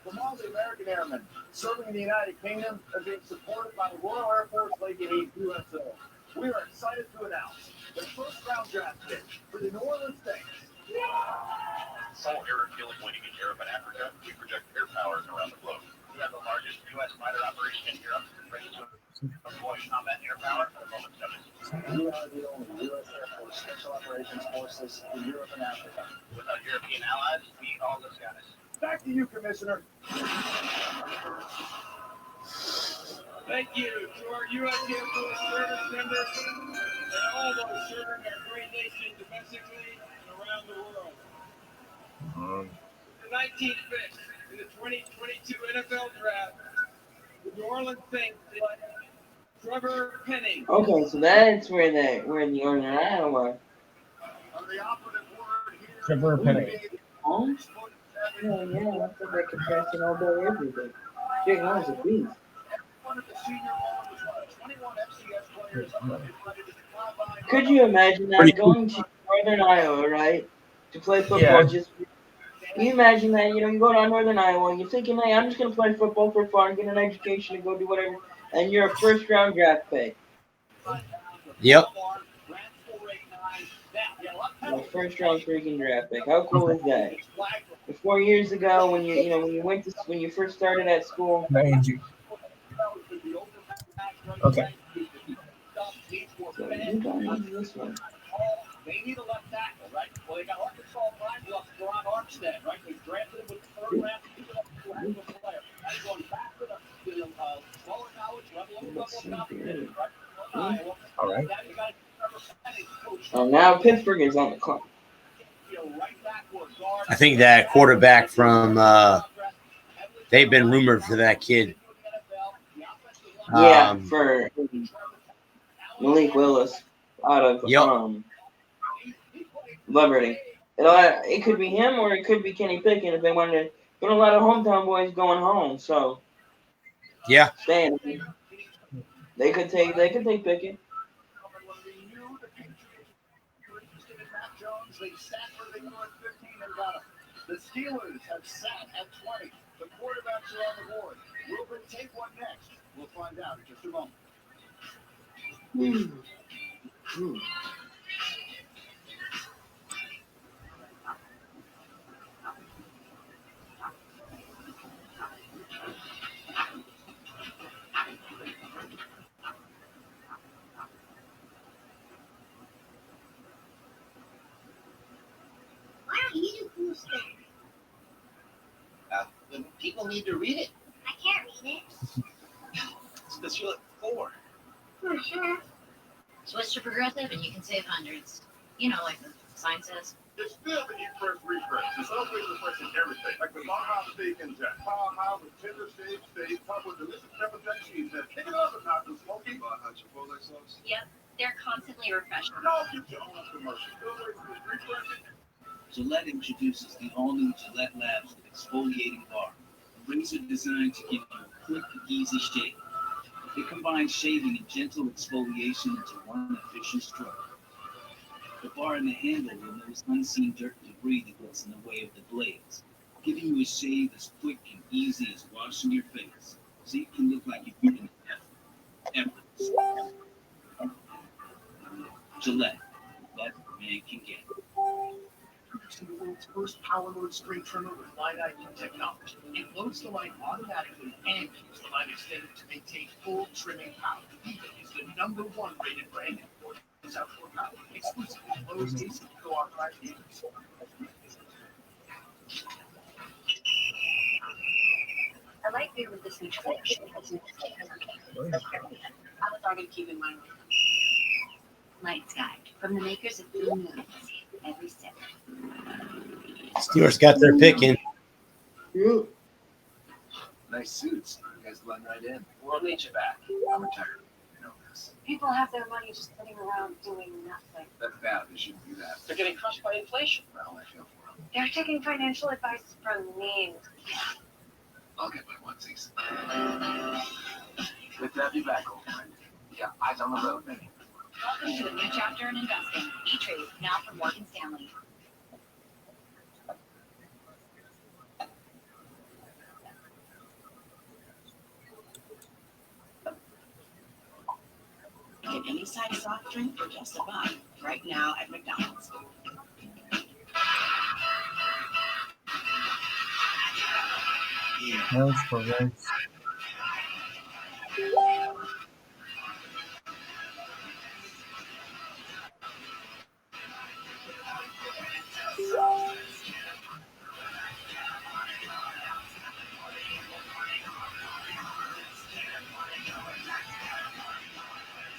From all the American Airmen serving in the United Kingdom are being supported by the Royal Air Force Legacy USO. We are excited to announce the first-round draft pick for the New Orleans Saints. Sole air fueling winning in Europe and Africa, we project air powers around the globe. We have the largest U.S. fighter operation in Europe, ready to deploy combat air power at a moment's notice. We are the only U.S. Air Force Special Operations Forces in Europe and Africa. With our European allies, we all those guys. Back to you, Commissioner. Thank you to our U.S. Air Force service members and all those serving our great nation domestically and around the world. The 19th pick in the 2022 NFL Draft, the New Orleans Saints select Trevor Penning. Okay, so that's where the Northern Iowa. Trevor Penning. Oh? Yeah, I think that could pass it all day everything. Jake Hall's a beast. Could you imagine that going to Northern Iowa, right, to play football? Yeah. Can you imagine that? You go to Northern Iowa and you're thinking, hey, I'm just going to play football for fun, get an education, and go do whatever, and you're a first-round draft pick. Yep. A first-round freaking draft pick. How cool is that? 4 years ago, when you first started at school. Okay. So you got this one. They need a left tackle, right? Well, they got Arkansas line bluff, Ron Armstead, right? They drafted him with the third round. He's a player. And going back to the smaller college level of competition, right? All right. Now Pittsburgh is on the clock. I think that quarterback from They've been rumored for that kid. Yeah, for Malik Willis out of Liberty. It could be him or it could be Kenny Pickett if they wanted to. But a lot of hometown boys going home, so yeah, staying. They could take Pickett. They sat where they were at 15 and got him. The Steelers have sat at 20. The quarterbacks are on the board. Will they take one next? We'll find out in just a moment. Then people need to read it. I can't read it. It's because you're like 4. Sure. Switch to Progressive and you can save hundreds. You know, like the sign says. It's still the Eat Fresh refresh. It's always refreshing everything. Like the Baja steak and jack. Baja with tender steak, topped with delicious pepper jack cheese. Then pick it up and not the smoky. Baja Chipotle sauce. Yep, they're constantly refreshing. No, you don't want commercial. Still wait for this refreshing. Gillette introduces the all-new Gillette Labs exfoliating bar, a razor designed to give you a quick, easy shave. It combines shaving and gentle exfoliation into one efficient stroke. The bar and the handle removes unseen dirt and debris that gets in the way of the blades, giving you a shave as quick and easy as washing your face, so you can look like you've been effortless. Gillette, that man can get. To the world's first power load string trimmer with Line ID technology. It loads the line automatically and keeps the line extended to maintain full trimming power. Even is the #1 rated brand in Florida's outdoor power, exclusively Lowe's AC co-authorized dealers. I like beer with this new flavor. I was already keeping mine. Light Sky, from the makers of Blue Moon. Every step. Steelers got their pick in. Nice suits. You guys blend right in. We'll need you back. I'm retired. You know this. People have their money just sitting around doing nothing. That's bad. They shouldn't do that. They're getting crushed by inflation. Well, I feel for them. They're taking financial advice from me. I'll get my onesies. Good to have you back, old friend. Yeah, eyes on the road, baby. Welcome to a new chapter in investing. E-Trade, now from Morgan Stanley. Get any size soft drink for just a $5 right now at McDonald's. Thanks for guys.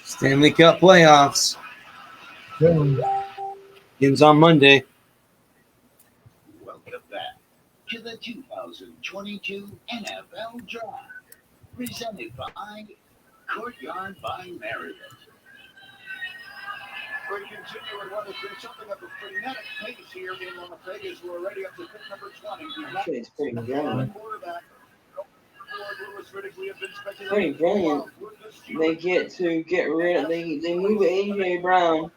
Stanley Cup playoffs. Begins on Monday. Welcome back to the 2022 NFL Draft, presented by Courtyard by Marriott. We continue with what has been something of a frenetic pace here in Las Vegas. We're already up to pick number 20. Actually, it's pretty brilliant. Pretty Pretty brilliant. They get rid of they move AJ Brown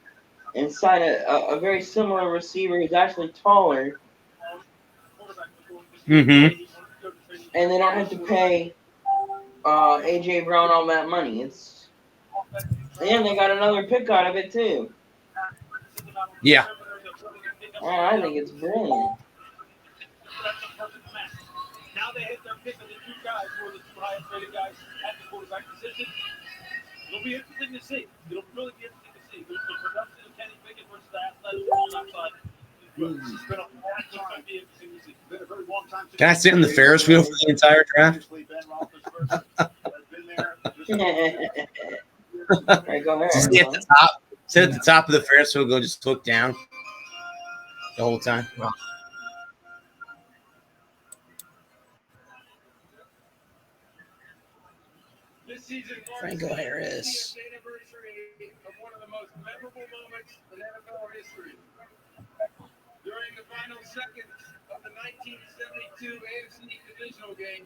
and sign a very similar receiver who's actually taller. Mm-hmm. And they don't have to pay AJ Brown all that money. And they got another pick out of it too. Yeah. Oh, I think it's brilliant. Now they hit their pick of the two guys who are the two highest rated guys at the quarterback position. It'll be interesting to see. It'll really be interesting to see. The production of Kenny Pickett versus the athleticism on that side. It's been a long time. It'll be interesting to see. Been a very long time. Can I sit in the Ferris wheel for the entire draft? Right, go ahead. Just sit at the top. Sit at the top of the Ferris wheel. Go just look down the whole time. This season marks Franco Harris. the 50th anniversary of one of the most memorable moments in NFL history. During the final seconds of the 1972 AFC divisional game,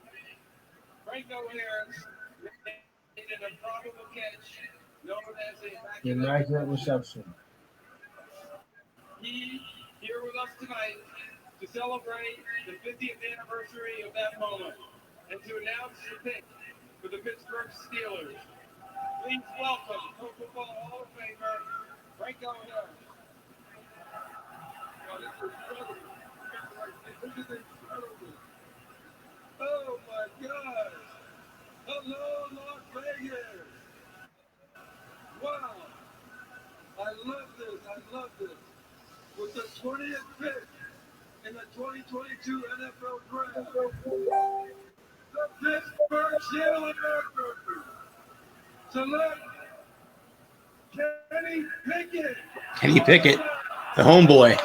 Franco Harris made an improbable catch known as a Immaculate reception. He here with us tonight to celebrate the 50th anniversary of that moment and to announce the pick for the Pittsburgh Steelers. Please welcome Pro Football Hall of Famer Franco Harris. Oh, this is incredible. This is incredible. Oh my God. Hello, Las Vegas. Wow. I love this. I love this. With the 20th pick in the 2022 NFL Draft, the Pittsburgh Steelers select Kenny Pickett. Kenny Pickett, the homeboy.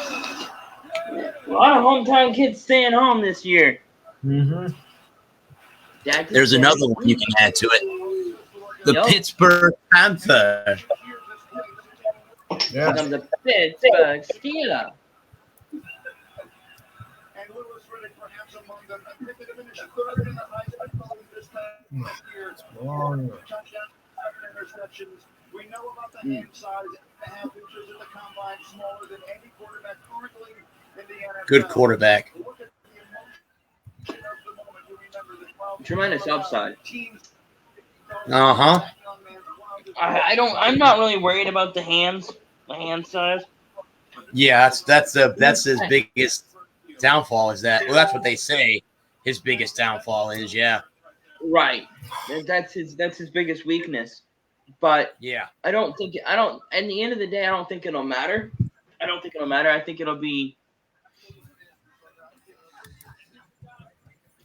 A lot of hometown kids staying home this year. Mm-hmm. There's another one you can add to it. The Pittsburgh Panther. Yeah. From the Pittsburgh Steelers. And Lewis Riddick perhaps among them. Pickett finished third in the Heisman voting this past year. Long. Touchdown, 7 interceptions. We know about the hand size, 8.5 inches in the combine, smaller than any quarterback currently in the NFL. Good quarterback. Look at the emotion of the moment. You remember the 12 Tremendous upside. Uh-huh. I'm not really worried about the hand size. Yeah, that's his biggest downfall is that. Well, that's what they say. His biggest downfall is, yeah. Right. That's his biggest weakness. But yeah, at the end of the day, I don't think it'll matter. I think it'll be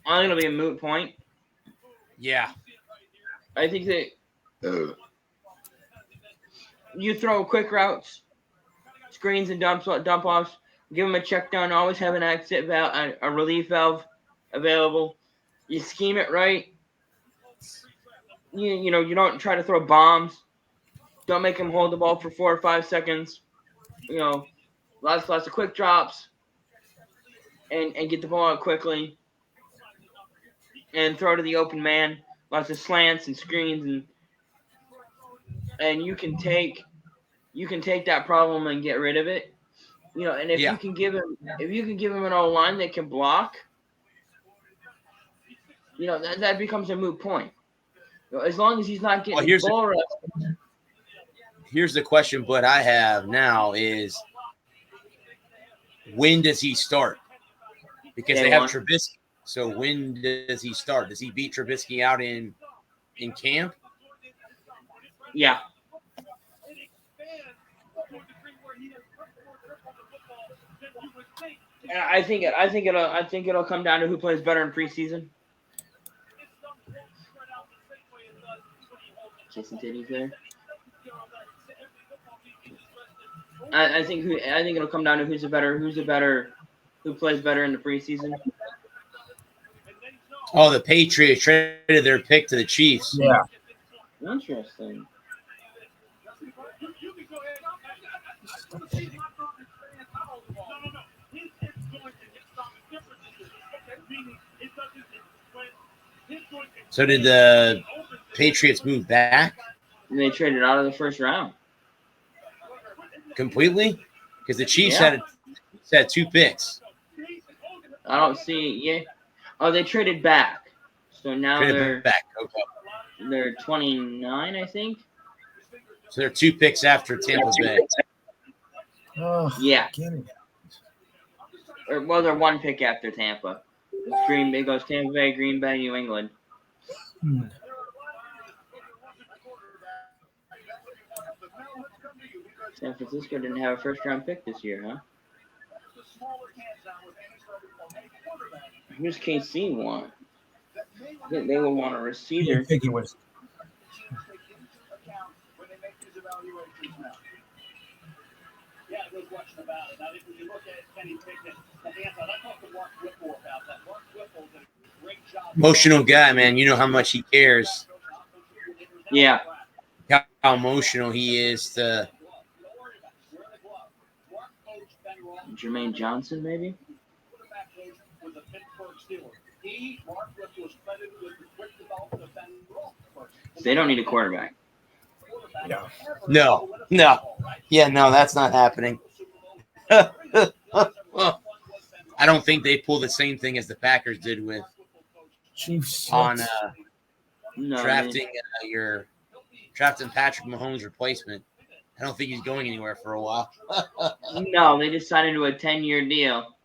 a moot point. Yeah. I think that you throw quick routes, screens and dump offs, give them a check down, always have an exit valve, a relief valve available. You scheme it right. You don't try to throw bombs. Don't make them hold the ball for 4 or 5 seconds. Lots of quick drops and get the ball out quickly and throw to the open man. Lots of slants and screens and you can take that problem and get rid of it. And if you can give him an O-line that can block, that becomes a moot point. As long as he's not getting ball reps. Here's the question, but I have now is when does he start? Because they have Trubisky. So when does he start? Does he beat Trubisky out in camp? Yeah. I think it'll come down to who plays better in preseason. Jason Titty's there. I think it'll come down to who plays better in the preseason. Oh, the Patriots traded their pick to the Chiefs. Yeah. Interesting. So did the Patriots move back? And they traded out of the first round. Completely? Because the Chiefs had 2 picks. I don't see. Yeah. Oh, they traded back. So now they're back. Okay. They're 29, I think. So they're 2 picks after Tampa Bay. Oh, yeah. They're 1 pick after Tampa. Green Bay goes Tampa Bay, Green Bay, New England. San Francisco didn't have a first-round pick this year, huh? Who's KC want? They will want a receiver. I think it was. Yeah, I was watching about it. I think when you look at Kenny Pickett, I talked to Mark Whipple about that. Mark Whipple did a great job. Emotional guy, man. You know how much he cares. Yeah. How emotional he is to. Jermaine Johnson, maybe. They don't need a quarterback. No. Yeah, no, that's not happening. I don't think they pull the same thing as the Packers did with Chiefs on No, drafting Patrick Mahomes' replacement. I don't think he's going anywhere for a while. No, they just signed into a 10-year deal.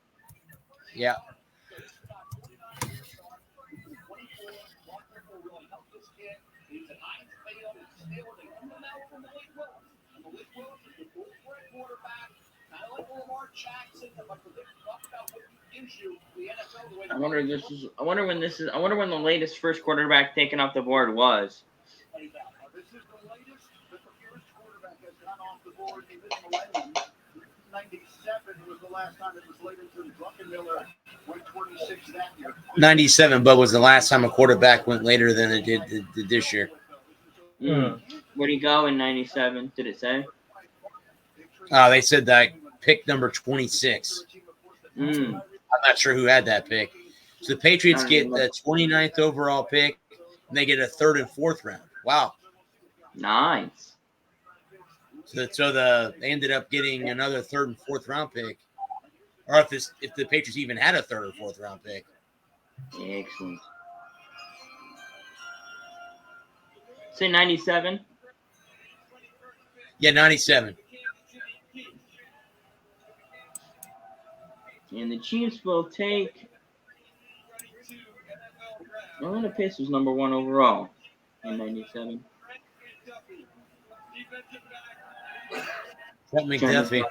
Yeah. I wonder when the latest first quarterback taken off the board was. This is the latest that the first quarterback has gone off the board in this millennium. 97 was the last time it was later than Druckenmiller went 26 that year. 97, but was the last time a quarterback went later than it did this year. Where'd he go in 97? Did it say? They said that pick number 26. I'm not sure who had that pick. So the Patriots get the 29th overall pick, and they get a 3rd and 4th round. Wow. Nice. So they ended up getting another 3rd and 4th round pick, or if the Patriots even had a 3rd or 4th round pick. Excellent. Say 97. Yeah, 97. And the Chiefs will take. Atlanta Pace was number 1 overall in 97. Trent McDuffie.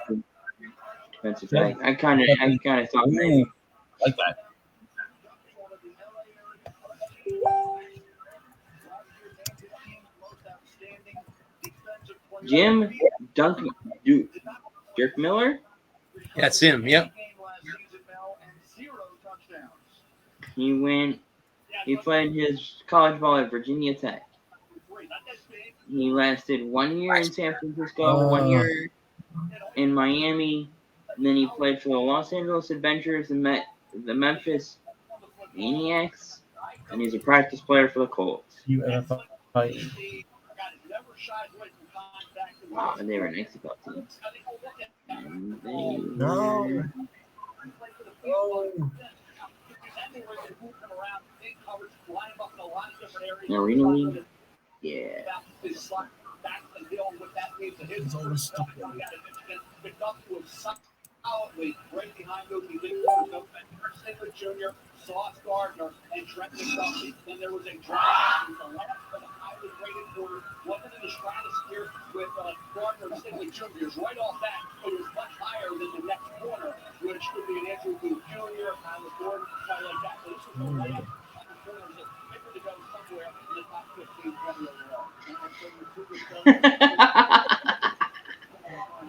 Defensive back. I kind of thought maybe. Like that. Jim Dirk Miller. That's him. Yep. He played his college ball at Virginia Tech. He lasted 1 year in San Francisco, 1 year in Miami, and then he played for the Los Angeles Adventures and the Memphis Maniacs, and he's a practice player for the Colts. Wow, and they were an Mexico team. No. Arena League? Yeah. He's always stuck there. Solidly right behind those. He did Stanley Jr., Sauce Gardner, and Trent McDuffie. Then there was a draft in the last of the highly rated quarter. Wasn't in the stratosphere with Gardner and Stanley Jr. Right off that, it was much higher than the next corner, which could be an Andrew Booth Jr., Tyler Gordon, kind of like that. So this is the layup on the corners that figured to go somewhere in the top 15, 20 overall.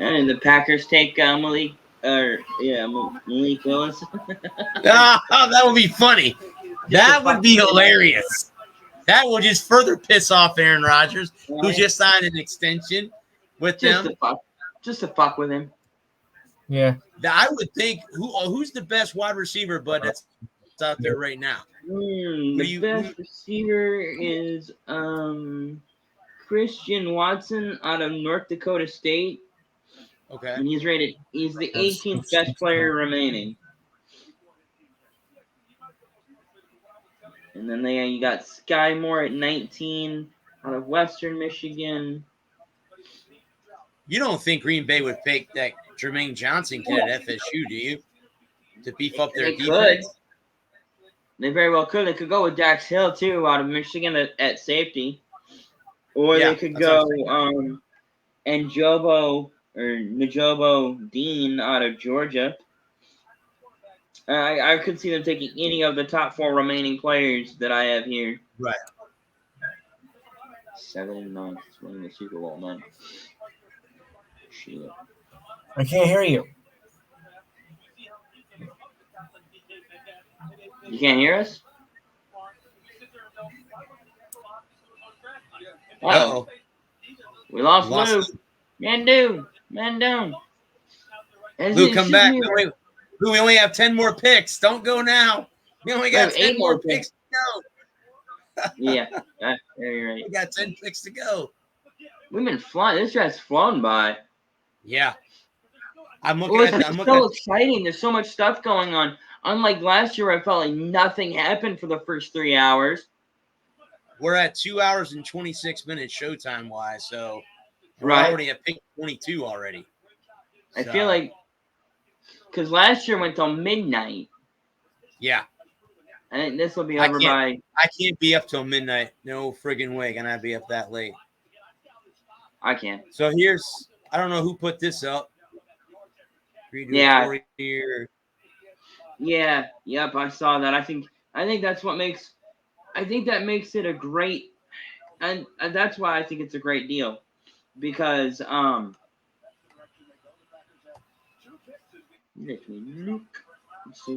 And the Packers take Malik Willis. That would be funny. That would be hilarious. That will just further piss off Aaron Rodgers, who just signed an extension with them. Just to fuck with him. Yeah. I would think who's the best wide receiver, bud, that's out there right now. The best receiver is Christian Watson out of North Dakota State. Okay. And he's the 18th best player remaining. And then you got Sky Moore at 19 out of Western Michigan. You don't think Green Bay would pick that Jermaine Johnson kid at FSU, do you? To beef up their defense? They very well could. They could go with Dax Hill, too, out of Michigan at safety. Or they could go Njobo Dean out of Georgia. I could see them taking any of the top 4 remaining players that I have here. Right. 7-9, winning the Super Bowl, man. Shit. I can't hear you. You can't hear us? Uh-oh. We lost Lost Lou. Man down. Lou, come back. Wait, Lou, we only have 10 more picks. Don't go now. We only got 10 more picks to go. Yeah, you're right. We got 10 picks to go. We've been flying. This guy's flown by. Yeah. I'm looking at it's so exciting. There's so much stuff going on. Unlike last year, I felt like nothing happened for the first 3 hours. We're at 2 hours and 26 minutes showtime wise, so we're Right. already at pick 22 already. I feel like because last year went till midnight. Yeah. I think this will be over by. I can't be up till midnight. No friggin' way. Gonna be up that late. I can. So here's, I don't know who put this up. Yeah. Here. Yeah. Yep. I saw that. I think that's what makes. I think that makes it a great, and that's why I think it's a great deal, because So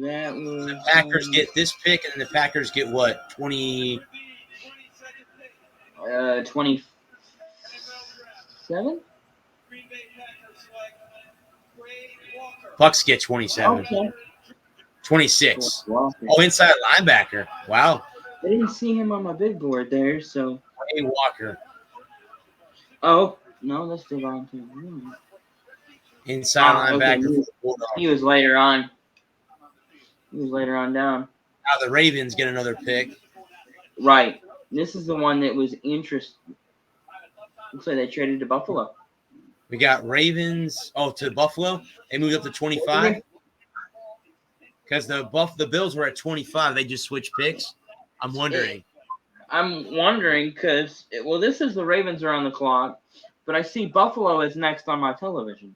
that was the Packers get this pick, and the Packers get what? 20. 27. Bucks get 27. Okay. 26. Oh, inside linebacker. Wow. I didn't see him on my big board there, so. Hey, Walker. Oh no, that's Devontae. Inside linebacker. Okay. He was later on. He was later on down. Now the Ravens get another pick. Right. This is the one that was interesting. Looks like they traded to Buffalo. We got Ravens. Oh, to Buffalo. They moved up to 25. Because the Bills were at 25. They just switched picks. I'm wondering. Because, this is the Ravens are on the clock, but I see Buffalo is next on my television.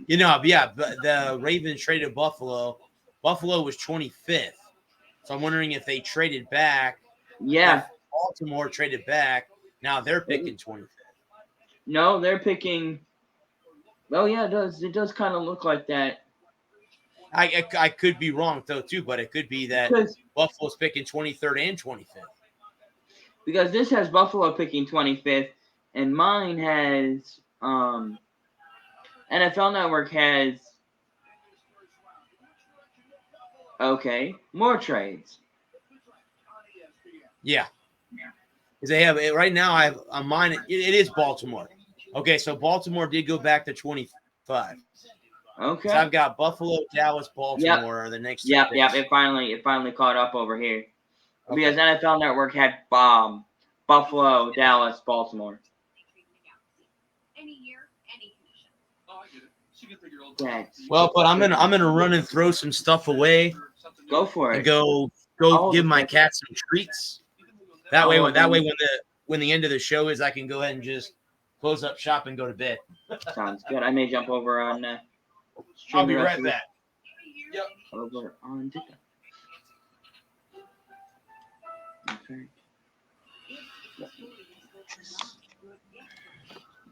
Yeah, but the Ravens traded Buffalo. Buffalo was 25th. So I'm wondering if they traded back. Yeah. Baltimore traded back. Now they're picking 25th. No, they're picking. Oh, yeah, it does. It does kind of look like that. I could be wrong, though, too, but it could be that Buffalo's picking 23rd and 25th. Because this has Buffalo picking 25th, and mine has NFL Network has more trades. Yeah. Because they have right now. I have on mine. It is Baltimore. Okay, so Baltimore did go back to 25. Okay. So I've got Buffalo, Dallas, Baltimore are the next. Yep. It finally caught up over here because NFL Network had Buffalo, Dallas, Baltimore. Any year, any condition. Oh, I get it. She can figure it out. Well, but I'm gonna run and throw some stuff away. Go for it. And go give my cat some treats. That way, when the end of the show is, I can go ahead and just close up shop and go to bed. Sounds good. I may jump over on. I'll be right back. Yep. Over on TikTok. Okay.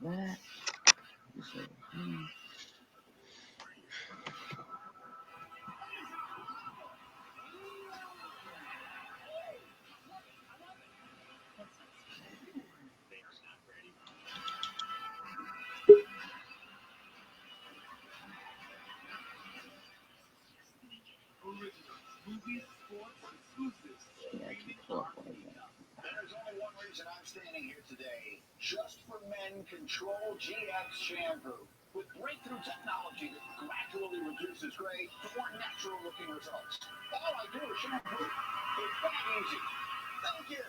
That. There's only one reason I'm standing here today. Just for Men Control GX shampoo. With breakthrough technology that gradually reduces gray to more natural looking results. All I do is shampoo. It's that easy. Thank you.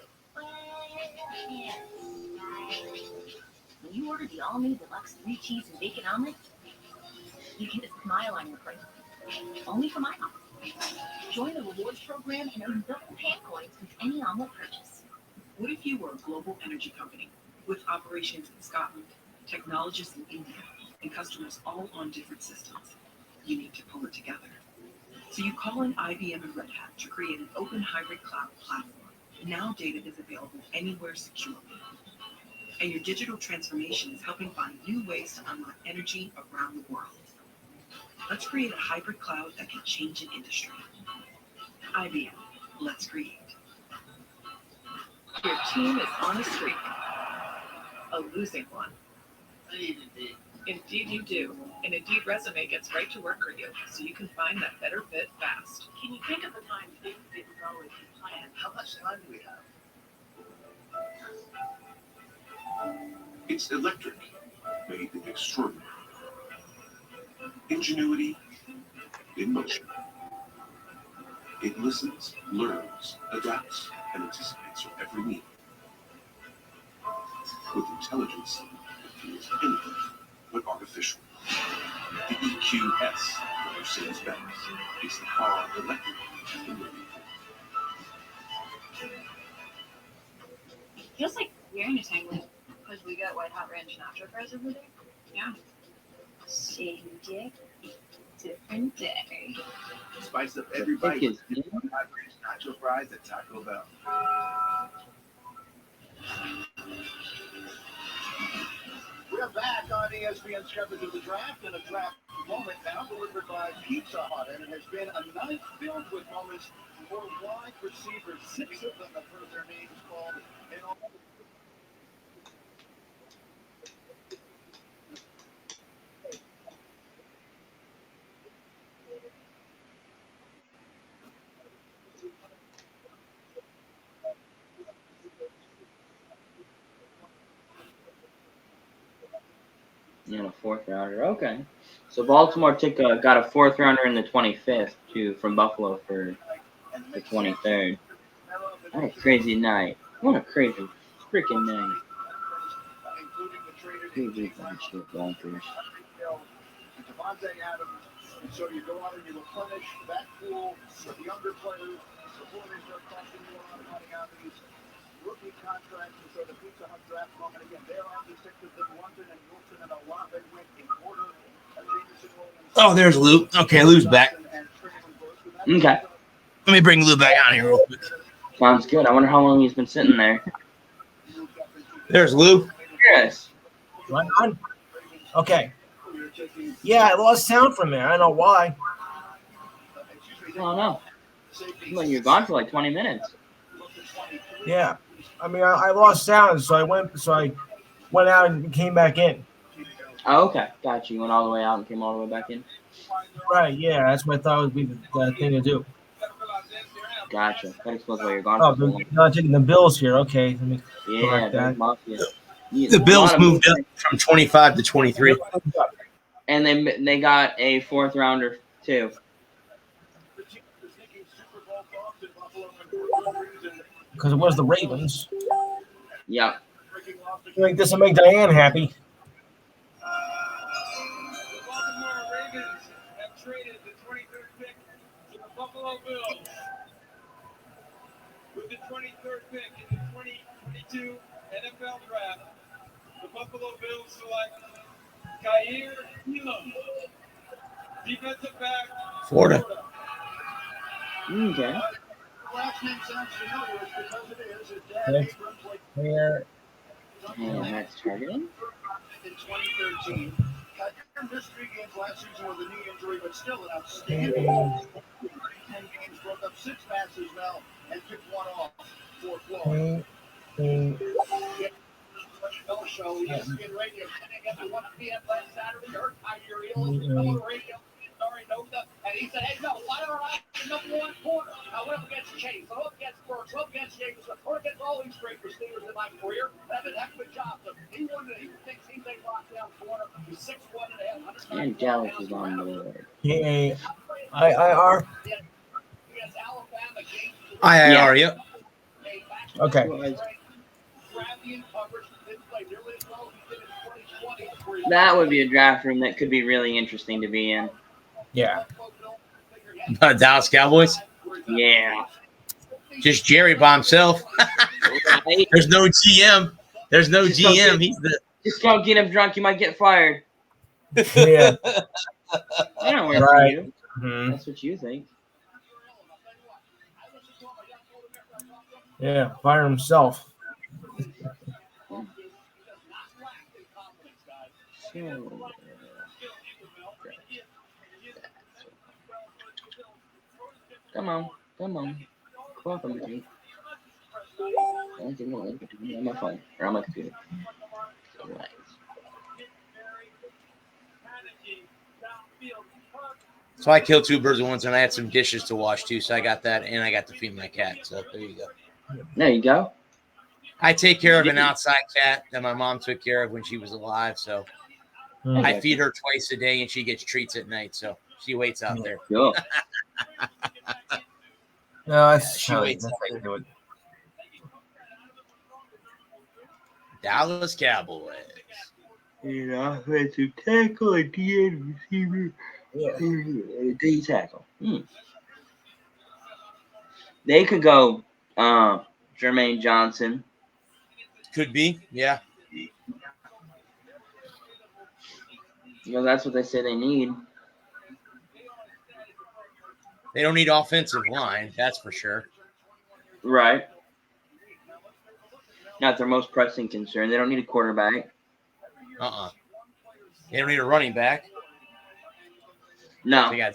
When you order the all-new deluxe 3 cheese and bacon omelet, you get a smile on your face. Only from IHOP. Join the rewards program and earn double pan coins with any omelet purchase. What if you were a global energy company with operations in Scotland, technologists in India, and customers all on different systems? You need to pull it together. So you call in IBM and Red Hat to create an open hybrid cloud platform. Now data is available anywhere securely. And your digital transformation is helping find new ways to unlock energy around the world. Let's create a hybrid cloud that can change an industry. IBM, let's create. Your team is on a streak. a losing one. Indeed you do. An Indeed resume gets right to work for you, so you can find that better fit fast. Can you think of a time things didn't go as you planned? How much time do we have? It's electric, made extraordinary. Ingenuity in motion. It listens, learns, adapts, and anticipates your every need. With intelligence that feels anything but artificial. The EQS for Mercedes-Benz is the car electric has been waiting for. Feels like we're in a time because we got White Hot Ranch nacho fries over there. Yeah. Same day, different day. Spice up every bite with hot ranch nacho fries at Taco Bell. We're back on ESPN's coverage of the draft, and a draft moment now delivered by Pizza Hut, and it has been a night filled with moments for wide receivers. 6 of them have heard their names called in all. And a 4th rounder. Okay. So Baltimore got a 4th rounder in the 25th from Buffalo for the 23rd. What a crazy night. What a crazy freaking night. Crazy shit, bonkers. Devontae Adams, and so you go out and you replenish that pool of younger players before they start costing you a lot of money out of these rookie contracts. And so the Pizza Hut draft moment again, there are the 6 of them, London and Wilson and Olave went in order. Oh, there's Lou. Okay, Lou's back. Okay. Let me bring Lou back on here real quick. Sounds good. I wonder how long he's been sitting there. There's Lou. Yes. Right on? Okay. Yeah, I lost sound from there. I don't know why. I don't know. Well, you're gone for like 20 minutes. Yeah. I mean, I lost sound, so I went out and came back in. Oh, okay. Got you. Went all the way out and came all the way back in. Right, yeah. That's what I thought would be the thing to do. Gotcha. That explains why you're gone. Oh, for so long. not taking the Bills here. Okay. Let me Yeah, correct that. Mafia. The Bills moved up from 25 to 23. And they got a 4th rounder too. Because it was the Ravens. Yep. I think this will make Diane happy. The Baltimore Ravens have traded the 23rd pick to the Buffalo Bills. With the 23rd pick in the 2022 NFL Draft, the Buffalo Bills select Kaiir Elam, defensive back, Florida. Okay. Last name sounds familiar because it is. His dad, Abram, played Here. And that's targeting. in 2013. Kaiir missed 3 games last season with a knee injury, but still an outstanding 10 games, broke up 6 passes now, and picked 1 off for Florida. Show ESPN Radio, at 1 p.m. last Saturday. Heard Kaiir Elam on the radio. Sorry, no, and he said, "Hey, no, why don't I the number 1 corner? I went up against Chase, I went up against Burks, I went up against James, I went against all these great receivers in my career. I've been heck of a job. So he thinks he's a lockdown corner. He's 6'1.5". And Dallas is on the board. K-A-I-I-R. He has Alabama, James. IIR, yep. Okay. That would be a draft room that could be really interesting to be in. Yeah. Dallas Cowboys. Yeah. Just Jerry by himself. There's no GM. There's no GM. He's the. Just don't get him drunk. You might get fired. Yeah. I don't work for you. Mm-hmm. That's what you think. Yeah. Fire himself. Come on. Come on. Welcome with me. On my phone or on my computer. Relax. So I killed 2 birds at once, and I had some dishes to wash too. So I got that, and I got to feed my cat. So there you go. There you go. I take care of an outside cat that my mom took care of when she was alive. So I feed her twice a day, and she gets treats at night. So she waits out there. Cool. No, that's She how waits that's how you do it. Dallas Cowboys. You know, offensive tackle, a DN receiver, a D tackle. They could go Jermaine Johnson. Could be, yeah. Well, that's what they say they need. They don't need offensive line, that's for sure. Right. Not their most pressing concern. They don't need a quarterback. They don't need a running back. No. They got.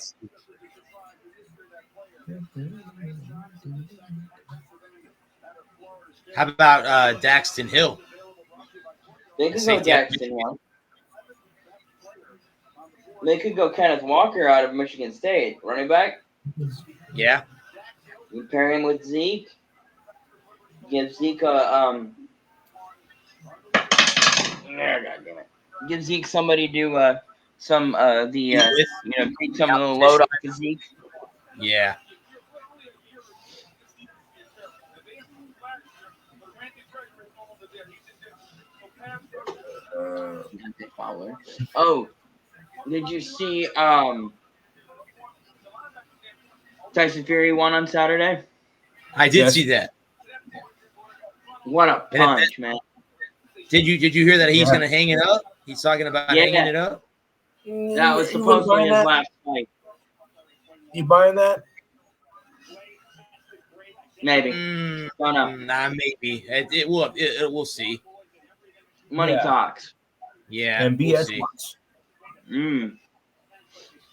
How about Daxton Hill? They could go Daxton Hill. They could go Kenneth Walker out of Michigan State, running back. Yeah. You pair him with Zeke. Give Zeke a God damn it. Give Zeke somebody to do take some of the load off of Zeke. Yeah. Oh, did you see Tyson Fury won on Saturday? I did see that. What a punch, man. Did you hear that he's going to hang it up? He's talking about hanging it up. That was supposedly his last fight. You buying that? Maybe. Don't know. Nah, maybe. It will. We'll see. Money talks. Yeah. And BS we'll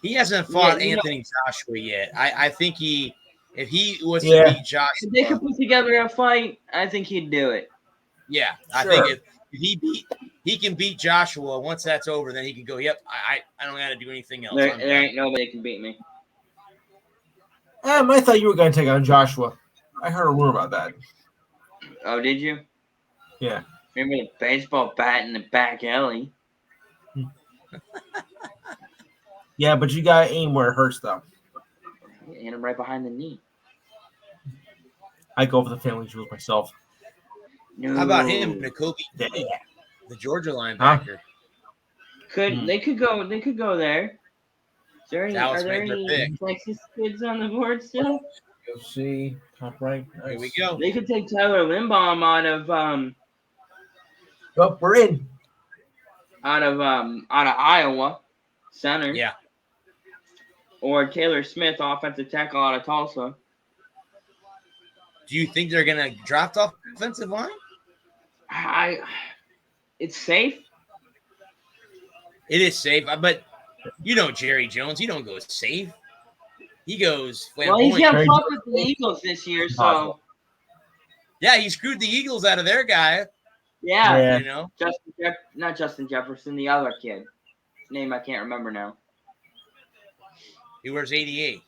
He hasn't fought Anthony Joshua yet. I think if he was to beat Joshua, if they could put together a fight, I think he'd do it. Yeah, I think if he can beat Joshua, once that's over, then he can go. Yep, I don't got to do anything else. There ain't nobody that can beat me. I thought you were going to take on Joshua. I heard a rumor about that. Oh, did you? Yeah. Remember the baseball bat in the back alley? Yeah, but you got to aim where it hurts, though. Hit him right behind the knee. I go for the family jewels myself. No. How about him, Nakobe, the Georgia linebacker? They could go there. Is there any, Dallas are there any Texas kids on the board still? You'll see. Top right. Nice. Here we go. They could take Tyler Linbaum out of we're in. Out of Iowa, center. Yeah. Or Taylor Smith, offensive tackle out of Tulsa. Do you think they're gonna draft off offensive line? It's safe. It is safe, but you know Jerry Jones. He don't go safe. He goes. Well, he's gonna fuck with the Eagles this year, so. Yeah, he screwed the Eagles out of their guy. Yeah. You know, not Justin Jefferson, the other kid. His name I can't remember now. He wears 88.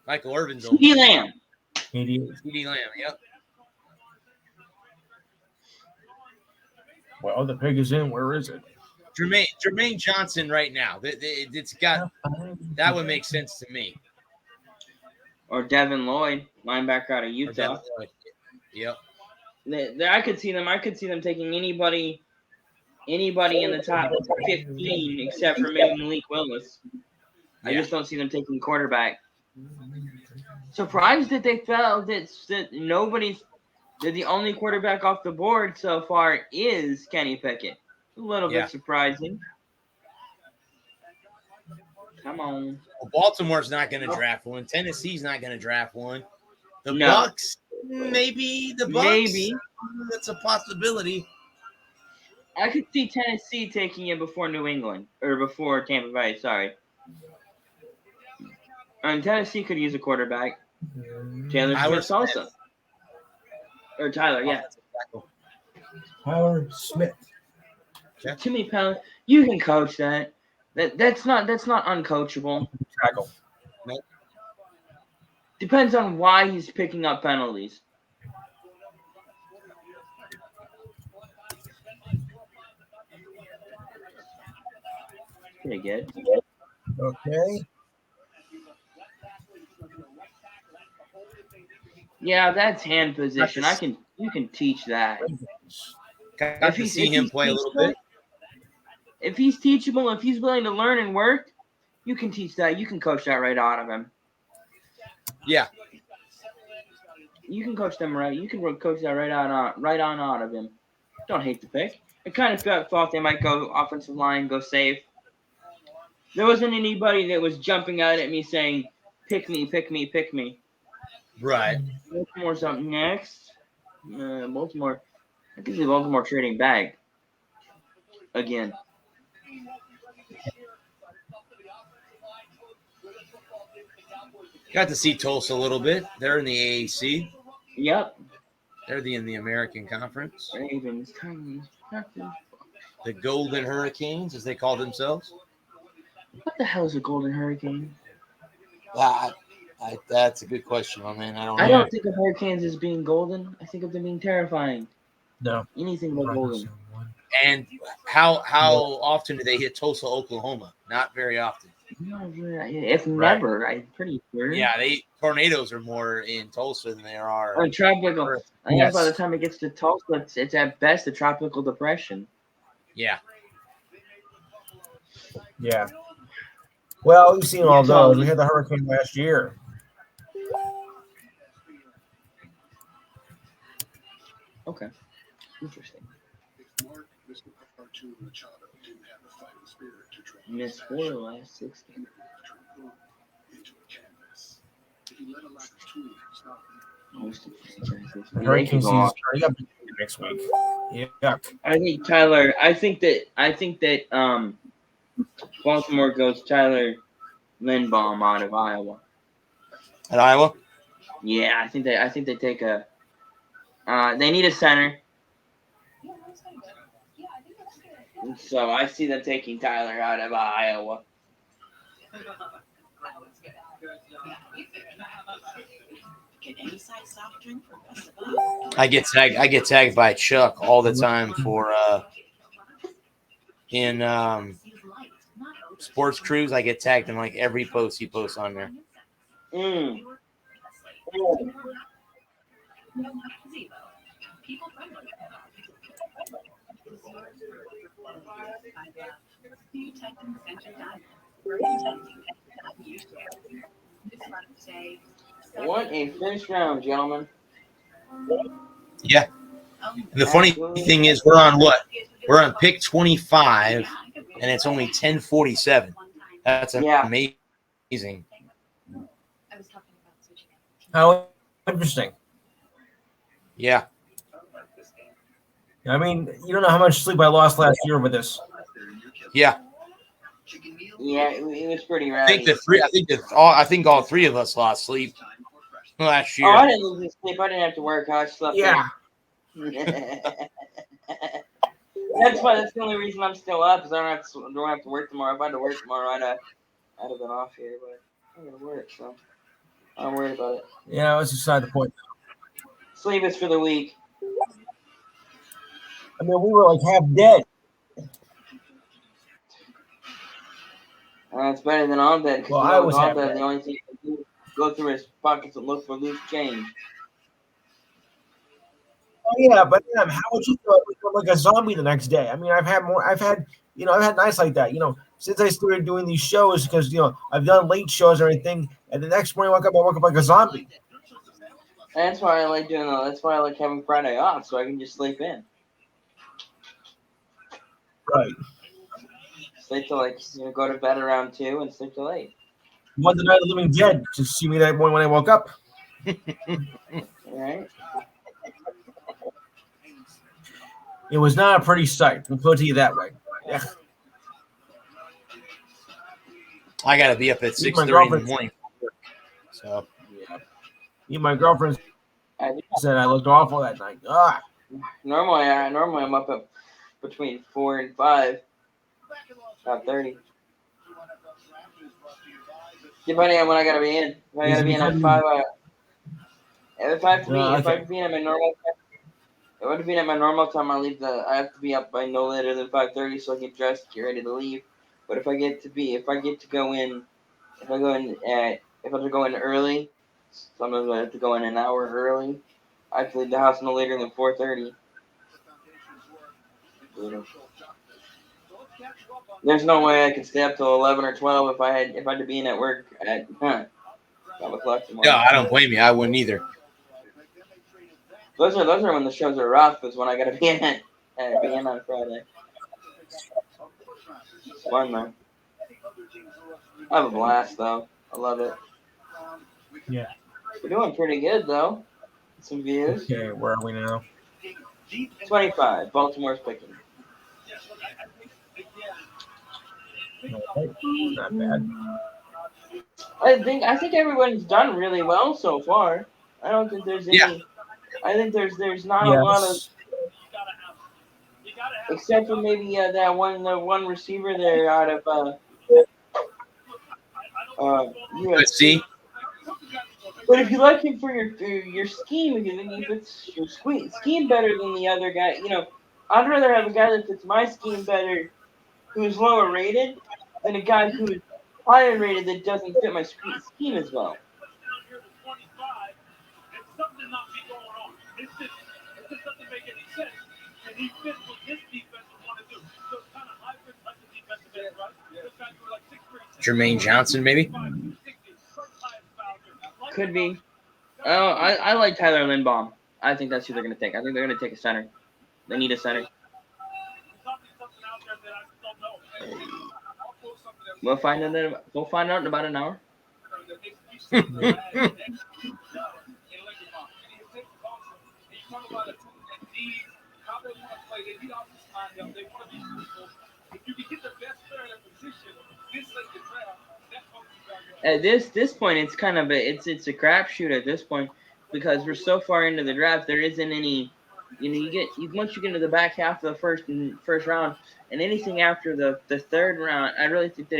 Michael Irvin's old. CeeDee Lamb. 88. CeeDee Lamb, yep. Well, the pig is in. Where is it? Jermaine Johnson right now. It's got that would make sense to me. Or Devin Lloyd, linebacker out of Utah. Yep. I could see them. I could see them taking anybody in the top 15 except for maybe Malik Willis. I just don't see them taking quarterback. Surprised that they felt that the only quarterback off the board so far is Kenny Pickett. A little bit surprising. Come on. Well, Baltimore's not going to draft one. Tennessee's not going to draft one. The Bucks, maybe the Bucks. Maybe that's a possibility. I could see Tennessee taking it before New England or before Tampa Bay. Sorry. And Tennessee could use a quarterback. Taylor Smith also. Or Tyler, yeah. Tyler Smith. Too many penalties. You can coach that. That's not uncoachable. Tackle. Nope. Depends on why he's picking up penalties. Pretty good. Okay. Yeah, that's hand position. You can teach that. Got to see him play a little bit. If he's teachable, if he's willing to learn and work, you can teach that. You can coach that right out of him. Yeah. You can coach them right. You can coach that right on out of him. Don't hate the pick. I kind of thought they might go offensive line, go safe. There wasn't anybody that was jumping out at me saying, "Pick me, pick me, pick me." Right. Baltimore's up next. Baltimore. I think the Baltimore trading back again. Got to see Tulsa a little bit. They're in the AAC. Yep. They're in the American Conference. Ravens. The Golden Hurricanes, as they call themselves. What the hell is a Golden Hurricane? That's a good question, my man. I don't think of Hurricanes as being golden. I think of them being terrifying. No. Anything but golden. And how often do they hit Tulsa, Oklahoma? Not very often. If never, I'm pretty sure. Yeah, tornadoes are more in Tulsa than they are. Tropical. I guess by the time it gets to Tulsa, it's at best a tropical depression. Yeah. Yeah. Well, we've seen all those. We had the hurricane last year. Okay. Interesting. Missed 4 of the last 6 games. Hurricane season starting up next week. Yeah. I think that Baltimore goes Tyler Lindbaum out of Iowa. At Iowa? Yeah, I think they take a. They need a center. So I see them taking Tyler out of Iowa. I get tagged by Chuck all the time for in Sports Cruise. I get tagged in like every post he posts on there. What a first round, gentlemen. Yeah. And the funny thing is, we're on what? We're on pick 25, and it's only 10:47. That's amazing. How interesting. Yeah. I mean, you don't know how much sleep I lost last year with this. Yeah. Yeah, it was pretty rowdy. I think all three of us lost sleep last year. Oh, I didn't lose sleep. I didn't have to work. I slept. Yeah. That's the only reason I'm still up, because I don't have to work tomorrow. If I had to work tomorrow, I'd have been off here, but I'm gonna work, so I'm not worried about it. Yeah, that's beside the point. Sleep is for the weak. I mean, we were like half dead. It's better than I'm dead. Well, I was half dead. dead. The only thing he can do is go through his pockets and look for loose change. Oh yeah, but how would you feel like a zombie the next day? I mean, I've had nights like that. Since I started doing these shows, because I've done late shows and everything, and the next morning I woke up like a zombie. That's why I like doing that. That's why I like having Friday off, so I can just sleep in. Right. Sleep till go to bed around 2 and sleep till 8. One the Night of the Living Dead to see me that morning when I woke up. All right. It was not a pretty sight. We'll put it to you that way. Yeah. I got to be up at 6:30 in the morning. So, yeah. My girlfriend said I looked awful that night. Normally I'm up at between 4 and 5. About 30. Depending on when I gotta be in. If I gotta be in at 5, if I have to be, if I have to be in at my normal time, if I have to be in at my normal time, I have to be up by no later than 5:30 so I get dressed, get ready to leave. But if I have to go in early, sometimes I have to go in an hour early. I have to leave the house no later than 4:30. There's no way I could stay up till 11 or 12 if I had to be in at work at 5 o'clock tomorrow. No, I don't blame you. I wouldn't either. Those are when the shows are rough. Is when I gotta be in on Friday. It's fun though. I have a blast though. I love it. Yeah. We're doing pretty good though. Some views. Okay, where are we now? 25. Baltimore's picking. Not bad. I think everyone's done really well so far. I don't think there's any. Yeah. I think there's not a lot of, except for maybe the one receiver there out of USC. But if you like him for your scheme, if it's your scheme better than the other guy, I'd rather have a guy that fits my scheme better, who's lower rated, than a guy who's higher rated that doesn't fit my scheme as well. It just doesn't make any sense. And he fits what this defense would want to do. So it's kind of hybrid like the defensive end, right? This guy threw like 6'3". Jermaine Johnson, maybe? Could be. Oh, I like Tyler Linbaum. I think that's who they're going to take. I think they're going to take a center. They need a center. We'll find out in about an hour. At this point, it's kind of it's a crapshoot at this point because we're so far into the draft. There isn't any, once you get into the back half of the first round, and anything after the third round, I really think that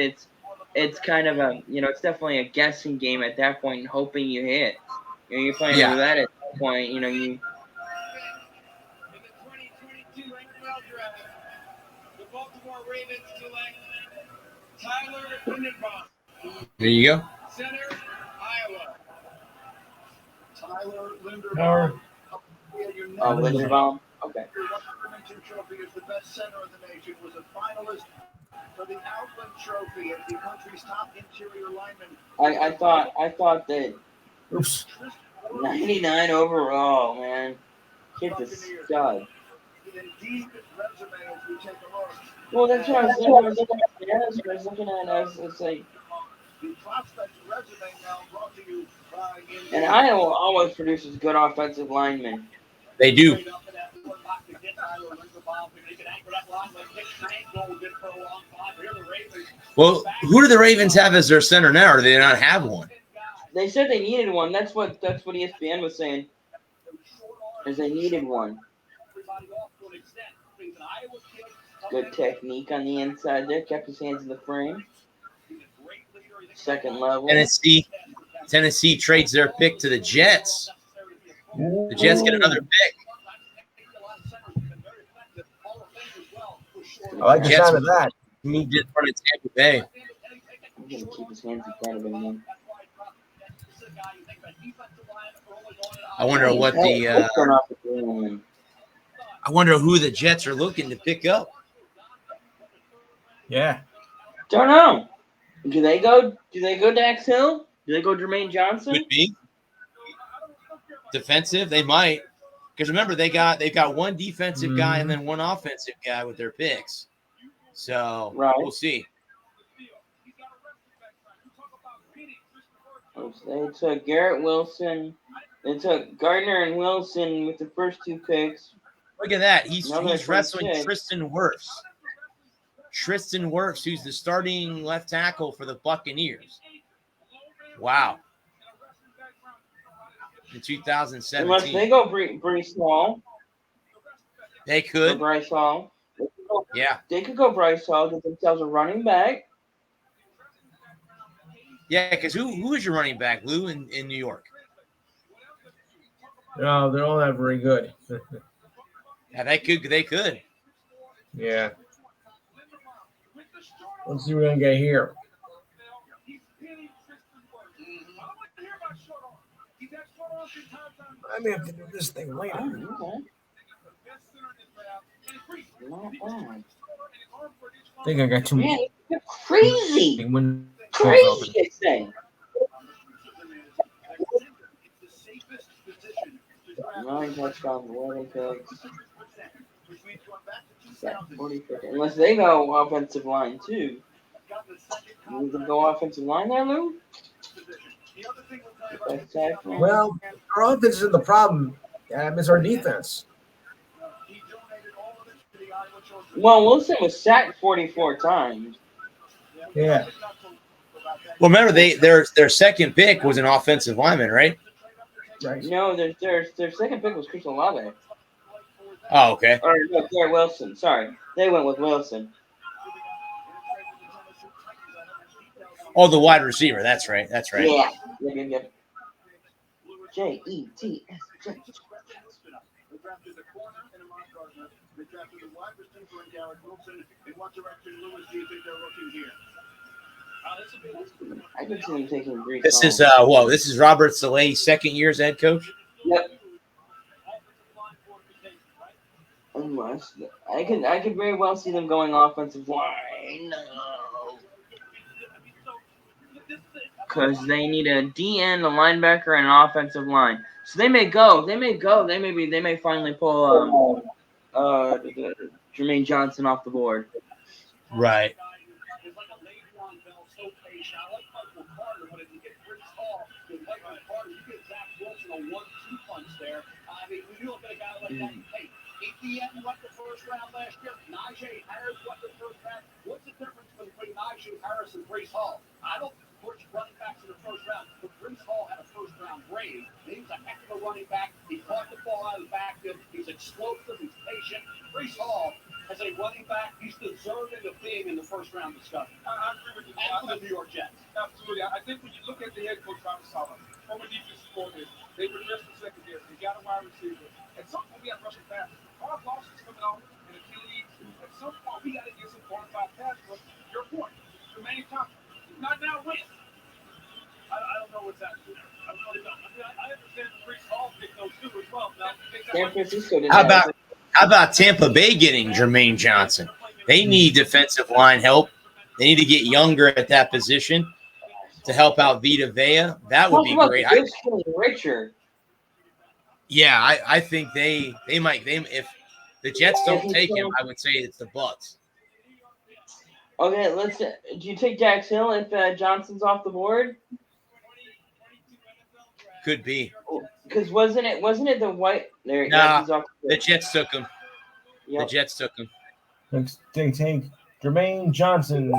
it's kind of a it's definitely a guessing game at that point, and hoping you hit. You're playing with that at that point. You. The 2022 NFL draft, the Baltimore Ravens select Tyler Linderbaum. There you go. Center, Iowa. Tyler Linderbaum. Linderbaum. Okay. Trophy is the best center in the nation. Was a finalist for the Outland Trophy as the country's top interior lineman. I thought that. Oops. 99 overall, man. Kid's a stud. Well, that's what I was looking at. I was like. And Iowa always produces good offensive linemen. They do. Well, who do the Ravens have as their center now, or do they not have one? They said they needed one. That's what ESPN was saying. Is they needed one. Good technique on the inside there. Kept his hands in the frame. Second level. Tennessee trades their pick to the Jets. The Jets get another pick. I like the sound of that. Moved in front of Tampa Bay. I'm going to keep his hands in front of him, man. I wonder what I wonder who the Jets are looking to pick up. Yeah. Don't know. Do they go Dax Hill? Do they go Jermaine Johnson? Could be. Defensive, they might. Because remember, they've got one defensive guy and then one offensive guy with their picks. So we'll see. They took Garrett Wilson. They took Gardner and Wilson with the first two picks. Look at that. He's wrestling Tristan Wirfs. Tristan Wirfs, who's the starting left tackle for the Buccaneers. Wow. In 2017. Unless they go Breece Hall. They could. Bryce Hall. Yeah. They could go Bryce Hall, get themselves a running back. Yeah, because who is your running back, Lou, in New York? No, they're all not very good. Yeah, they could. Yeah. Let's see what we're gonna get here. I may have to do this thing later. I think I got too Man, many. you're crazy. Crazy, I say. Nine touchdowns, 11 picks. 40, unless they go offensive line too. You can go offensive line there, Lou? Well, our offense isn't the problem. It's our defense. Well, Wilson was sacked 44 times. Yeah. Well, remember their second pick was an offensive lineman, right? Right. No, their second pick was Chris Olave. Oh, okay. Or no, Garrett Wilson. Sorry, they went with Wilson. Oh, the wide receiver. That's right. That's right. Yeah. Yep. Jets. I can see him taking Brees. This is this is Robert Saleh's second year as head coach. Yep. Unless I could very well see them going offensive line. Because they need a DN, a linebacker, and an offensive line. So they may finally pull Jermaine Johnson off the board. Right. Etienne went the first round last year. Najee Harris went the first round. What's the difference between Najee Harris and Brees Hall? I don't push running backs in the first round, but Brees Hall had a first round grade. He's a heck of a running back. He caught the ball out of the backfield. He's explosive. He's patient. Brees Hall, as a running back, he's deserving of being in the first round discussion. I agree with you. And for the New York Jets. Absolutely. I think when you look at the head coach, Robert Saleh, former defensive coordinator, they progressed the secondary. They got a wide receiver. At some point, we got rushing passes. Our losses coming out in the league. At some point, we got to get some qualified pass rush. Your point, Jermaine Johnson. Not now, when? I don't know what's happening there. I really don't. I mean, I understand Brees Hall picked those two as well. Now, San Francisco didn't How about Tampa Bay getting Jermaine Johnson? They need defensive line help. They need to get younger at that position to help out Vita Vea. That would be great. Richard. Yeah, I think they might. If the Jets don't take him, I would say it's the Bucs. Okay, do you take Dax Hill if Johnson's off the board? Could be. Because wasn't it the white? There, nah, yeah, the Jets took him. Yep. The Jets took him. They take Jermaine Johnson,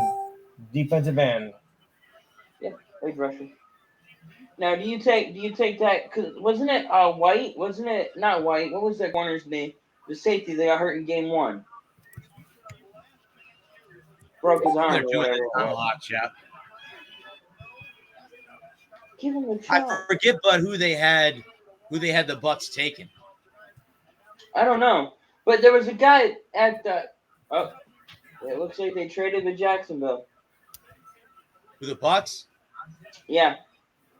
defensive end. Yeah, big rusher. Now, do you take that? Cause wasn't it White? Wasn't it not White? What was that corner's name? The safety that got hurt in game 1. Broke his arm. They're doing the tomahawk chop. Give him a chop. I forget, but who they had the Bucs taken. I don't know, but there was a guy at the. Oh, it looks like they traded to Jacksonville. Who, the Bucs? Yeah.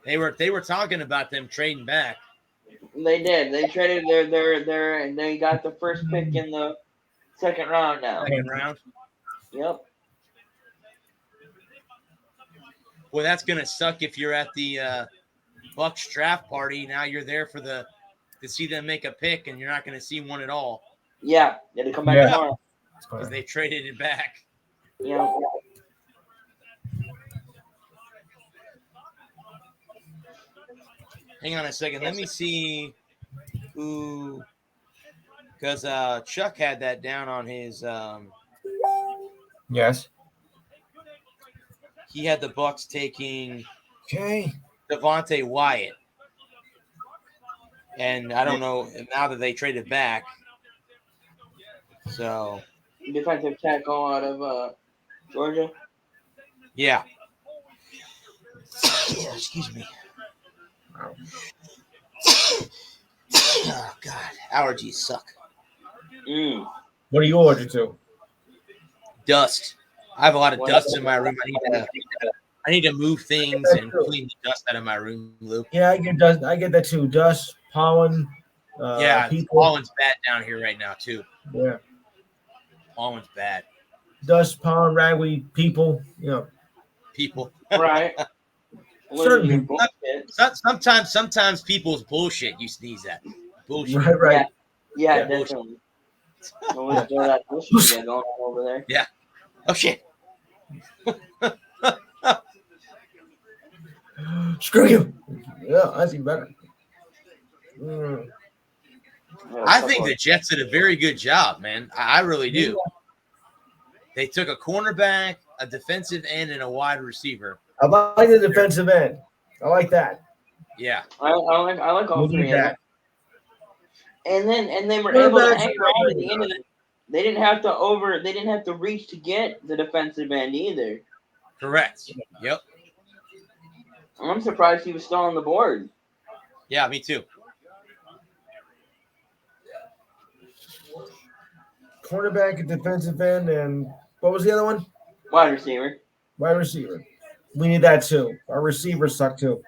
They were talking about them trading back. They did. They traded their they got the first pick in the second round now. Second round? Yep. Well, that's gonna suck if you're at the Bucs draft party. Now you're there to see them make a pick, and you're not gonna see one at all. Yeah, they had to come back tomorrow because they traded it back. Yeah. Hang on a second. Let me see who, because Chuck had that down on his. Yes. He had the Bucs taking Devontae Wyatt, and I don't know now that they traded back. So defensive tackle out of Georgia. Yeah. Excuse me. Oh God, allergies suck. What are you allergic to? Dust. I have a lot of dust in my room. I need to move things and clean the dust out of my room, Luke. Yeah, I get dust. I get that too. Dust, pollen. People. Pollen's bad down here right now too. Yeah, pollen's bad. Dust, pollen, ragweed, people. People. Right. Certain people. Sometimes people's bullshit you sneeze at. Bullshit. Right. Yeah, definitely. Always do that bullshit you got going on over there. Yeah. Oh shit. Screw you. Yeah, I see better. I think the Jets did a very good job, man. I really do. They took a cornerback, a defensive end, and a wide receiver. I like the defensive end. I like that. Yeah. I like all three of them. And they were Well, able to that's hang around at the end of it. They didn't have to reach to get the defensive end either. Correct. Yep. I'm surprised he was still on the board. Yeah, me too. Cornerback and defensive end, and what was the other one? Wide receiver. Wide receiver. We need that too. Our receivers suck too.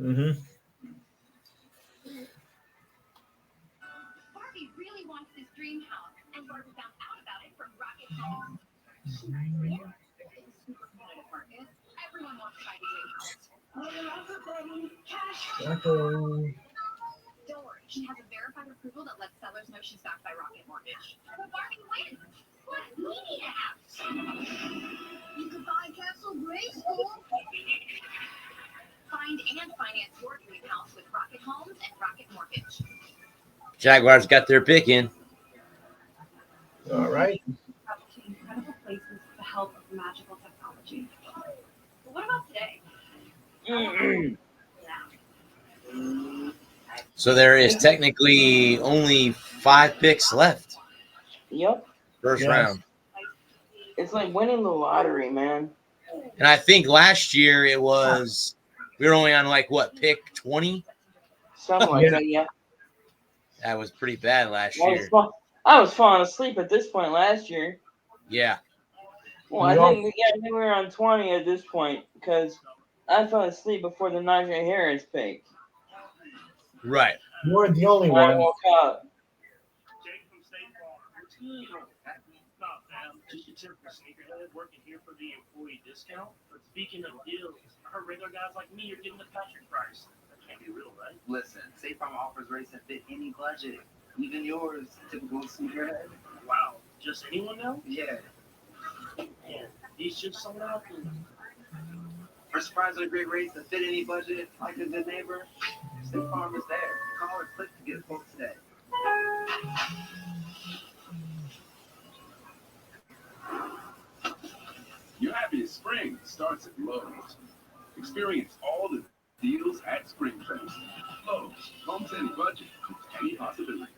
Mm-hmm. Barbie really wants this dream house, and Barbie found out about it from Rocket Home. It's a super competitive market. Everyone wants to buy the dream house. Don't worry, she has a verified approval that lets sellers know she's backed by Rocket Mortgage. But Barbie wins. What we need a house. You can buy Castle Grayskull. Find and finance your dream house with Rocket Homes and Rocket Mortgage. Jaguars got their pick in. All right. Travel to incredible places with the help of magical technology. But what about today? So there is technically only 5 picks left. Yep. First round. It's like winning the lottery, man. And I think last year we were only on pick 20? Something like that, yeah. That was pretty bad last year. I was falling asleep at this point last year. Yeah. Well, I think we were on 20 at this point because I fell asleep before the Najee Harris pick. Right. You're the only I one. woke up. Just a typical sneakerhead working here for the employee discount. But speaking of deals, our regular guys like me are getting the Patrick price. That can't be real, right? Listen, State Farm offers rates that fit any budget, even yours, typical sneakerhead. Wow, just anyone now? Yeah. Man, he's just someone out there. For surprisingly great rates that fit any budget, like a good neighbor, State Farm is there. Call or click to get a quote today. Your happiest spring starts at Lowe's. Experience all the deals at Spring Fest. Lowe's, home to any budget, any possibility.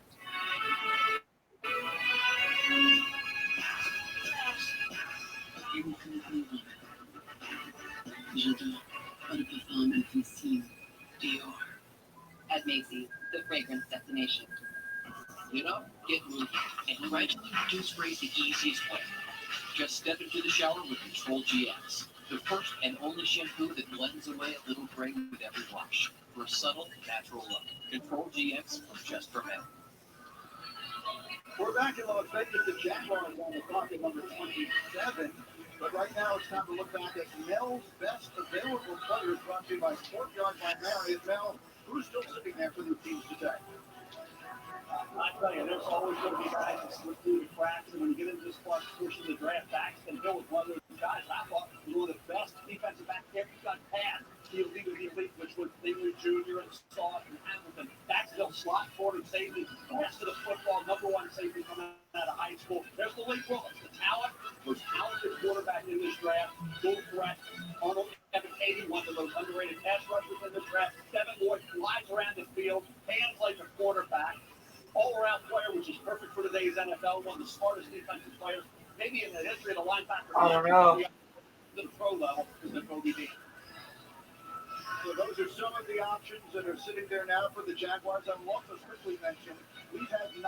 At Macy's, the fragrance destination. You know, get moving and gradually reduce rate the easiest way. Just step into the shower with Control GX, the first and only shampoo that blends away a little gray with every wash for a subtle, natural look. Control GX from Just for Men. We're back in Las Vegas. The Jaguars on the clock at number 27. But right now it's time to look back at Mel's best available players brought to you by Courtyard by Marriott. Mel, who's still sitting there for their teams today? I tell you, there's always going to be guys that slip through the cracks, and when you get into this part portion of the draft, Baxton Hill was one of those guys I thought was one of the best defensive backs ever got past the elite of the elite, which was Bingley Jr. and Sauce and Hamilton. That's slot corner safety, best of the football, number one safety coming out of high school. There's Malik Willis, the talent, most talented quarterback in this draft. Dual threat. Arnold Evan Katie, one of those underrated pass rushers in this draft. Devin Lloyd flies around the field, hands like a quarterback. All-around player, which is perfect for today's NFL. One of the smartest defensive players, maybe in the history of the linebacker. I don't know. The pro level is the Kobe Dean. So those are some of the options that are sitting there now for the Jaguars. I want to quickly mention we've had 9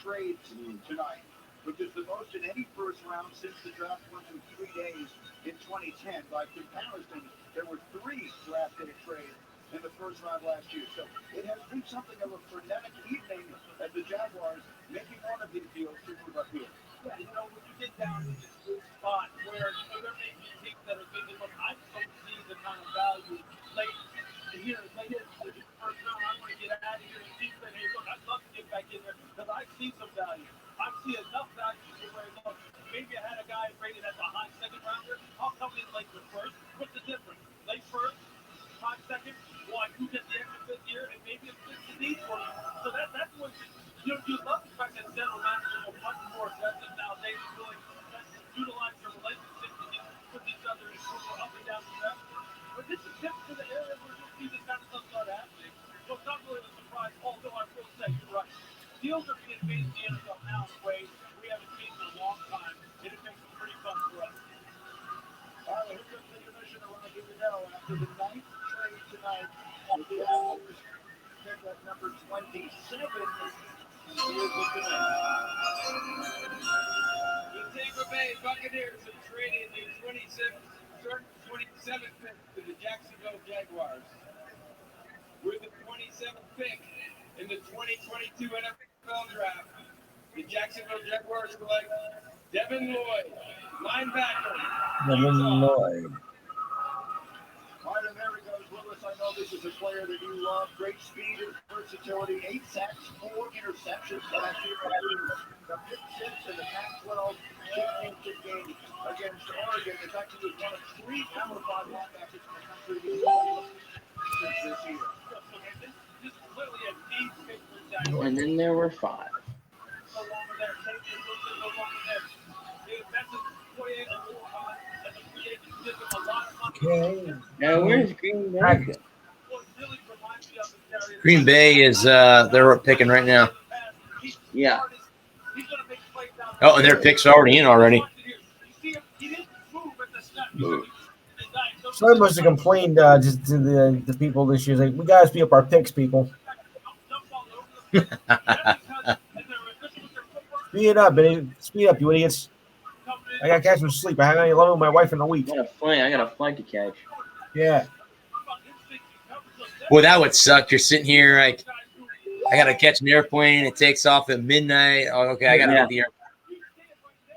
trades tonight, which is the most in any first round since the draft went in 3 days in 2010. By comparison, there were 3 draft day trades in the first round last year. So it has been something of a frenetic evening at the Jaguars making one of these deals to move up here. Yeah, when you get down to this spot where there may be teams that are thinking, look, I don't see the kind of value late here, the first round, I'm going to get out of here. And teams say, hey, look, I'd love to get back in there because I see some value. I see enough value to where, look, maybe I had a guy rated at the high second rounder. I'll come in late with first. What's the difference? Late first, high second, well, I do get the extra fifth year, and maybe it's just the need for you. So that's what you love the fact that general managers are much more aggressive nowadays, really utilize their relationships and put each other in super up and down the left. But this is different to the area where you'll see this kind of stuff start happening. So it's not really a surprise, although I will say you're right. Deals are being made in the NFL now in ways we haven't seen in a long time, and it makes it pretty fun for us. All right, here's the intermission around here we go. After the 9th trade tonight, the Jaguars pick up number 27. Here's the Tampa Bay Buccaneers have traded the 27th pick to the Jacksonville Jaguars. With the 27th pick in the 2022 NFL Draft, the Jacksonville Jaguars select Devin Lloyd, linebacker. Devin Lloyd. Martin, there he goes, Willis. I know this is a player that you love. Great speed and versatility. 8 sacks, 4 interceptions last year. The pick 6 in the Pac-12 championship game against Oregon. In fact, he was one of 3 Power 5 linebackers in the country this year. This is clearly a deep pick for Jaguars. And then there were 5. No longer there. Tate is no longer there. That's a 28 or more high. That's a free agent. Gives him a lot of money. Okay. Now, where's Green Bay? Well, it really reminds me of the Darius Green Bay is they're picking right now. Yeah. He's going to make plays down Oh, and their pick's already in already. You see him, he didn't move at the snap. So I must have complained just to the people this year. Like, we gotta speed up our picks, people. Speed up, baby. Speed up, you idiots. I gotta catch some sleep. I haven't alone with my wife in a week. I got a flight to catch. Yeah. Boy, that would suck. You're sitting here like, I gotta catch an airplane. It takes off at midnight. Oh, okay, I gotta get the airplane.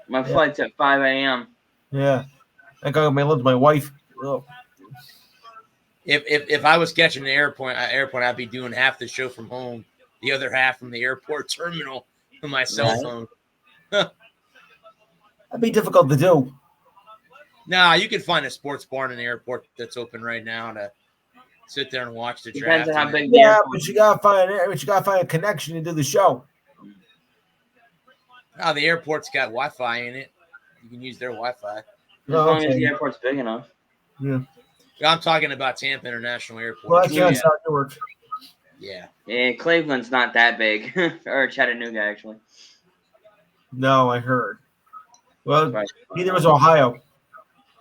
My flight's at 5 a.m. Yeah. I gotta live with my wife. Oh. If I was catching an airplane, I'd be doing half the show from home, the other half from the airport terminal on my cell phone. That'd be difficult to do. Nah, you can find a sports bar in the airport that's open right now to sit there and watch the draft. Depends on how big. Yeah, but you gotta find a connection to do the show. Oh, the airport's got Wi-Fi in it. You can use their Wi-Fi. As long as the airport's big enough. Yeah. I'm talking about Tampa International Airport. Well, that's how it works. Yeah. Yeah, Cleveland's not that big. Or Chattanooga, actually. No, I heard. Well, neither was Ohio.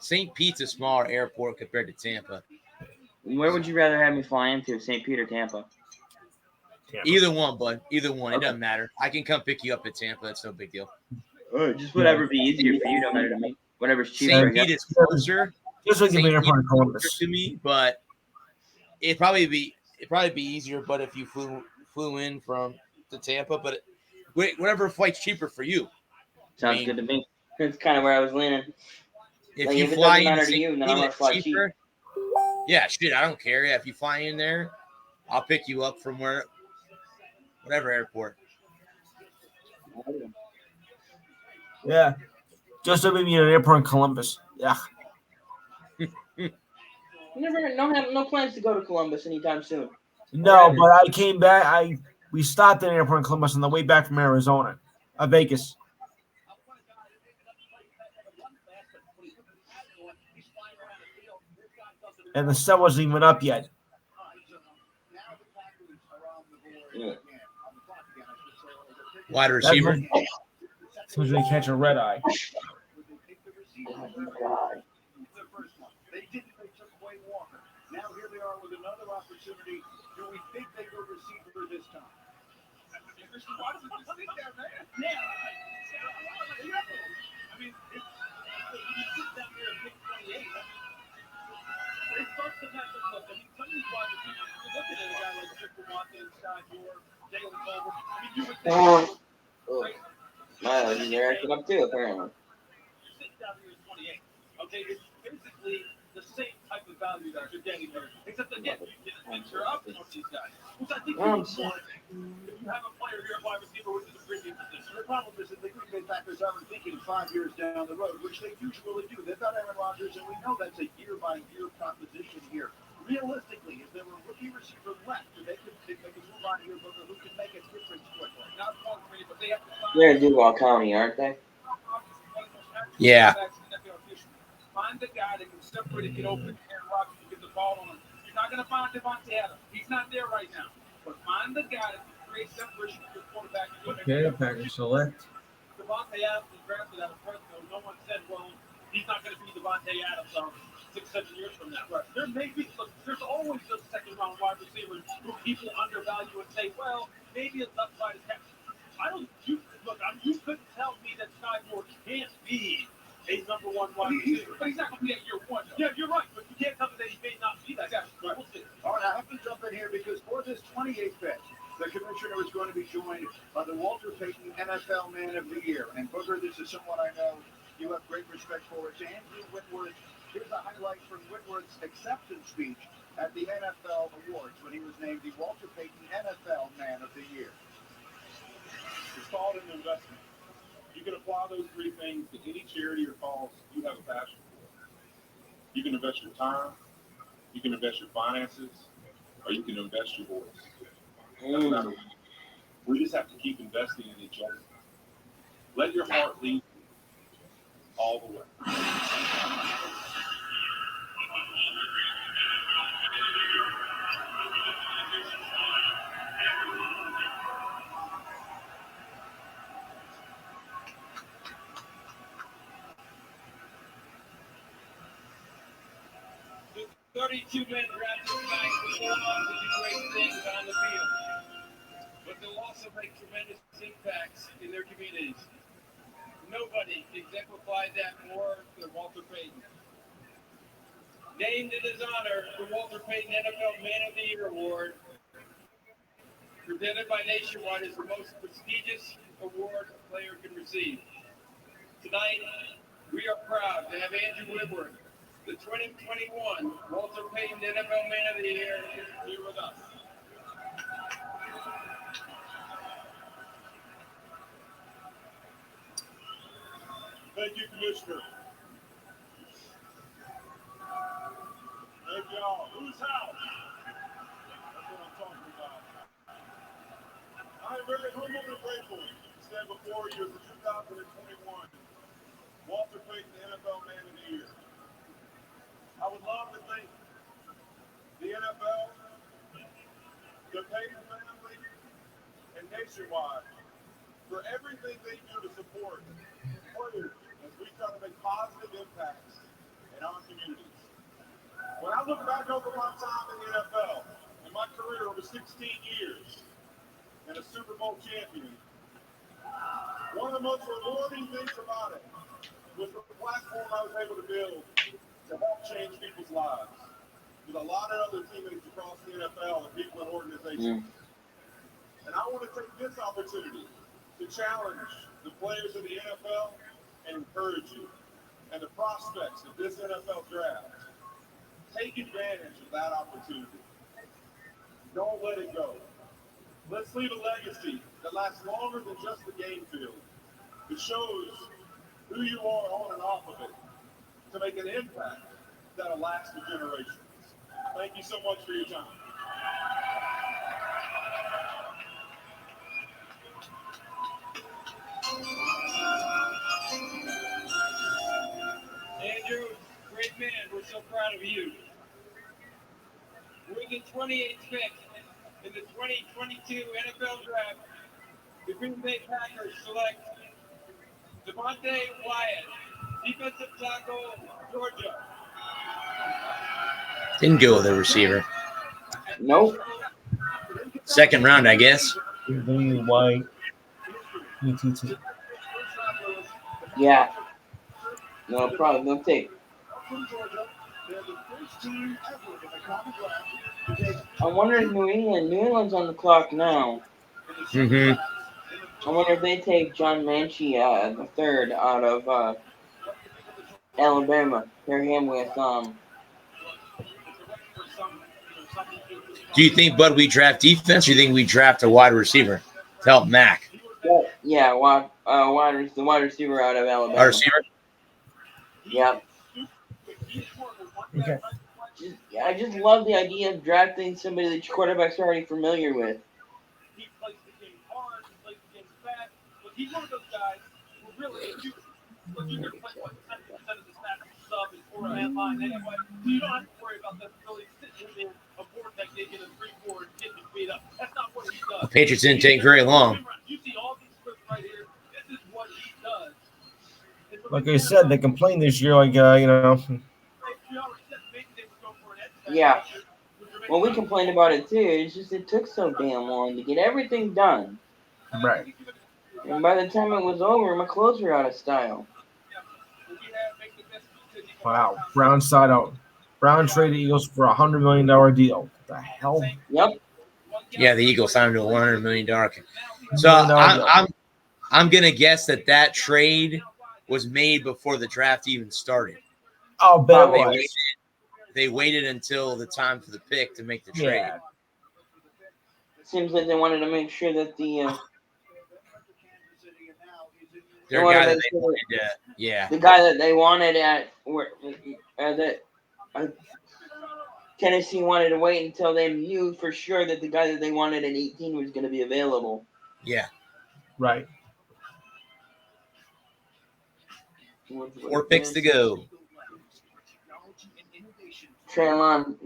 St. Pete's a smaller airport compared to Tampa. Where would you rather have me fly into, St. Pete or Tampa? Either one, bud. Either one. It doesn't matter. I can come pick you up at Tampa. That's no big deal. Just whatever be easier for you, don't matter to me. Whatever's cheaper. St. Pete is closer. Just like the airport in Columbus to me, but it'd probably be easier. But if you flew in from to Tampa, but whatever flight's cheaper for you. Sounds good to me. That's kind of where I was leaning. If like, you if fly it doesn't in matter to you, then I'm gonna fly cheaper. Yeah, shit, I don't care. Yeah, if you fly in there, I'll pick you up from whatever airport. Yeah. Just to meet me at an airport in Columbus. Yeah. No plans to go to Columbus anytime soon. No, but I came back. We stopped at the airport in Columbus on the way back from Arizona, Vegas. And the sun wasn't even up yet. Wide receiver. So they catch a red eye. Now here they are with another opportunity. Do we think they go receiver this time? Why does it just sit there, man? I mean, you sit down there and pick 28. It starts to match up. I mean, some of these wide receivers, you're looking at a guy like Victor Watkins, Sky Moore, Jalen Culver. I mean, you would think. Miles, you're acting up too, apparently. You're sitting down here at 28. Okay, it's basically the same type of value that you're getting there, except again, you get a picture up on these guys, which I think you would want if you have a player here at wide receiver, which is a premium position. The problem is that the Green Bay Packers aren't thinking 5 years down the road, which they usually do. They've got Aaron Rodgers, and we know that's a year-by-year proposition here. Realistically, if there were a rookie receiver left, they could move on here, but who can make a difference quickly? Not one for me, but they have to find. They're in Duval County, aren't they? Yeah. Find the guy that can separate and get open. Aaron Rodgers can get the ball on him. You're not going to find Devontae Adams. He's not there right now. But find the guy that can create separation for your quarterback. Okay, Packers select. Devontae Adams was drafted out of Fresno. No one said, well, he's not going to be Devontae Adams 6-7 years from now. Right. There may be, there's always those second-round wide receivers who people undervalue and say, well, maybe it's upside is catch. You couldn't tell me that Sky Moore can't be a number one wide receiver. But he's not going to be at year one. Yeah, you're right. But you can't tell me that he may not be that guy. Right. We'll see. All right, I have to jump in here because for this 28th bet, the commissioner is going to be joined by the Walter Payton NFL Man of the Year. And Booger, this is someone I know you have great respect for. It's Andrew Whitworth. Here's a highlight from Whitworth's acceptance speech at the NFL Awards when he was named the Walter Payton NFL Man of the Year. It's called an investment. You can apply those three things to any charity or cause you have a passion for. You can invest your time, you can invest your finances, or you can invest your voice. We just have to keep investing in each other. Let your heart lead you all the way. 32 men drafted tonight will go on to do great things on the field, but they'll also make tremendous impacts in their communities. Nobody exemplified that more than Walter Payton. Named in his honor, the Walter Payton NFL Man of the Year Award, presented by Nationwide, is the most prestigious award a player can receive. Tonight, we are proud to have Andrew Whitworth, the 2021 Walter Payton NFL Man of the Year, here with us. Thank you, Commissioner. Thank y'all. Whose house? That's what I'm talking about. I am very humble and grateful to stand before you as the 2021 Walter Payton NFL Man of the Year. I would love to thank the NFL, the Payton family, and Nationwide for everything they do to support players as we try to make positive impacts in our communities. When I look back over my time in the NFL and my career over 16 years and a Super Bowl champion, one of the most rewarding things about it was the platform I was able to build to help change people's lives with a lot of other teammates across the NFL and people in organizations. And I want to take this opportunity to challenge the players of the NFL and encourage you and the prospects of this NFL draft. Take advantage of that opportunity. Don't let it go. Let's leave a legacy that lasts longer than just the game field. It shows who you are on and off of it to make an impact that'll last for generations. Thank you so much for your time. man, we're so proud of you. With the 28th pick in the 2022 NFL Draft, the Green Bay Packers select Devontae Wyatt, defensive tackle, Georgia. Didn't go with a receiver. Nope. Second round, I guess. White. ETT. Yeah. No problem. No take. I wonder if New England's on the clock now. Mm-hmm. I wonder if they take John Manchee, the third out of Alabama. Pair him with Do you think, Bud, we draft defense, or do you think we draft a wide receiver to help Mac? Yeah, the wide receiver out of Alabama. Our receiver? Yep. Okay. I just love the idea of drafting somebody that your quarterback's already familiar with. He plays the game hard, he plays the game fast, but he's one of those guys who really, if you're going to play 70% of the snaps sub and 4-man line anyway, so you don't have to worry about them really sitting in a board that they get a 3-4 and getting his feet up. That's not what he does. The Patriots didn't take very long. You see all these clips right here. This is what he does. Like I said, they complained this year, Yeah. Well, we complained about it too. It's just it took so damn long to get everything done. Right. And by the time it was over, my clothes were out of style. Wow. Brown side out. Brown traded Eagles for $100 million deal. What the hell? Yep. Yeah, the Eagles signed him to a $100 million. So I'm gonna guess that trade was made before the draft even started. I'll bet it was. They waited until the time for the pick to make the trade. Yeah. Seems like they wanted to make sure that the Their guy that they wanted to, yeah. the guy that they wanted Tennessee wanted to wait until they knew for sure that the guy that they wanted at 18 was going to be available. Yeah. Right. 4 picks to go. Treyon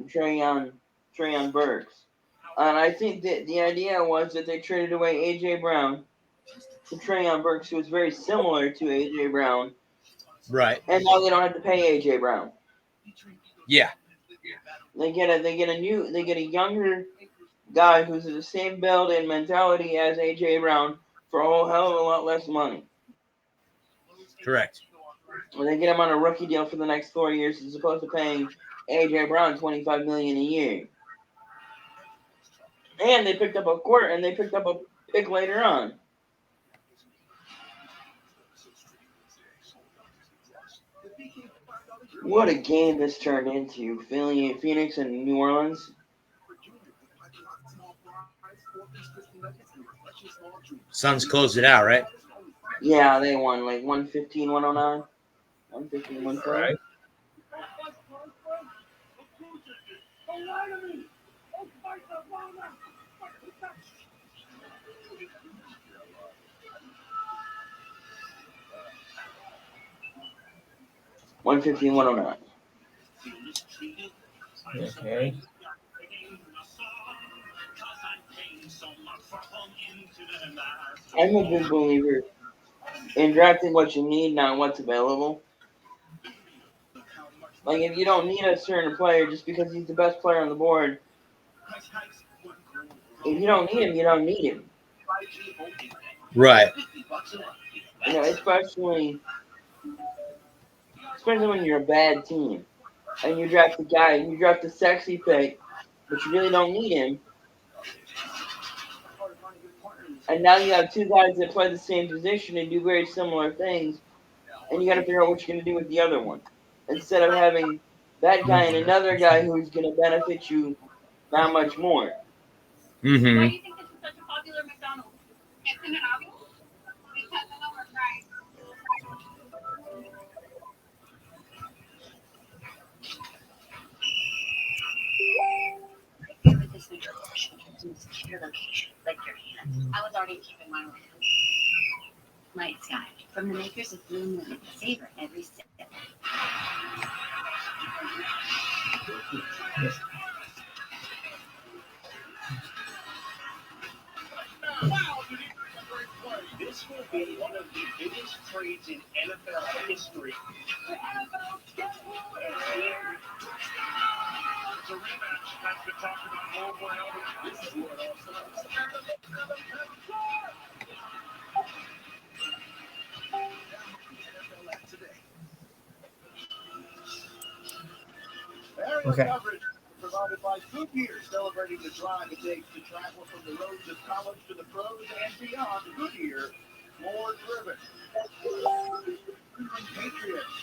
Burks. And I think that the idea was that they traded away A.J. Brown to Treyon Burks, who was very similar to A.J. Brown. Right. And now they don't have to pay A.J. Brown. Yeah. They get a younger guy who's the same build and mentality as A.J. Brown for a whole hell of a lot less money. Correct. Well, they get him on a rookie deal for the next 4 years as opposed to paying A.J. Brown $25 million a year. And they picked up a pick later on. What a game this turned into. Phoenix and New Orleans. Suns closed it out, right? Yeah, they won like 115, 109. 115, 110. Right. $115, 109. Okay. I'm a big believer in drafting what you need, not what's available. Like, if you don't need a certain player just because he's the best player on the board, if you don't need him, you don't need him. Right. You know, especially when you're a bad team and you draft the sexy pick, but you really don't need him. And now you have two guys that play the same position and do very similar things, and you got to figure out what you're going to do with the other one. Instead of having that guy and another guy who's going to benefit you that much more. Mm-hmm. Why do you think this is such a popular McDonald's? Isn't it obvious? Because of the overpriced. With this new promotion, it's in a secure location, like your hands. I was already keeping my way. Light Sky, from the makers of Blue Moon. Savor every sip. This will be one of the biggest trades in NFL history. The NFL schedule is here. It's a rematch. That's been talked about over and over. This is where it all starts. Okay. Coverage provided by Goodyear, celebrating the drive it takes to travel from the roads of college to the pros and beyond. Goodyear, more driven. Patriots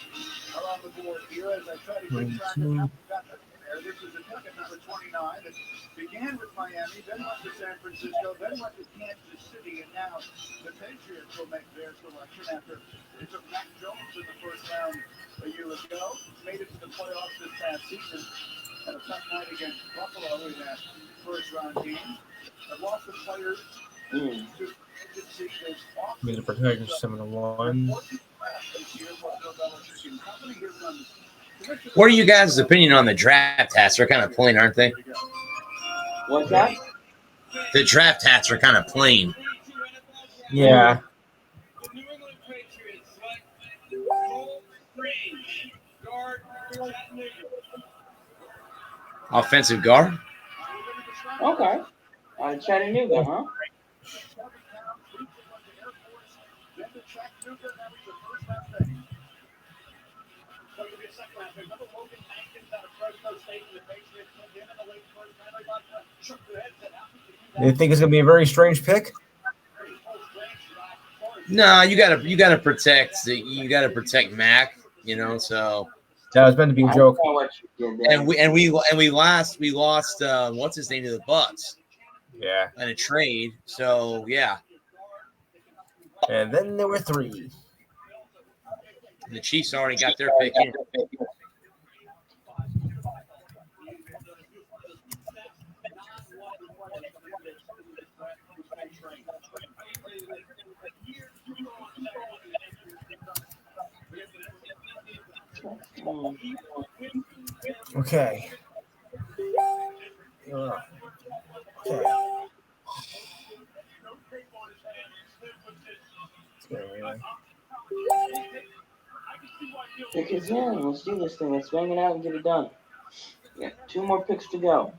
are on the board here as I try to keep track of how we got there. This is a pick at number 29 that began with Miami, then went to San Francisco, then went to Kansas City, and now the Patriots will make their selection after they took Mac Jones in the first round a year ago. Made it to the playoffs this past season. Had a tough night against Buffalo in that first round game. I've lost some players to agency this off. Need to protect 7-1. What are you guys' opinion on the draft hats? They're kind of plain, aren't they? What's that? The draft hats are kind of plain. Yeah. The New England Patriots select Cole Strange, guard for Chattanooga. Offensive guard? Okay. Chattanooga, huh? Do you think it's gonna be a very strange pick? No, you gotta protect Mac, you know, so That was meant to be a joke. and we lost what's his name to the Bucks. Yeah. In a trade. So yeah. And then there were 3. The Chiefs already got their pick in. Okay. Pick is in. Let's do this thing. Let's bang it out and get it done. Yeah, 2 more picks to go.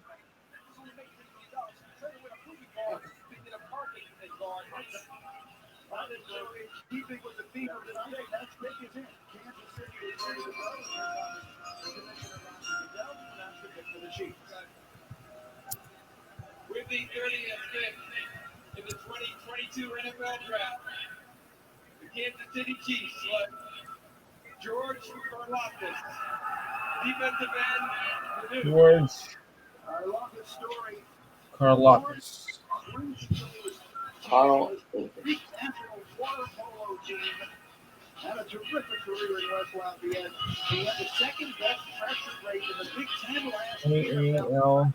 With the 30th pick in the 2022 NFL Draft, the Kansas City Chiefs select George Karlaftis, defensive end. George Karlaftis. Had a terrific career in West Lafayette. He had the second best pressure rate in the Big Ten last year. A-A-L.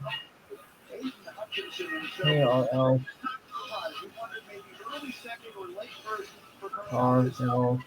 Aiden Hutchinson himself. A-L-L. We wondered maybe early second or late first for R-L.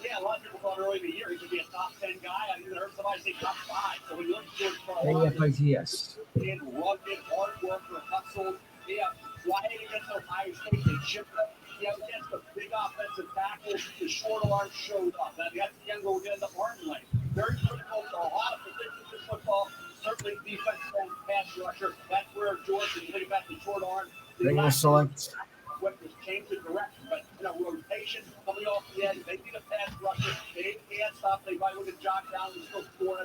Yeah, a lot of people thought early in the year he could be a top 10 guy. I even heard somebody say top 5. So when you look at George Karlaftis, A-F-I-T-S. and rugged, hard worker, hustled. Yeah, flying against Ohio State, they chipped up. Yeah, against the big offensive tackles, the short arm showed up. Now, that's the young would end up arm length. Very critical to a lot of positions in football. Certainly defensive and pass rusher. That's where George, when you think about the short arm, They're going to select. what was changed the direction, but rotation coming off the edge. They need a pass rusher. They can't stop. They might look at Josh Allen and still score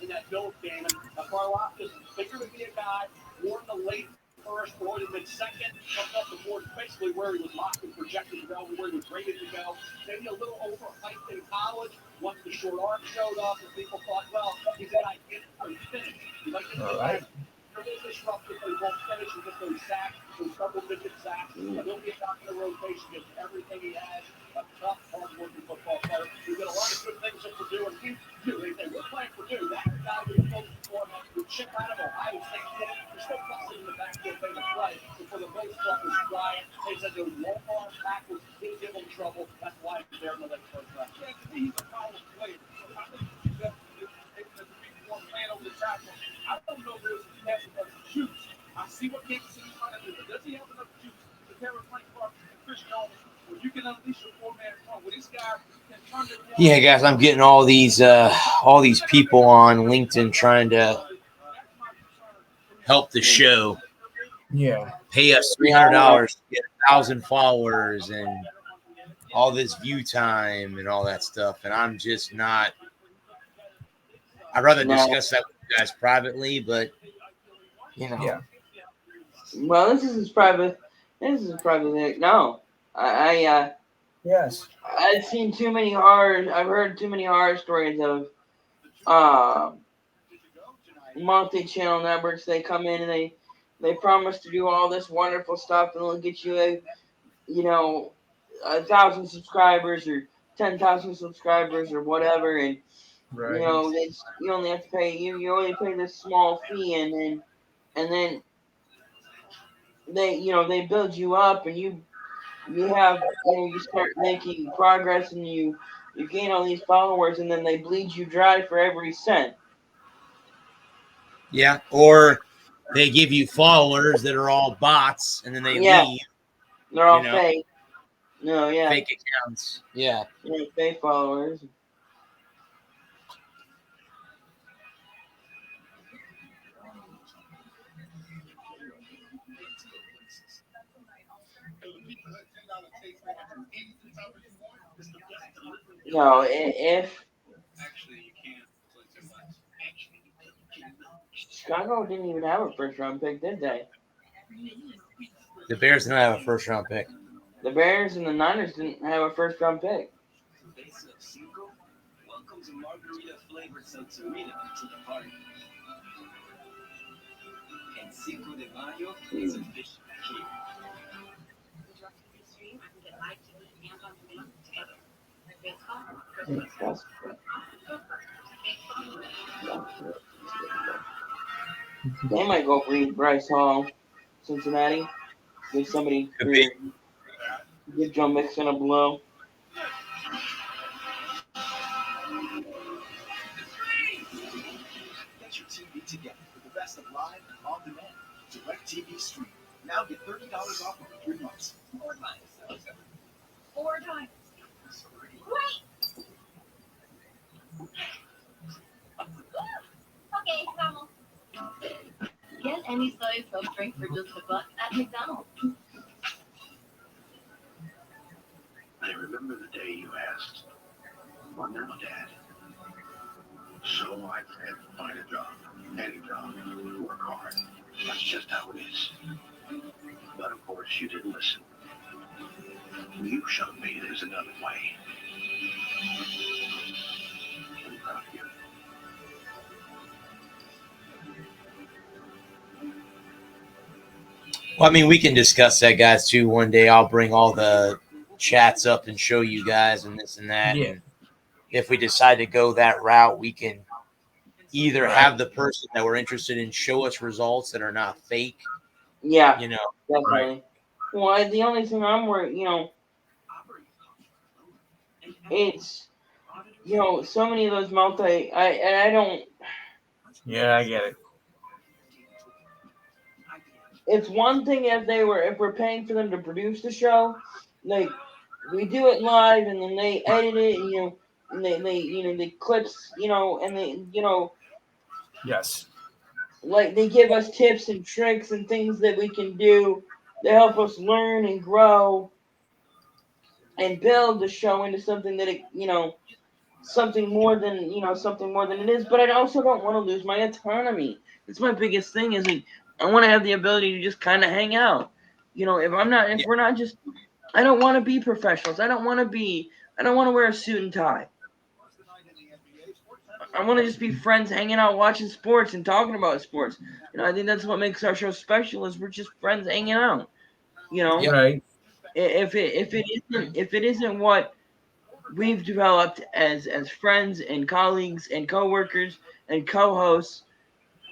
in that Bills game. And Karlaftis figured to be a guy more in the late first or the mid-second, comes up the board basically where he was locked and projected to go, where he was rated to go. Maybe a little overhyped in college. Once the short arm showed up, and people thought, well, he's got ideas for finish. All right. They're disruptive, they won't finish with just those sacks, those double-digit sacks. He'll be back in the rotation, gets everything he has. A tough, hard-working football player. He did a lot of good things at Purdue, and he knew. They say, we're playing Purdue. That guy was supposed to form the chip out of Ohio State. They're still busting in the backfield, they would play. But for the most part, was Bryant. They said those long-arm tackles didn't give him trouble. That's why he's there in the late first round. He's a power player. So I think that the big one man I don't know if he has enough juice. I see what Kansas City's trying to do, but does he have enough juice to carry Frank Clark and Chris Jones where you can unleash your four-man front? Where this guy can turn it around? Yeah, guys, I'm getting all these people on LinkedIn trying to help the show. Yeah. Pay us $300 to get 1,000 followers and all this view time and all that stuff. And I'm just not. I'd rather discuss that with you guys privately, but you know. Yeah. Well, this is private. This is private. No, I Yes. I've seen too many horror. I've heard too many horror stories of multi-channel networks. They come in and they promise to do all this wonderful stuff, and they'll get you 1,000 subscribers or 10,000 subscribers or whatever, and Right. you only have to pay you only pay this small fee, and then they build you up, and you start making progress, and you gain all these followers, and then they bleed you dry for every cent. Yeah, or they give you followers that are all bots, and then they leave. They're all fake. No, yeah. Fake accounts. Yeah. Yeah, fake followers. No, if Chicago didn't even have a first round pick, did they? The Bears didn't have a first round pick. The Bears and the Niners didn't have a first round pick. Welcome to margarita flavored salsarita to the party. And Cinco de Mayo is officially here. They might go for Bryce Hall, Cincinnati. Give somebody give Joe Mixon a blow. Get your TV together with the best of live and on demand. DirecTV Stream. Now get $30 off for 3 months. 4 times. 4 times. Wait. Okay, vamos. Get any size soft drink for just $1 at McDonald's. I remember the day you asked, "What now, Dad?" So I said, find a job, any job, work hard. That's just how it is. But of course you didn't listen. You showed me there's another way. I'm proud of you. Well, I mean, we can discuss that, guys, too. One day I'll bring all the chats up and show you guys and this and that. Yeah. And if we decide to go that route, we can either have the person that we're interested in show us results that are not fake. Yeah. Definitely. Right. Well, the only thing I'm worried, it's, so many of those I don't. Yeah, I get it. It's one thing if we're paying for them to produce the show, like we do it live and then they edit it, and they clips, and they, Yes. like they give us tips and tricks and things that we can do to help us learn and grow and build the show into something that something more than it is. But I also don't want to lose my autonomy. That's my biggest thing is I want to have the ability to just kind of hang out. If we're not just, I don't want to be professionals. I don't want to wear a suit and tie. I want to just be friends hanging out, watching sports and talking about sports. I think that's what makes our show special is we're just friends hanging out. Right. If it isn't what we've developed as friends and colleagues and coworkers and co-hosts,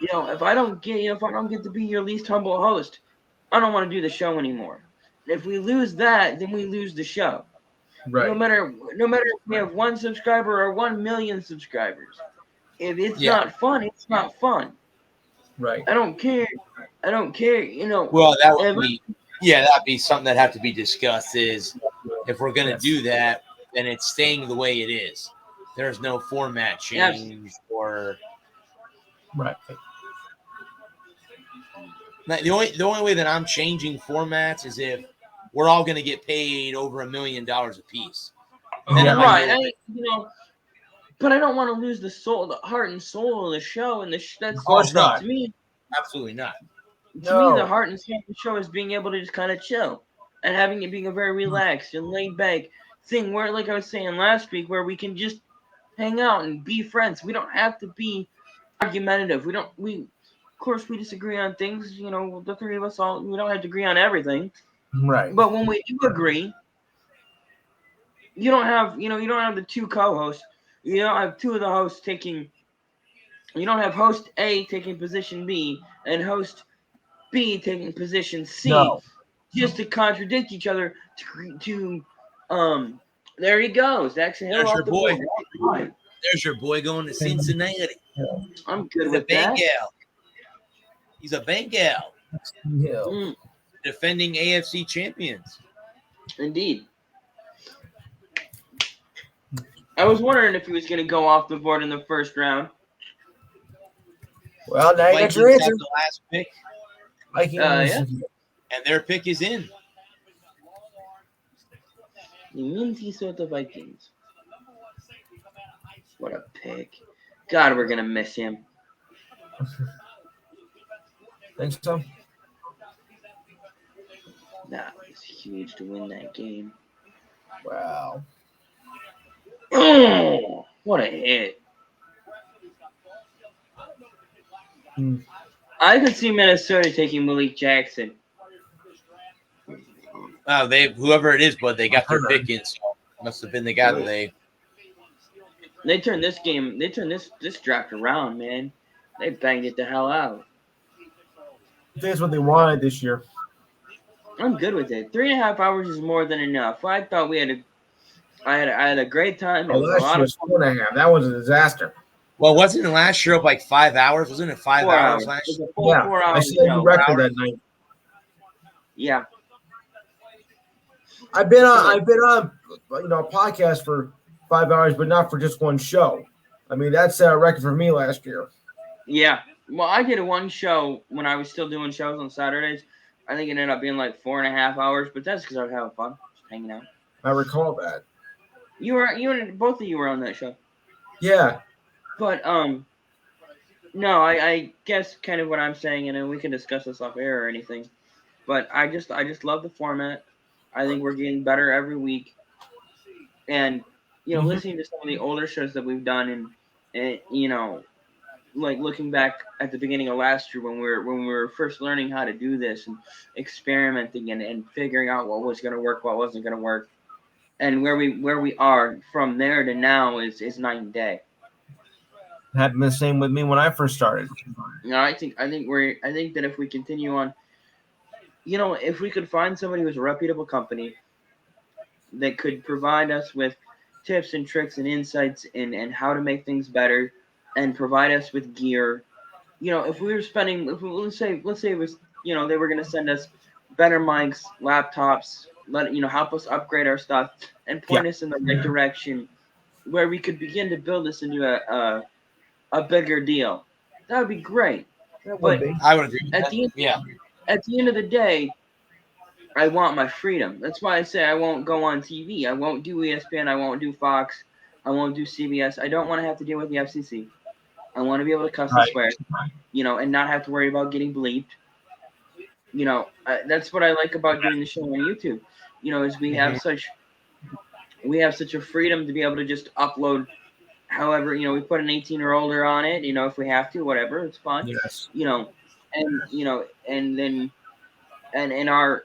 if I don't get to be your least humble host, I don't want to do the show anymore. If we lose that, then we lose the show. Right. No matter if we have 1 subscriber or 1 million subscribers, If it's Yeah. not fun, it's not fun. Right. I don't care. You know. Well, that would be, that'd be something that have to be discussed. Is if we're gonna do that, then it's staying the way it is. There's no format change or right. Like, the only way that I'm changing formats is if we're all gonna get paid over $1 million a piece. Then I might Right. But I don't want to lose the heart and soul of the show, and that's Of course not. To me. Absolutely not. To me, the heart and soul of the show is being able to just kind of chill and having it being a very relaxed and laid back thing where, like I was saying last week, where we can just hang out and be friends. We don't have to be argumentative. Of course, we disagree on things. You know, the three of us we don't have to agree on everything. Right. But when we do agree, you don't have the two co-hosts. You don't have two of the hosts taking. You don't have host A taking position B and host B taking position C, just to contradict each other. There he goes. There's your boy. There's your boy going to Cincinnati. I'm good with that. He's a Bengal. Yeah. Defending AFC champions. Indeed. I was wondering if he was going to go off the board in the first round. Well, now you got your Vikings answer. have the last pick. And their pick is in. The Minnesota Vikings. What a pick. God, we're going to miss him. Think so? That was huge to win that game. Wow. Oh, what a hit. I could see Minnesota taking Malik Jackson. Whoever it is, but they got their pick in, so must have been the guy that they turned this draft around, man. They banged it the hell out. That's what they wanted this year. I'm good with it. 3.5 hours is more than enough. I thought I had a great time. Oh, last year was 4.5. That was a disaster. Well, wasn't it last year up like 5 hours? Wasn't it 5 hours last year? Yeah, 4 I hours. set the record that night. Yeah. I've been on a podcast for 5 hours, but not for just one show. I mean, that's a record for me last year. Yeah. Well, I did one show when I was still doing shows on Saturdays. I think it ended up being like 4.5 hours, but that's because I was having fun, just hanging out. I recall that. Both of you were on that show. Yeah. But no, I guess kind of what I'm saying, and then we can discuss this off air or anything. But I just love the format. I think we're getting better every week. And listening to some of the older shows that we've done, and like looking back at the beginning of last year when we were first learning how to do this and experimenting and figuring out what was going to work, what wasn't going to work, and where we are from there to now is night and day. Happened the same with me when I first started. I think that if we continue on, if we could find somebody who's a reputable company that could provide us with tips and tricks and insights and how to make things better and provide us with gear, if we were spending, let's say it was, they were going to send us better mics, laptops, help us upgrade our stuff and point us in the right direction where we could begin to build this into a bigger deal. That would be great. But I would agree with at that. At the end of the day, I want my freedom. That's why I say I won't go on TV. I won't do ESPN. I won't do Fox. I won't do CBS. I don't want to have to deal with the FCC. I want to be able to cuss and swear, and not have to worry about getting bleeped. That's what I like about doing the show on YouTube. Is we have such a freedom to be able to just upload. However, we put an 18 or older on it. If we have to, whatever, it's fine. Yes. And then our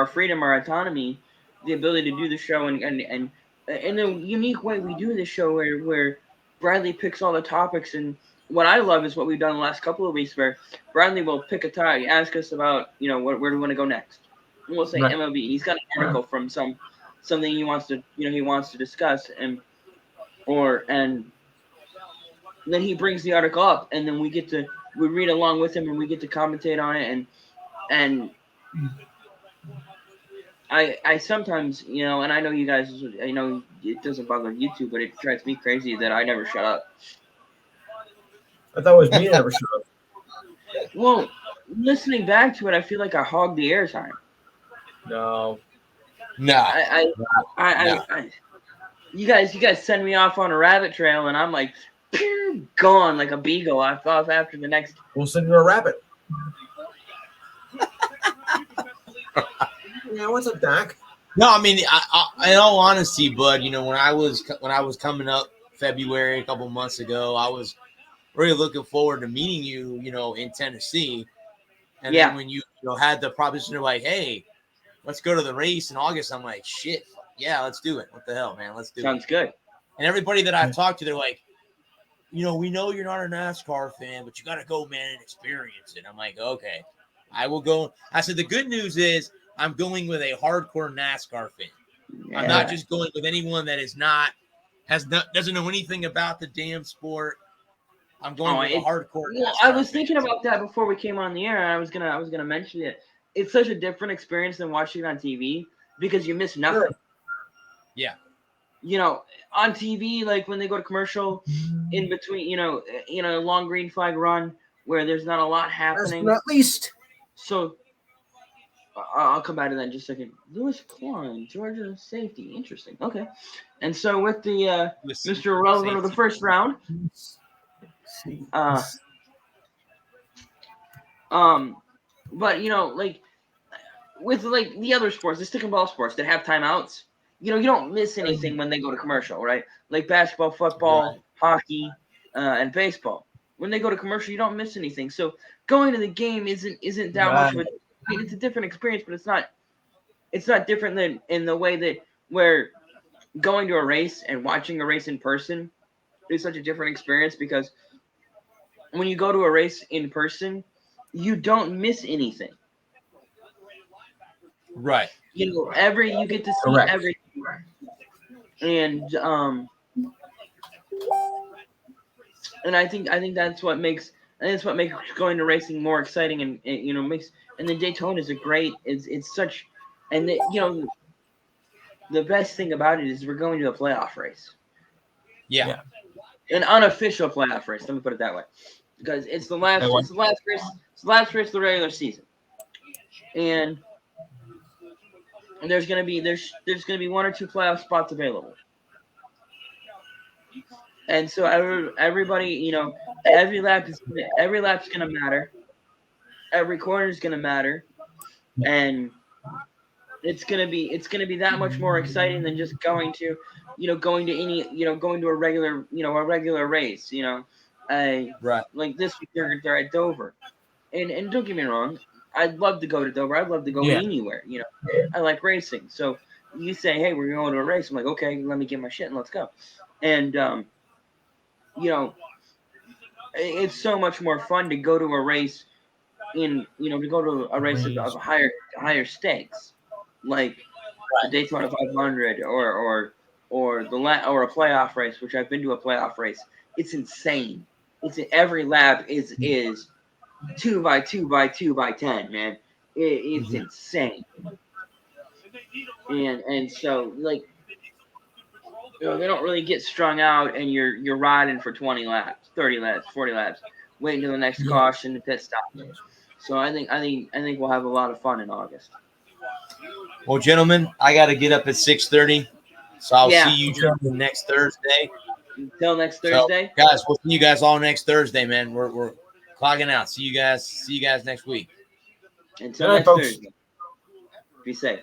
freedom, our autonomy, the ability to do the show and in a unique way we do the show where Bradley picks all the topics. And what I love is what we've done the last couple of weeks where Bradley will pick a topic, ask us about, where do we want to go next? And we'll say MLB. He's got an article from something he wants to discuss then he brings the article up, and then we read along with him, and we get to commentate on it, and I sometimes, you know, and I know you guys, I know it doesn't bother you too, but it drives me crazy that I never shut up. I thought it was me that never shut up. Well, listening back to it, I feel like I hogged the airtime. No. You guys send me off on a rabbit trail, and I'm like, pew, gone like a beagle. I thought after the next. We'll send you a rabbit. Yeah, what's up, Doc? No, I mean, in all honesty, bud, you know, when I was coming up February a couple months ago, I was really looking forward to meeting you, you know, in Tennessee. And then when you had the proposition of like, hey, let's go to the race in August, I'm like, shit, yeah, let's do it. What the hell, man? Let's do it. Sounds good. And everybody that I've talked to, they're like, you know, we know you're not a NASCAR fan, but you got to go, man, and experience it. I'm like, okay, I will go. I said, the good news is I'm going with a hardcore NASCAR fan. Yeah. I'm not just going with anyone that doesn't know anything about the damn sport. I'm going with a hardcore. Well, I was thinking about that before we came on the air, and I was gonna mention it. It's such a different experience than watching it on TV because you miss nothing. Yeah. You know, on TV, like when they go to commercial, in between, you know, a long green flag run where there's not a lot happening. At least. So I'll come back to that in just a second. Lewis Klein, Georgia safety, interesting. Okay, and so with the Mr. Irrelevant of the first round. But you know, like with like the other sports, the stick and ball sports that have timeouts, you know, you don't miss anything when they go to commercial, right? Like basketball, football, hockey, and baseball. When they go to commercial, you don't miss anything. So going to the game isn't that much of a. I mean, it's a different experience, but it's not different than in the way that where going to a race and watching a race in person is such a different experience because when you go to a race in person, you don't miss anything. Right. You know, you get to see everything. And I think that's what makes going to racing more exciting and you know and the Daytona is it's such and you know the best thing about it is we're going to a playoff race. Yeah. An unofficial playoff race, let me put it that way. Because it's the last race of the regular season. And there's gonna be one or two playoff spots available. And so everybody, you know, every lap's gonna matter. Every corner is gonna matter, and it's gonna be that much more exciting than just going to a regular race. You know, right. Like this week they're at Dover, and don't get me wrong, I'd love to go to Dover. I'd love to go anywhere. You know, I like racing. So you say, hey, we're going to a race. I'm like, okay, let me get my shit and let's go. And you know, it's so much more fun to go to a race of higher stakes, like the Daytona 500 or a playoff race, which I've been to a playoff race. It's insane. Every lap is 2x2x2x10, man. It's insane. And so like, you know, they don't really get strung out, and you're riding for 20 laps, 30 laps, 40 laps, waiting to the next caution, the pit stop. So I think we'll have a lot of fun in August. Well, gentlemen, I got to get up at 6:30, so I'll see you next Thursday. Until next Thursday, so, guys. We'll see you guys all next Thursday, man. We're clocking out. See you guys next week. Until next Thursday. Be safe.